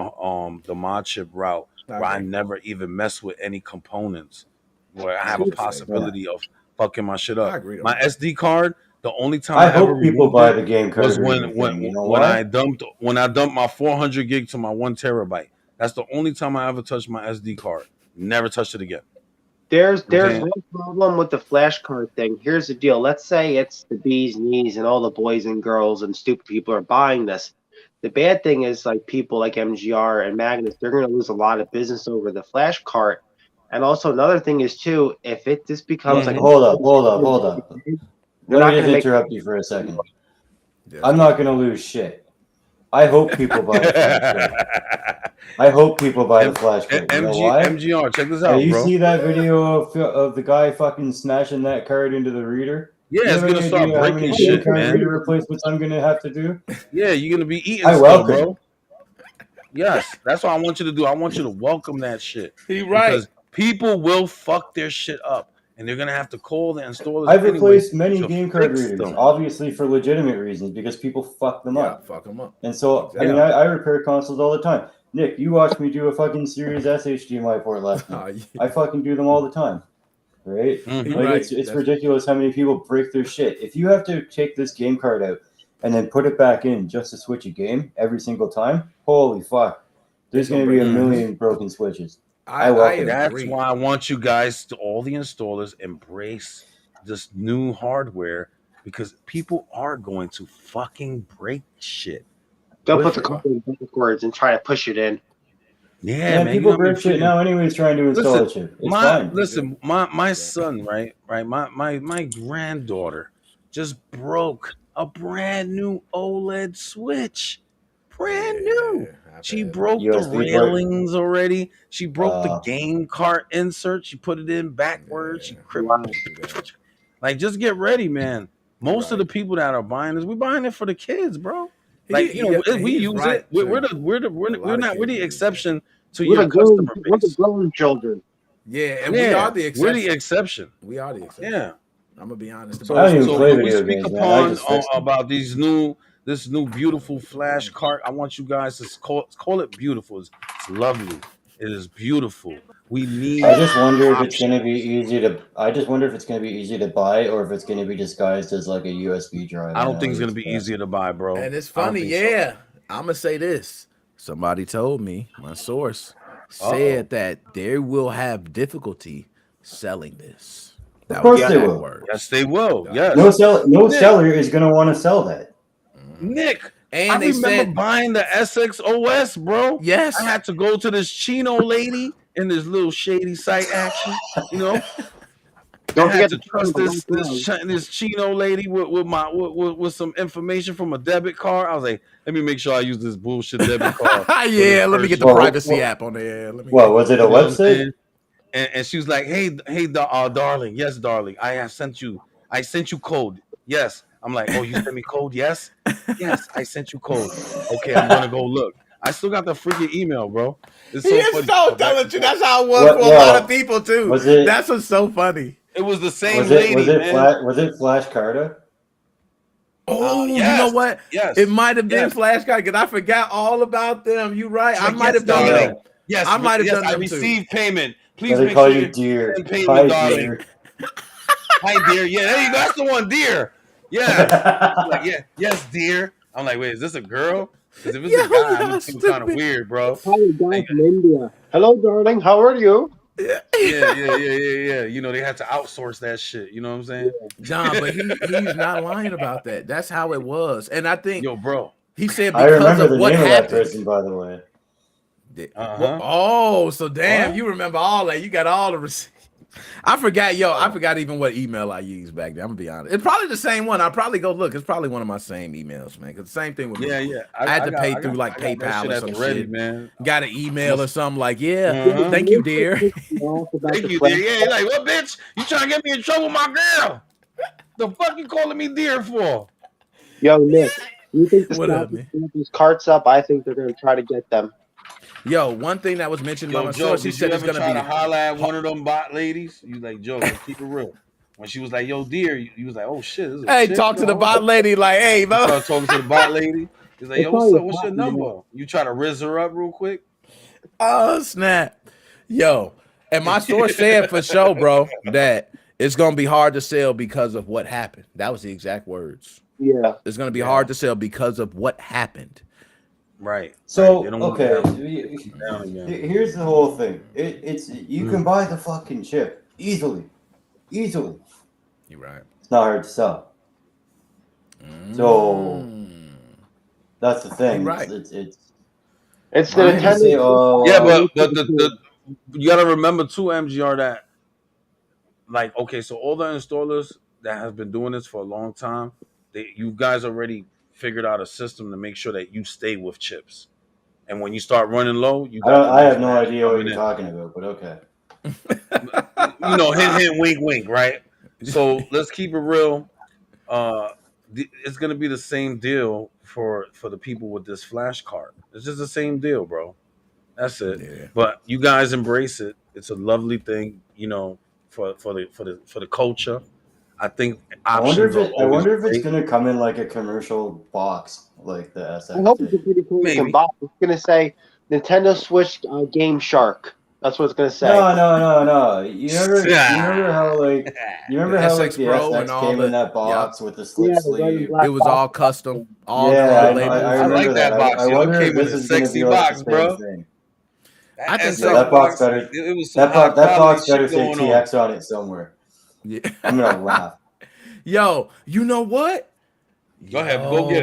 the mod chip route I where I agree. never even mess with any components, where I have a Same. possibility of fucking my shit up. I agree. My SD card. The only time I I ever hope people removed buy it the game was card reader thing. You know when why? I dumped my 400 gig to my 1 terabyte. That's the only time I ever touched my SD card. Never touched it again. There's You know what I'm saying? one problem with the flash card thing. Here's the deal. Let's say it's the bees knees and all the boys and girls and stupid people are buying this. The bad thing is like people like MGR and Magnus, they're going to lose a lot of business over the flash cart. And also another thing is too, if this becomes like Hold up. they're Let not me going just to make. interrupt you for a second. Yes. I'm not gonna lose shit. I hope people buy the flash card. I hope people buy the flash card. You know why? MGR, check this Hey, out, you bro. see that video of the guy fucking smashing that card into the reader? Yeah, You it's have gonna any start idea how breaking many shit, game card man. reader replacements I'm gonna have to do? Yeah, you're gonna be eating I still, welcome bro. it. Yes, that's what I want you to do. I want you to welcome that shit. He right. Because people will fuck their shit up, and they're gonna have to call the installers I've anyway replaced many to game card fix readers, them. obviously for legitimate reasons, because people fuck them Yeah, up. fuck them up. And so, Exactly. I mean, I repair consoles all the time. Nick, you watched me do a fucking Series S HDMI port last night. Oh, yeah. I fucking do them all the time. Right? Mhm. He Like right. it's That's- ridiculous how many people break their shit. If you have to take this game card out and then put it back in just to switch a game every single time, holy fuck. There's It's gonna going to be a break- million broken switches. I welcome it. That's agree. why I want you guys to all the installers embrace this new hardware because people are going to fucking break shit. They'll with put the it. card in backwards and try to push it in. Yeah, man. people you know break shit now anyways trying to install a chip. It's fine. My son, right, my granddaughter just broke a brand new OLED switch. Brand new. Yeah, I She bet. broke the USB port. railings already. She broke the game cart insert. She put it in backwards. She Wow. like just get ready, man. Most of Right. the people that are buying this, we're buying it for the kids, bro. He- Like he- you know, yeah, we he's use right, it. We're too. we're A lot of not we're kids the use it. exception to We're your the grown, customer we're the base. grown children. Yeah, and we Yeah, are the we're exception. the exception. We are the exception. Yeah. I'm gonna be honest So, about I don't even so play when we video speak games, man. I upon just fix them. about this new beautiful flash cart, I want you guys to call it beautiful. It's lovely. It is beautiful. We need. I just wonder if it's options. going to be easy to. I just wonder if it's going to be easy to buy, or if it's going to be disguised as like a USB drive. I don't think it's gonna be easier to buy, bro. And it's I don't funny, think so. yeah. I'm gonna say this. Somebody told me, my source said that they will have difficulty selling this. That Of course was they that will. word. Yes, they will. Yes. No Nick. seller is going to want to sell that. Nick, And I they remember said buying the SXOS, bro. yes. I had to go to this Chino lady in this little shady site action, you know. Don't I had forget to to trust trust this Chino lady with some information from a debit card. I was like, let me make sure I use this bullshit debit card. Yeah, let me get the Well, privacy app on there. Let me What was it? A You know what I'm website? saying? And she was like, hey, darling, yes, darling, I sent you code. Yes. I'm like, oh, you sent me code? Yes, I sent you code. Okay, I'm gonna go look. I still got the freaking email, bro. It's He so is funny. so telling you. That's how it was What- for a well, lot of people too. was it- That's what's so funny. It was the same Was lady, it man. was it Flashcart? Oh, you yes, know what? Yes, It might have been yes. Flashcard because I forgot all about them. You right. I Like, might yes, have done darling. them. Yes, I might have done I them too. received payment. Please Or they make call sure you dear. send payment, Hi, darling. dear. Hi, dear. Yeah, there you go. That's the one, dear. Yeah. She's like, yeah, yes, dear. I'm like, wait, is this a girl? Because if it's Yo, a guy, I'm y'all gonna feel kind of stupid. weird, bro. Probably guy from India. Hello, darling. How are you? Yeah. You know, they had to outsource that shit. You know what I'm saying? Nah, but he's not lying about that. That's how it was. And I think Yo, bro. he said I because remember of the what name of that happened. person, by the way. Uh-huh. Well, oh, so damn, What? you remember all that. You got all the receipts. I forgot, I forgot even what email I used back then. I'm gonna be honest. It's probably the same one. I'll probably go look. It's probably one of my same emails, man. Cause the same thing with me. Yeah. I had to pay through like I got that PayPal shit or at some the ready, shit. man. Got an email or something like, yeah, Uh-huh. thank you, dear. Thank you, dear. Yeah, like, what, bitch? You trying to get me in trouble with my girl? The fuck you calling me dear for? Yo, Nick, you think the What up, Snap man? is these carts up? I think they're going to try to get them. Yo, one thing that was mentioned by Yo, my Joe, source, he did you said it's ever gonna try be. to holler at one of them bot ladies? You like, Joe, let's keep it real. When she was like, yo, dear, you was like, oh shit, this is a Hey, chick? talk to the Hold bot on. lady like, hey, You bro. start talking to the bot lady. He's like, It's yo, what's probably up? What's your hot, man. number? You try to rizz her up real quick? Oh snap, yo, and my source said for sure, bro, that it's gonna be hard to sell because of what happened. That was the exact words. Yeah. It's gonna be Yeah. hard to sell because of what happened. Right. So They don't want okay, down again. here's the whole thing. It's you can buy the fucking chip easily. You're right. It's not hard to sell. So that's the thing. You're right. It's It's the Right. you can Nintendo. say, oh, Yeah, but the you gotta remember too, MGR, that like, okay, so all the installers that have been doing this for a long time, you guys already figured out a system to make sure that you stay with chips. And when you start running low, you got the I have next no batch idea what coming you're in. talking about, but okay. You know, hint, hint, wink, wink, right? So let's keep it real. It's gonna be the same deal for the people with this Flashcart. It's just the same deal, bro. That's it. Yeah. But you guys embrace it. It's a lovely thing, you know, for the culture. I think I wonder options if are always it's great. gonna come in like a commercial box like the I SX hope it's a did. pretty cool looking Maybe. box. It's going to say Nintendo Switch Game Shark. That's what it's going to say. No. You remember how like The the SX Pro and SX all came the in that box with the Yeah, slip the red and sleeve? black it was box. all custom, all Yeah, drawn I labels. remember like that box. I Yo, it wonder if came with this a is gonna sexy be like box, the same bro. thing. I think That so. That box better It was some high that box quality better shit say going on. TX on it somewhere. Yeah. I'm gonna laugh. Yo, you know what? Go ahead,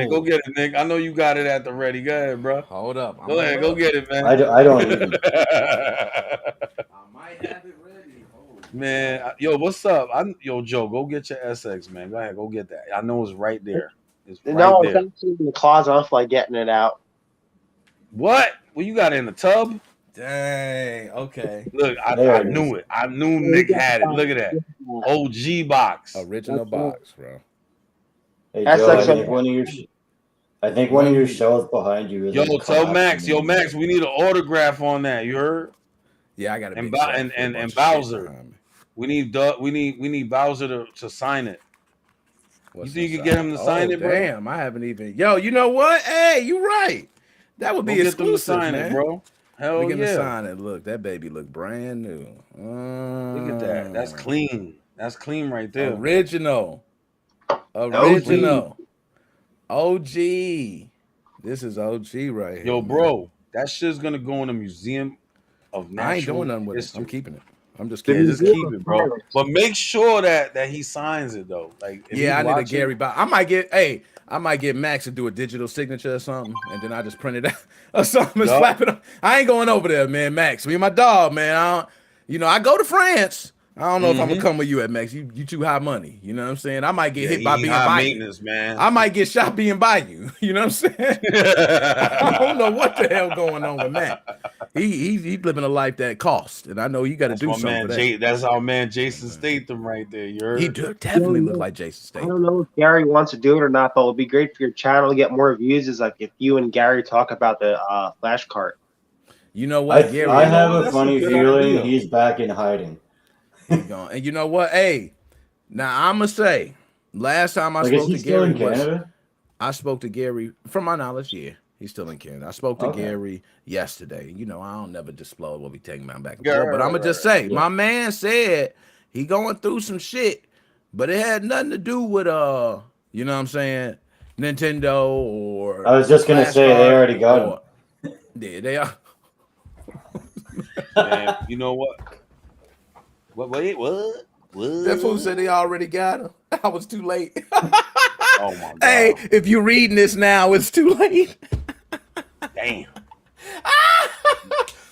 go get it, Nick. I know you got it at the ready. Go ahead, bro. Hold up. Go ahead, go get it, man. I don't even. I might have it ready. Man, yo, what's up? Yo, Joe, go get your SX, man. Go ahead, go get that. I know it's right there. It's right No, it's there. actually in the closet. I don't feel like getting it out. What? Well, you got it in the tub? Dang. Okay. Look, There I it knew is. it. I knew Nick had it. Look at that. OG box. Original box, bro. Hey That's Joe, I like think one of your shelves behind you is Yo, like tell Max. collapsing. Yo, Max, we need an autograph on that. You heard? Yeah, I got a And big shelf with a and bunch of shit Bowser. behind me. We need Bowser to sign it. What's You think you inside? can get him to sign it, bro? Damn, I haven't even. Yo, you know what? Hey, you right. That would Go be get them to exclusive, sign man. it, bro. Hell We gonna yeah. sign it. Look, that baby look brand new. Look at that. That's clean. That's clean right there. Original. OG. This is OG right here. Yo, man. bro, that shit's gonna go in a museum of natural I ain't doing nothing with history. it. I'm keeping it. I'm just Yeah, keeping just it. keep it, bro. But make sure that he signs it though. Like, if Yeah, he's I need a watching, Gary Bob. I might get Max to do a digital signature or something, and then I just print it out or something and Yup. slap it on. I ain't going over there, man. Max, me and my dog, man. I go to France. I don't know if I'm gonna come with you at Max. You too high money. You know what I'm saying? I might get hit by he being high by you. maintenance, man. I might get shot being by you. You know what I'm saying? I don't know what the hell going on with Matt. He's living a life that costs, and I know you got to That's do my something man for that. That's our man Jason Statham right there. You heard? He definitely look like Jason I Statham. don't know if Gary wants to do it or not, but it'll be great for your channel to get more views. Is like if you and Gary talk about the Flashcart. You know what, Gary? I have a that's a funny good feeling idea. he's back in hiding. He's gone. And you know what? Hey, now I'm gonna say, last time I Like, is spoke he to still Gary in Canada? I spoke to Gary, from my knowledge, yeah, he's still in Canada. I spoke to Okay. Gary yesterday. You know, I don't never disclose what we taking about back and Yeah, forth, but I'm gonna just say, yeah. my man said he going through some shit, but it had nothing to do with you know what I'm saying, Nintendo or. I was just gonna say they Flashcart already got him. or- Yeah, they are. Man, you know what? Wait, what? That fool said they already got him. I was too late. Oh my god. Hey, if you're reading this now, it's too late. Damn.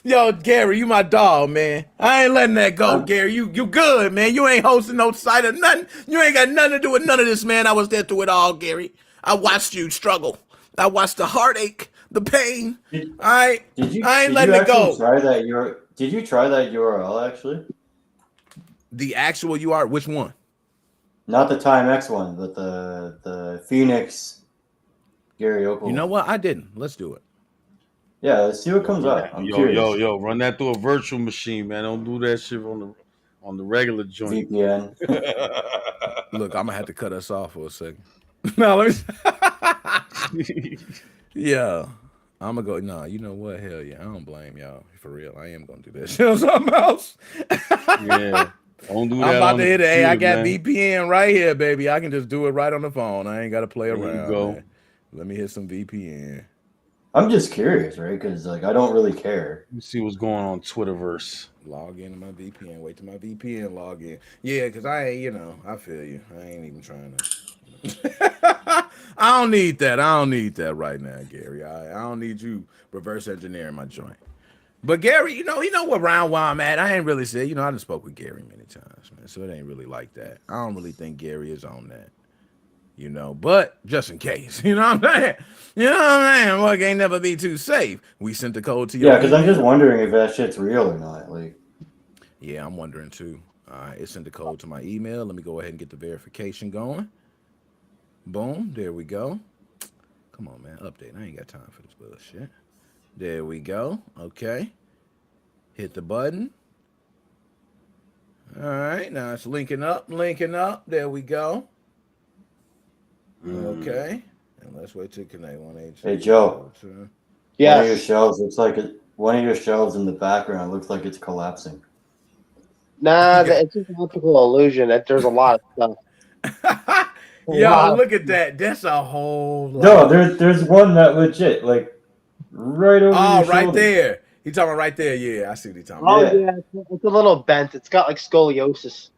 Yo, Gary, you my dog, man. I ain't letting that go, Gary. You good, man. You ain't hosting no site or nothing. You ain't got nothing to do with none of this, man. I was there through it all, Gary. I watched you struggle. I watched the heartache, the pain. Did, I ain't letting it go. Did you try that URL actually? The actual URL, which one? Not the Timex one, but the Phoenix Gary Oakle. You know what? I didn't. Let's do it. Yeah, let's see what comes up. I'm curious. Run that through a virtual machine, man. Don't do that shit on the regular joint. VPN. Look, I'm gonna have to cut us off for a second. No, let me. Yeah, I'm gonna go. No, you know what? Hell yeah, I don't blame y'all for real. I am gonna do that shit on something else. Yeah, don't do that. I'm about on to the hit it. Hey, I computer, got man. VPN right here, baby. I can just do it right on the phone. I ain't gotta play There you around. go. Man. Let me hit some VPN. I'm just curious, right? Because like I don't really care. Let's see what's going on Twitterverse. Log into my VPN. Wait till my VPN log in. Yeah, because I ain't, I feel you. I ain't even trying to. I don't need that. I don't need that right now, Gary. I don't need you reverse engineering my joint. But Gary, you know what round where I'm at. I ain't really said, I done spoke with Gary many times, man. So it ain't really like that. I don't really think Gary is on that. But just in case, you know what I'm saying? You know what I'm saying? Look, ain't never be too safe. We sent the code to your Yeah, because I'm email. just wondering if that shit's real or not. Like, yeah, I'm wondering too. All right, it sent the code to my email. Let me go ahead and get the verification going. Boom, there we go. Come on, man, update. I ain't got time for this bullshit. There we go. Okay. Hit the button. All right, now it's linking up. There we go. Okay. And let's wait to connect. 182. hey Joe, Yes. one of your shelves looks like one of your shelves in the background looks like it's collapsing. Nah, it's just an optical illusion. There's a lot of stuff. Yo, look at that. That's a whole lot. No, there's one that legit, like right over your right shoulder. there. He talking right there. Yeah, I see what he talking Oh about. yeah, it's a little bent. It's got like scoliosis.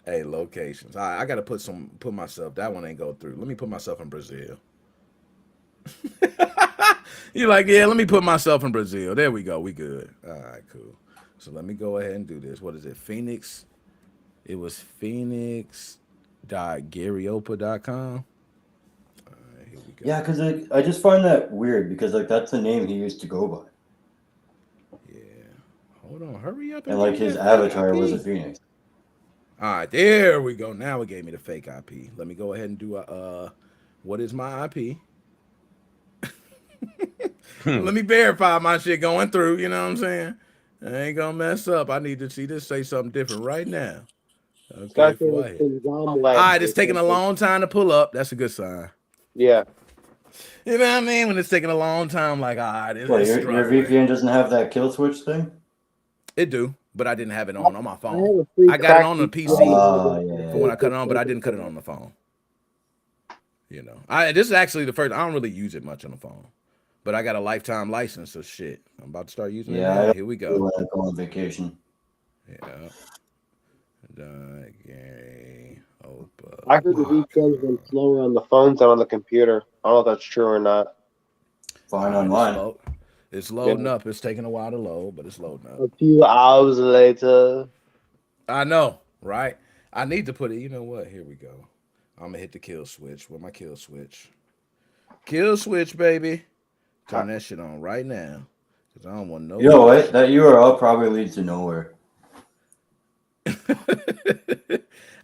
Hey, locations. All right, I gotta put myself. That one ain't go through. Let me put myself in Brazil. You're like, yeah, let me put myself in Brazil. There we go. We good. All right, cool. So let me go ahead and do this. What is it? Phoenix. It was phoenix.garyopa.com. All right, here we go. Yeah, because I just find that weird because like that's the name he used to go by. Yeah. Hold on. Hurry up. And like his avatar was a phoenix. All right, there we go. Now it gave me the fake IP. Let me go ahead and do what is my IP? Let me verify my shit going through. You know what I'm saying? I ain't gonna mess up. I need to see this say something different right now. Okay, All all right, it's taking a long time to pull up. That's a good sign. Yeah. You know what I mean? When it's taking a long time, like, all right, it's Your VPN doesn't have that kill switch thing? It do, but I didn't have it on my phone. have a free I got it on the crack- PC Yeah. for when I cut it on, but I didn't cut it on the phone. This is actually the first. I don't really use it much on the phone, but I got a lifetime license, so shit. I'm about to start using it. Now. Here we go. When I go on vacation. Yeah. Gary Opa. I heard the VPN's been slower on the phones than on the computer. I don't know if that's true or not. Fine on mine. It's loading up. It's taking a while to load, but it's loading up. A few hours later. I know, right? I need to put it. You know what? Here we go. I'm gonna hit the kill switch. Where my kill switch? Kill switch, baby. Turn that shit on right now, cause I don't want no. Yo, what? That URL probably leads to nowhere.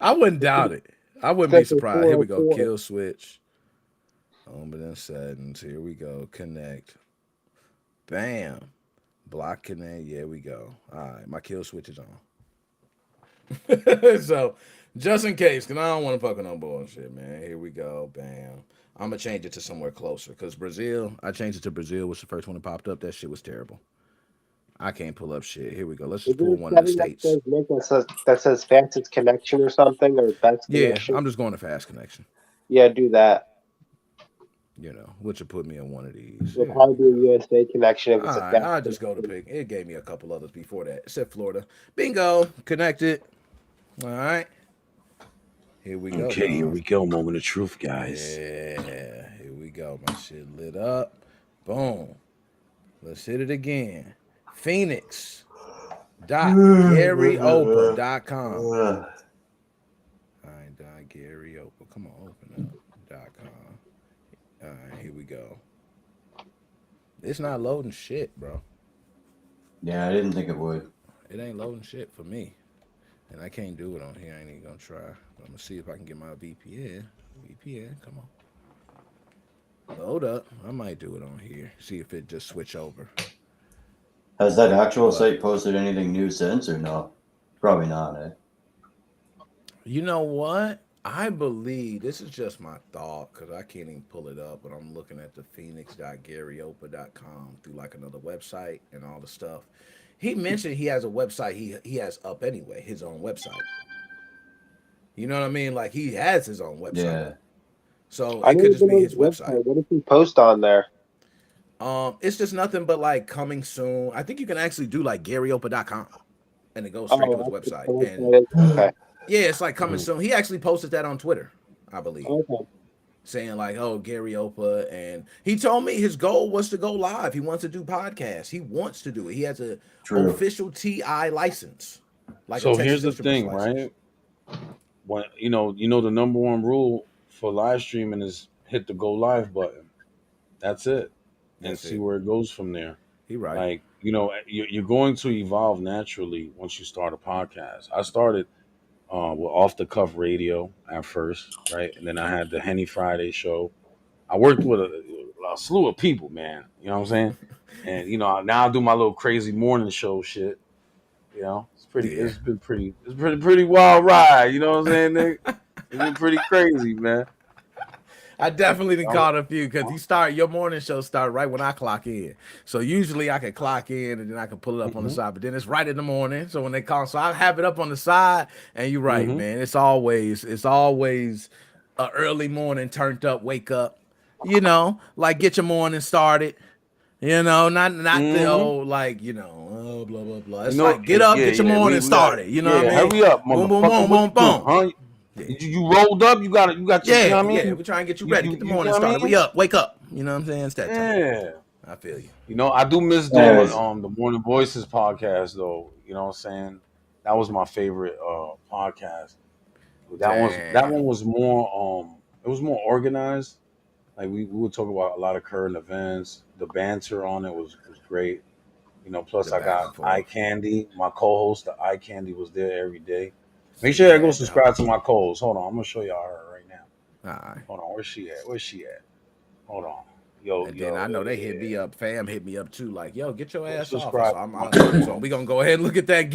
I wouldn't doubt it. I wouldn't be surprised. Here we go. Kill switch. Open settings. Here we go. Connect. Bam. Block connect. Yeah, we go. All right, my kill switch is on. So, just in case, because I don't want to fucking no bullshit, man. Here we go. Bam. I'm going to change it to somewhere closer. Because Brazil, I changed it to Brazil, was the first one that popped up. That shit was terrible. I can't pull up shit. Here we go. Let's just pull one of the states. That says fastest connection or something, or best connection. Yeah, I'm just going to fast connection. Yeah, do that. Which will put me on one of these. It'll probably be a USA connection if it's a fast. I'll just go to pick. It gave me a couple others before that, except Florida. Bingo. Connected. All right. Here we go. Okay, here we go. Moment of truth, guys. Yeah, here we go. My shit lit up. Boom. Let's hit it again. Phoenix.garyopa.com. All right, Gary Opa. Come on, open up. .com. All right, here we go. It's not loading shit, bro. Yeah, I didn't think it would. It ain't loading shit for me. And I can't do it on here. I ain't even gonna try. But I'm gonna see if I can get my VPN. VPN, come on. Load up. I might do it on here. See if it just switch over. Has that actual site posted anything new since or no? Probably not, eh? You know what? I believe this is just my thought because I can't even pull it up, but I'm looking at the phoenix.garyopa.com through like another website and all the stuff. He mentioned he has a website he has up anyway, his own website. You know what I mean? Like he has his own website. Yeah. So I it could need just to be know his his website. What does he post on there? It's just nothing but like coming soon. I think you can actually do like garyopa.com and it goes straight to his That's website. the And website. Okay. yeah, it's like coming soon. He actually posted that on Twitter, I believe. Okay. Saying like, "Oh, Gary Opa," and he told me his goal was to go live. He wants to do podcasts. He wants to do it. He has a True. official TI license, like a So Texas here's the Instruments thing, license. right? When the number one rule for live streaming is hit the go live button. That's it, and That's see it. where it goes from there. He right. Like you're going to evolve naturally once you start a podcast. I started with off the cuff radio at first, right, and then I had the Henny Friday show. I worked with a slew of people, man. You know what I'm saying? And now I do my little crazy morning show shit. It's pretty. Yeah. It's been pretty. It's pretty wild ride. You know what I'm saying, Nick? It's been pretty crazy, man. I definitely done I'm- caught a few because your morning show start right when I clock in. So usually I can clock in and then I can pull it up on the Mhm, side. But then it's right in the morning. So when they call, so I have it up on the side. And you're right, mhm. man. It's always a early morning turned up, wake up. Like get your morning started. Not the Mhm. old like blah blah blah. It's like get up, Yeah, get your yeah. morning We got. started. You know what Yeah, I mean? hurry up, Boom boom motherfucker. boom What boom you doing, boom. huh? Yeah. You rolled up. You got your. You know Yeah, what I mean? yeah. We're trying to get you You ready. you Get the you know morning what I started. We mean? up. Wake up. You know what I'm saying? It's that time. Yeah. I feel you. I do miss doing Anyways, the Morning Voices podcast though. You know what I'm saying? That was my favorite podcast. That Damn. one was more it was more organized. Like we would talk about a lot of current events. The banter on it was great. The Plus I back got and Eye forth. Candy, my co-host. The Eye Candy was there every day. Make See, sure we you go had them. subscribe to my co-host. Hold on, I'm gonna show y'all her right now. All right. Hold on, where's she at? Where's she at? Hold on. Yo, And then I know they hit me yeah. up. Fam hit me up too. Like, yo, get your Go ass off. subscribe So to my so we gonna go ahead and look at that.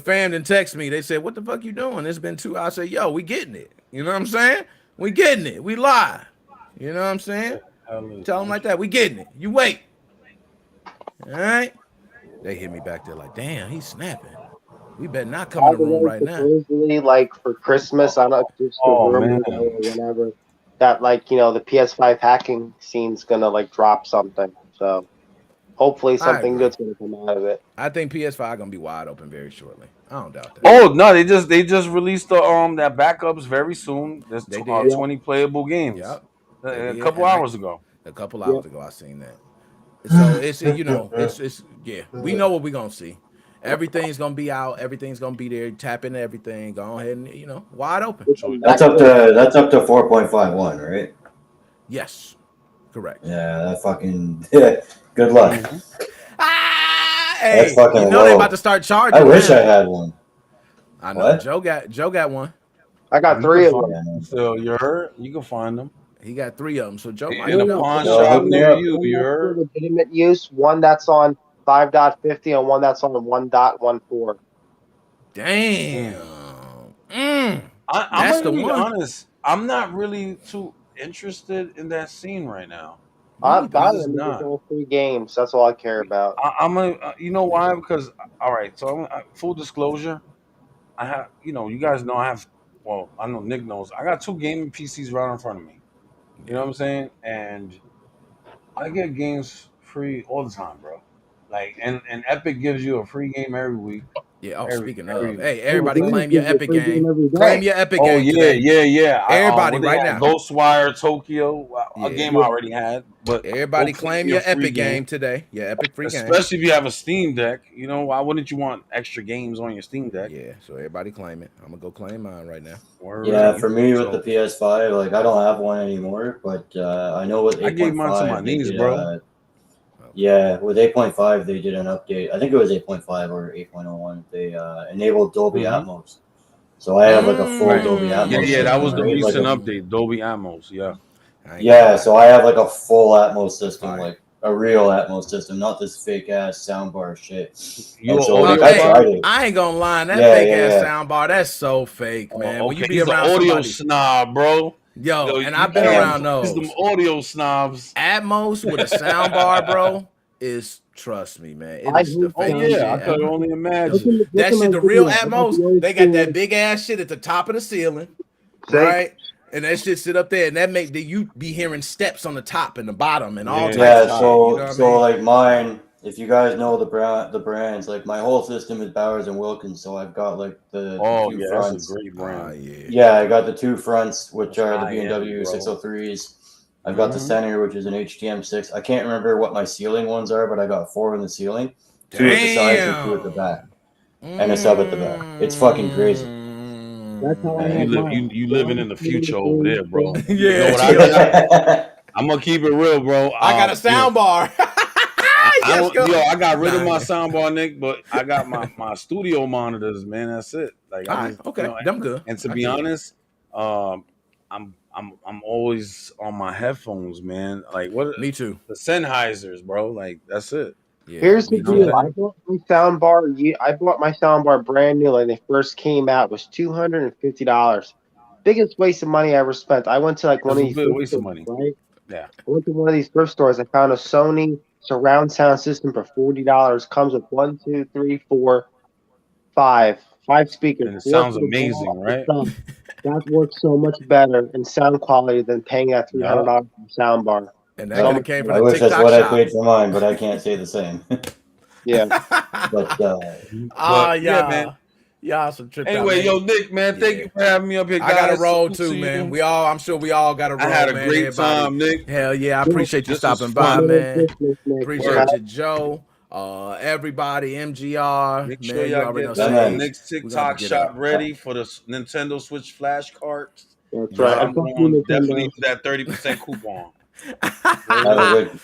Fam didn't text me. They said, "What the fuck you doing? It's been 2 hours." I said, "Yo, we getting it." You know what I'm saying? We getting it. We live. You know what I'm saying? hell is Tell them like that. We getting it. You wait. All right. They hit me back there like, damn, he's snapping. We better not come in By the the room way, right now. supposedly, like for Christmas, I don't know if it's the Oh rumor man. or whatever, that like the PS5 hacking scene's gonna like drop something. So hopefully I something agree. good's gonna come out of it. I think PS5 gonna be wide open very shortly. I don't doubt that. Oh no, they just released the that backups very soon. There's They did. Yeah, 20 playable games Yep. They a did. couple And hours ago. a couple yeah. hours ago I seen that. So it's yeah. We know what we're gonna see. Everything's gonna be out. Everything's gonna be there. Tap into everything. Go ahead and wide open. It's So that's back up to to 4.51, right? Yes, correct. Yeah, that fucking good luck. mhm. That's Hey, fucking they about to low. start I charging wish I now. had one. I know What? Joe got one. I got You can three of find them. Yeah, them no. still. You heard? You can find them He got 3 of them. So Joe might in a One, know. pawn one that's Hook shop me near for up. you. one You that's for heard? legitimate use, one that's on 5.50, and one that's on 1.14. Damn. Mm. I'm That's gonna the be one. honest. I'm not really too interested in that scene right now. Me I'm either. I'm buying just them because not. they're free games. That's all I care about. I'm gonna. You know why? Because all right. So full disclosure. I have, you guys know I have. Well, I know Nick knows. I got two gaming PCs right in front of me. You know Yeah. what I'm saying? And I get games free all the time, bro. Like, and Epic gives you a free game every week. Yeah. Oh, Every speaking of, every. hey, Oh, everybody Dennis claim your gives you a Epic free game game. every Claim day. your Epic Oh game yeah, today. yeah, yeah. Everybody What they right had? now. Ghostwire Tokyo. a game I already had. But Everybody hopefully claim it'll your be a free Epic game today. Your Epic free game. especially if you have a Steam Deck. You know, why wouldn't you want extra games on your Steam Deck? Yeah, so everybody claim it. I'm gonna go claim mine right now. Word. Yeah, for me with So- the PS5, like I don't have one anymore, but I know with I gave mine to my 8.5 they niece, did. bro. Yeah, with 8.5 they did an update. I think it was 8.5 or 8.01. They enabled Dolby Atmos, so I have like a full Dolby Yeah, Atmos yeah, that system, was the right? Like recent a, update, Dolby Atmos. Yeah. yeah, so I have like a full Atmos system, Fire. like a real Atmos system, not this fake ass soundbar shit. You And an so like audio I Hey, tried snob? it. I ain't gonna lie, that Yeah, fake yeah, ass yeah. sound bar, that's so fake, man. When Okay, you be he's the around audio somebody, snob, bro. yo, Yo, and you I've been can't around please them those. audio snobs. Atmos with a sound bar, bro, is trust me, man. It I is the hate Oh fakest yeah, I shit could ever. only Look imagine. at, look That at my shit, the real video. I got Atmos, the old they got school that one. big ass shit at the top of the ceiling, See? right? And that shit sit up there, and that make you be hearing steps on the top and the bottom and all Yeah, types Yeah, of top. shit. You know so what I so mean? like mine, if you guys know the brands, like my whole system is Bowers and Wilkins, so I've got like the Oh two yeah, that's a fronts. great brand. Yeah. Yeah, I got the two fronts, which That's are the high end, B&W bro. 603s. I've got the Mhm. center, which is an HTM6. I can't remember what my ceiling ones are, but I got 4 in the ceiling, 2 at the sides and 2 at the back, and a sub at the back. It's fucking crazy. That's how I Man, have Mm. mine. you living in One, the two, future over three, there, bro. four. You know Yeah. what I got? I'm gonna keep it real, bro. I got a sound bar. I Yes, don't, go. yo, I got rid of Nah, my man. soundbar, Nick, but I got my studio monitors, man. That's it. Like All I right, just, okay, them good. and to I be get it. honest, I'm always on my headphones, man. Like what Me too. the Sennheisers, bro. Like that's it. Yeah, Here's the me You know what too. deal. I'm I saying? bought my soundbar. I bought my soundbar brand new when they first came out. It was $250. Biggest waste of money I ever spent. I went to like one It's of a these bit thrift waste of stores, money. right? Yeah. I went to one of these thrift stores. I found a Sony surround sound system for $40. Comes with 1, 2, 3, 4, 5 speakers, And it 4 sounds for the wall, amazing, the right? sub. That works so much better in sound quality than paying that Yeah. $300 for the soundbar. And that So could Well, have much came from I the better. wish that's TikTok what I shop. paid for mine, but I can't say the same. Yeah. But Ah, Yeah, man. y'all some tripped out, Anyway, man. yo, Nick, man, thank Yeah. you for having me up here, I got a guys. roll Salute too, to man. you. I'm sure we all got a I roll, had a man. great Everybody, time, Nick. hell yeah, I Yeah. appreciate you This was stopping by, fun. Merry man. Christmas, Nick. Appreciate Word. you, Joe. Everybody, MGR, Make sure man. You y'all already know. get Yeah, the man. Sage, next we're gonna have to TikTok get shop up. ready for the Nintendo Switch flash carts. That's right. Yup. And I'm fuck you, going to definitely Nintendo. use that 30% coupon. have a Word. good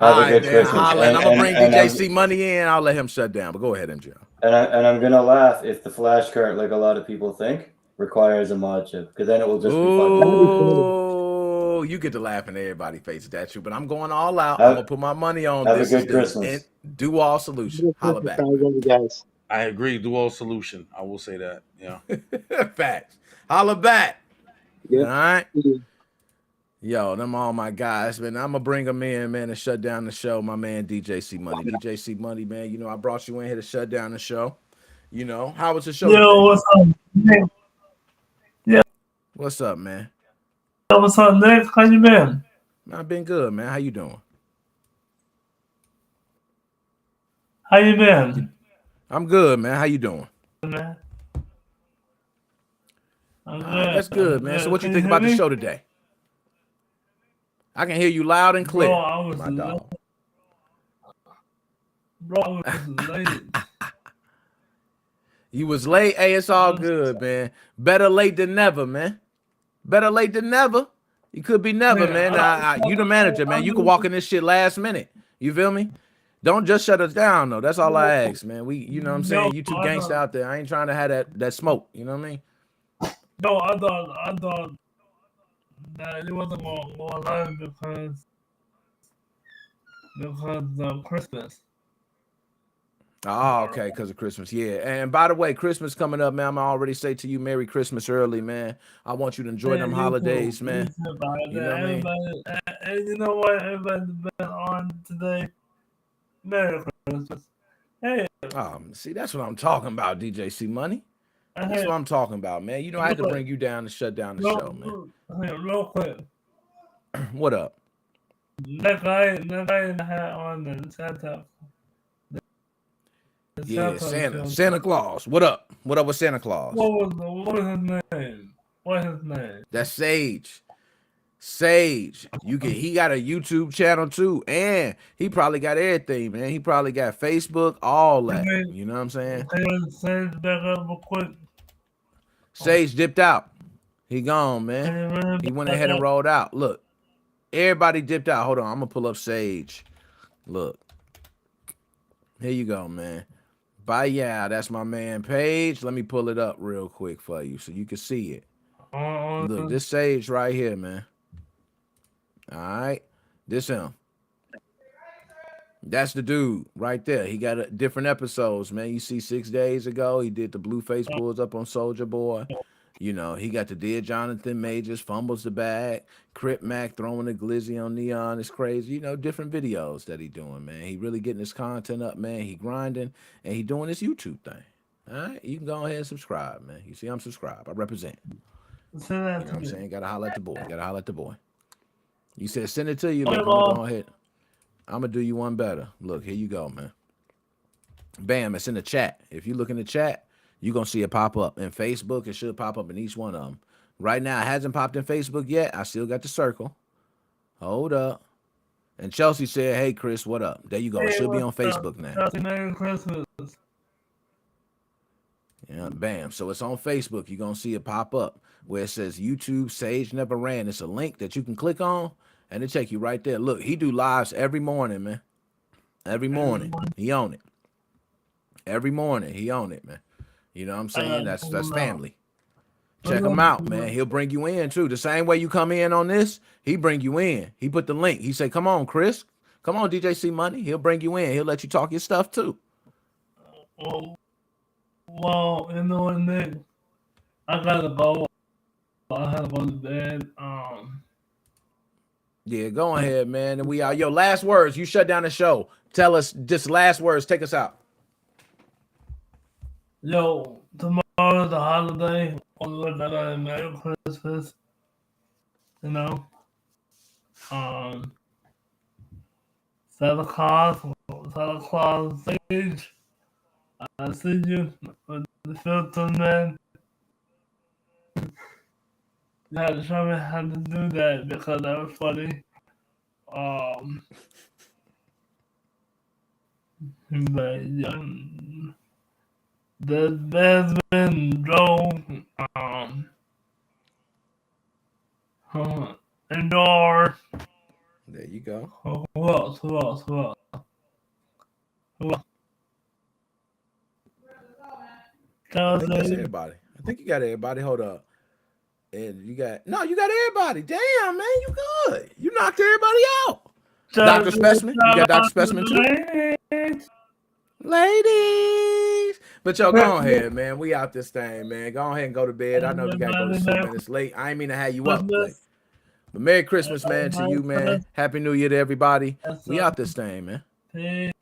All have a right, good man. Christmas. Holla, and I'm gonna bring And DJC money in. I'll let him shut down. But go ahead, MGR. I'm gonna laugh if the flash cart, like a lot of people think, requires a mod chip, because then it will just be $5. That'd be funny. Ooh, you get to laugh in everybody's face. That's true. But I'm going all out. I'm Have, gonna put my money on have a this is good the Christmas. do all solution. Merry Holla Christmas, back, guys. Love you guys. I agree. Dual solution. I will say that. Yeah. man. Facts. Holla back. All Yep. right. Yo, them all my guys, man. I'm gonna bring them in, man, and shut down the show. My man DJC Money. DJC Money, man. You know, I brought you in here to shut down the show. You know, how was the show today? What's up, Nick? Yeah, What's up, man? what's up, Nick? How you been? I've been good, man. How you doing? How you been? I'm good, man. How you doing? Man? I'm All right, that's good, man. So what you Can think hear about the me? show today? I can hear you loud and clear, Bro, I was my dog. Bro, I was late. You was late. Hey, it's all good, man. Better late than never, man. Better late than never. You could be never, man. You the manager, man. You can walk in this shit last minute. You feel me? Don't just shut us down, though. That's all I ask, man. You know what I'm saying? You two gangsta out there. I ain't trying to have that smoke. You know what I mean? No, I thought that it wasn't going to go live because of Christmas. Oh, okay, because of Christmas. Yeah. And by the way, Christmas coming up, man. I'm already say to you, Merry Christmas early, man. I want you to enjoy them holidays, man. You know what I mean? And you know what? Everybody's been on today. Merry Christmas. Hey. See, that's what I'm talking about, DJC Money. That's what I'm talking about, man. You know, I had to bring you down to shut down the show, man. Real quick. What up? That guy had on the Santa. Yeah, Santa Claus. What up? What up with Santa Claus? What was his name? What's his name? That's Sage. Sage, he got a YouTube channel too, and he probably got everything, man. He probably got Facebook, all that. You know what I'm saying? Sage back up real quick. Sage dipped out. He gone, man. He went ahead and rolled out. Look, everybody dipped out. Hold on, I'm gonna pull up Sage. Look, here you go, man. Bye, yeah, that's my man Page. Let me pull it up real quick for you so you can see it. Look, this Sage right here, man. All right, this him. That's the dude right there. He got different episodes, man. You see 6 days ago, he did the Blueface pulls up on Soldier Boy. You know, he got the Dear Jonathan Majors, fumbles the bag, Crip Mac throwing the glizzy on Neon. It's crazy. You know, different videos that he doing, man. He really getting his content up, man. He grinding, and he doing his YouTube thing. All right? You can go ahead and subscribe, man. You see, I'm subscribed. I represent. You know what I'm saying? Got to holler at the boy. Got to holler at the boy. You said send it to you. Look, I'm going to go ahead. I'm going to do you one better. Look, here you go, man. Bam, it's in the chat. If you look in the chat, you're going to see it pop up. In Facebook, it should pop up in each one of them. Right now, it hasn't popped in Facebook yet. I still got the circle. Hold up. And Chelsea said, hey, Chris, what up? There you go. It should be on Facebook now. Merry Christmas. Yeah, bam. So it's on Facebook. You're going to see it pop up where it says YouTube Sage Never Ran. It's a link that you can click on, and it take you right there. Look, he do lives every morning, man. Every morning. He on it. Every morning, he on it, man. You know what I'm saying? That's family. Check him out, man. He'll bring you in, too. The same way you come in on this, he bring you in. He put the link. He say, come on, Chris. Come on, DJ C Money. He'll bring you in. He'll let you talk your stuff, too. Well, you know what, Nick? I gotta go. I have to go to bed. Yeah, go ahead, man. And we are. Yo, last words. You shut down the show. Tell us just last words. Take us out. Yo, tomorrow's the holiday. Merry Christmas. You know? Santa Claus Sage. I see you with the filter, man. You had to show me how to do that because that was funny. But there's been Joe, Endor. There you go. Who else? I think that's everybody. I think you got everybody. Hold up. And you got everybody. Damn, man, you good. You knocked everybody out. Dr. Specimen. You got Dr. Specimen too. Ladies. But yo, go ahead, man. We out this thing, man. Go ahead and go to bed. I know you gotta go to sleep, man. It's late. I ain't mean to have you up late. But Merry Christmas, man, to you, man. Happy New Year to everybody. We out this thing, man.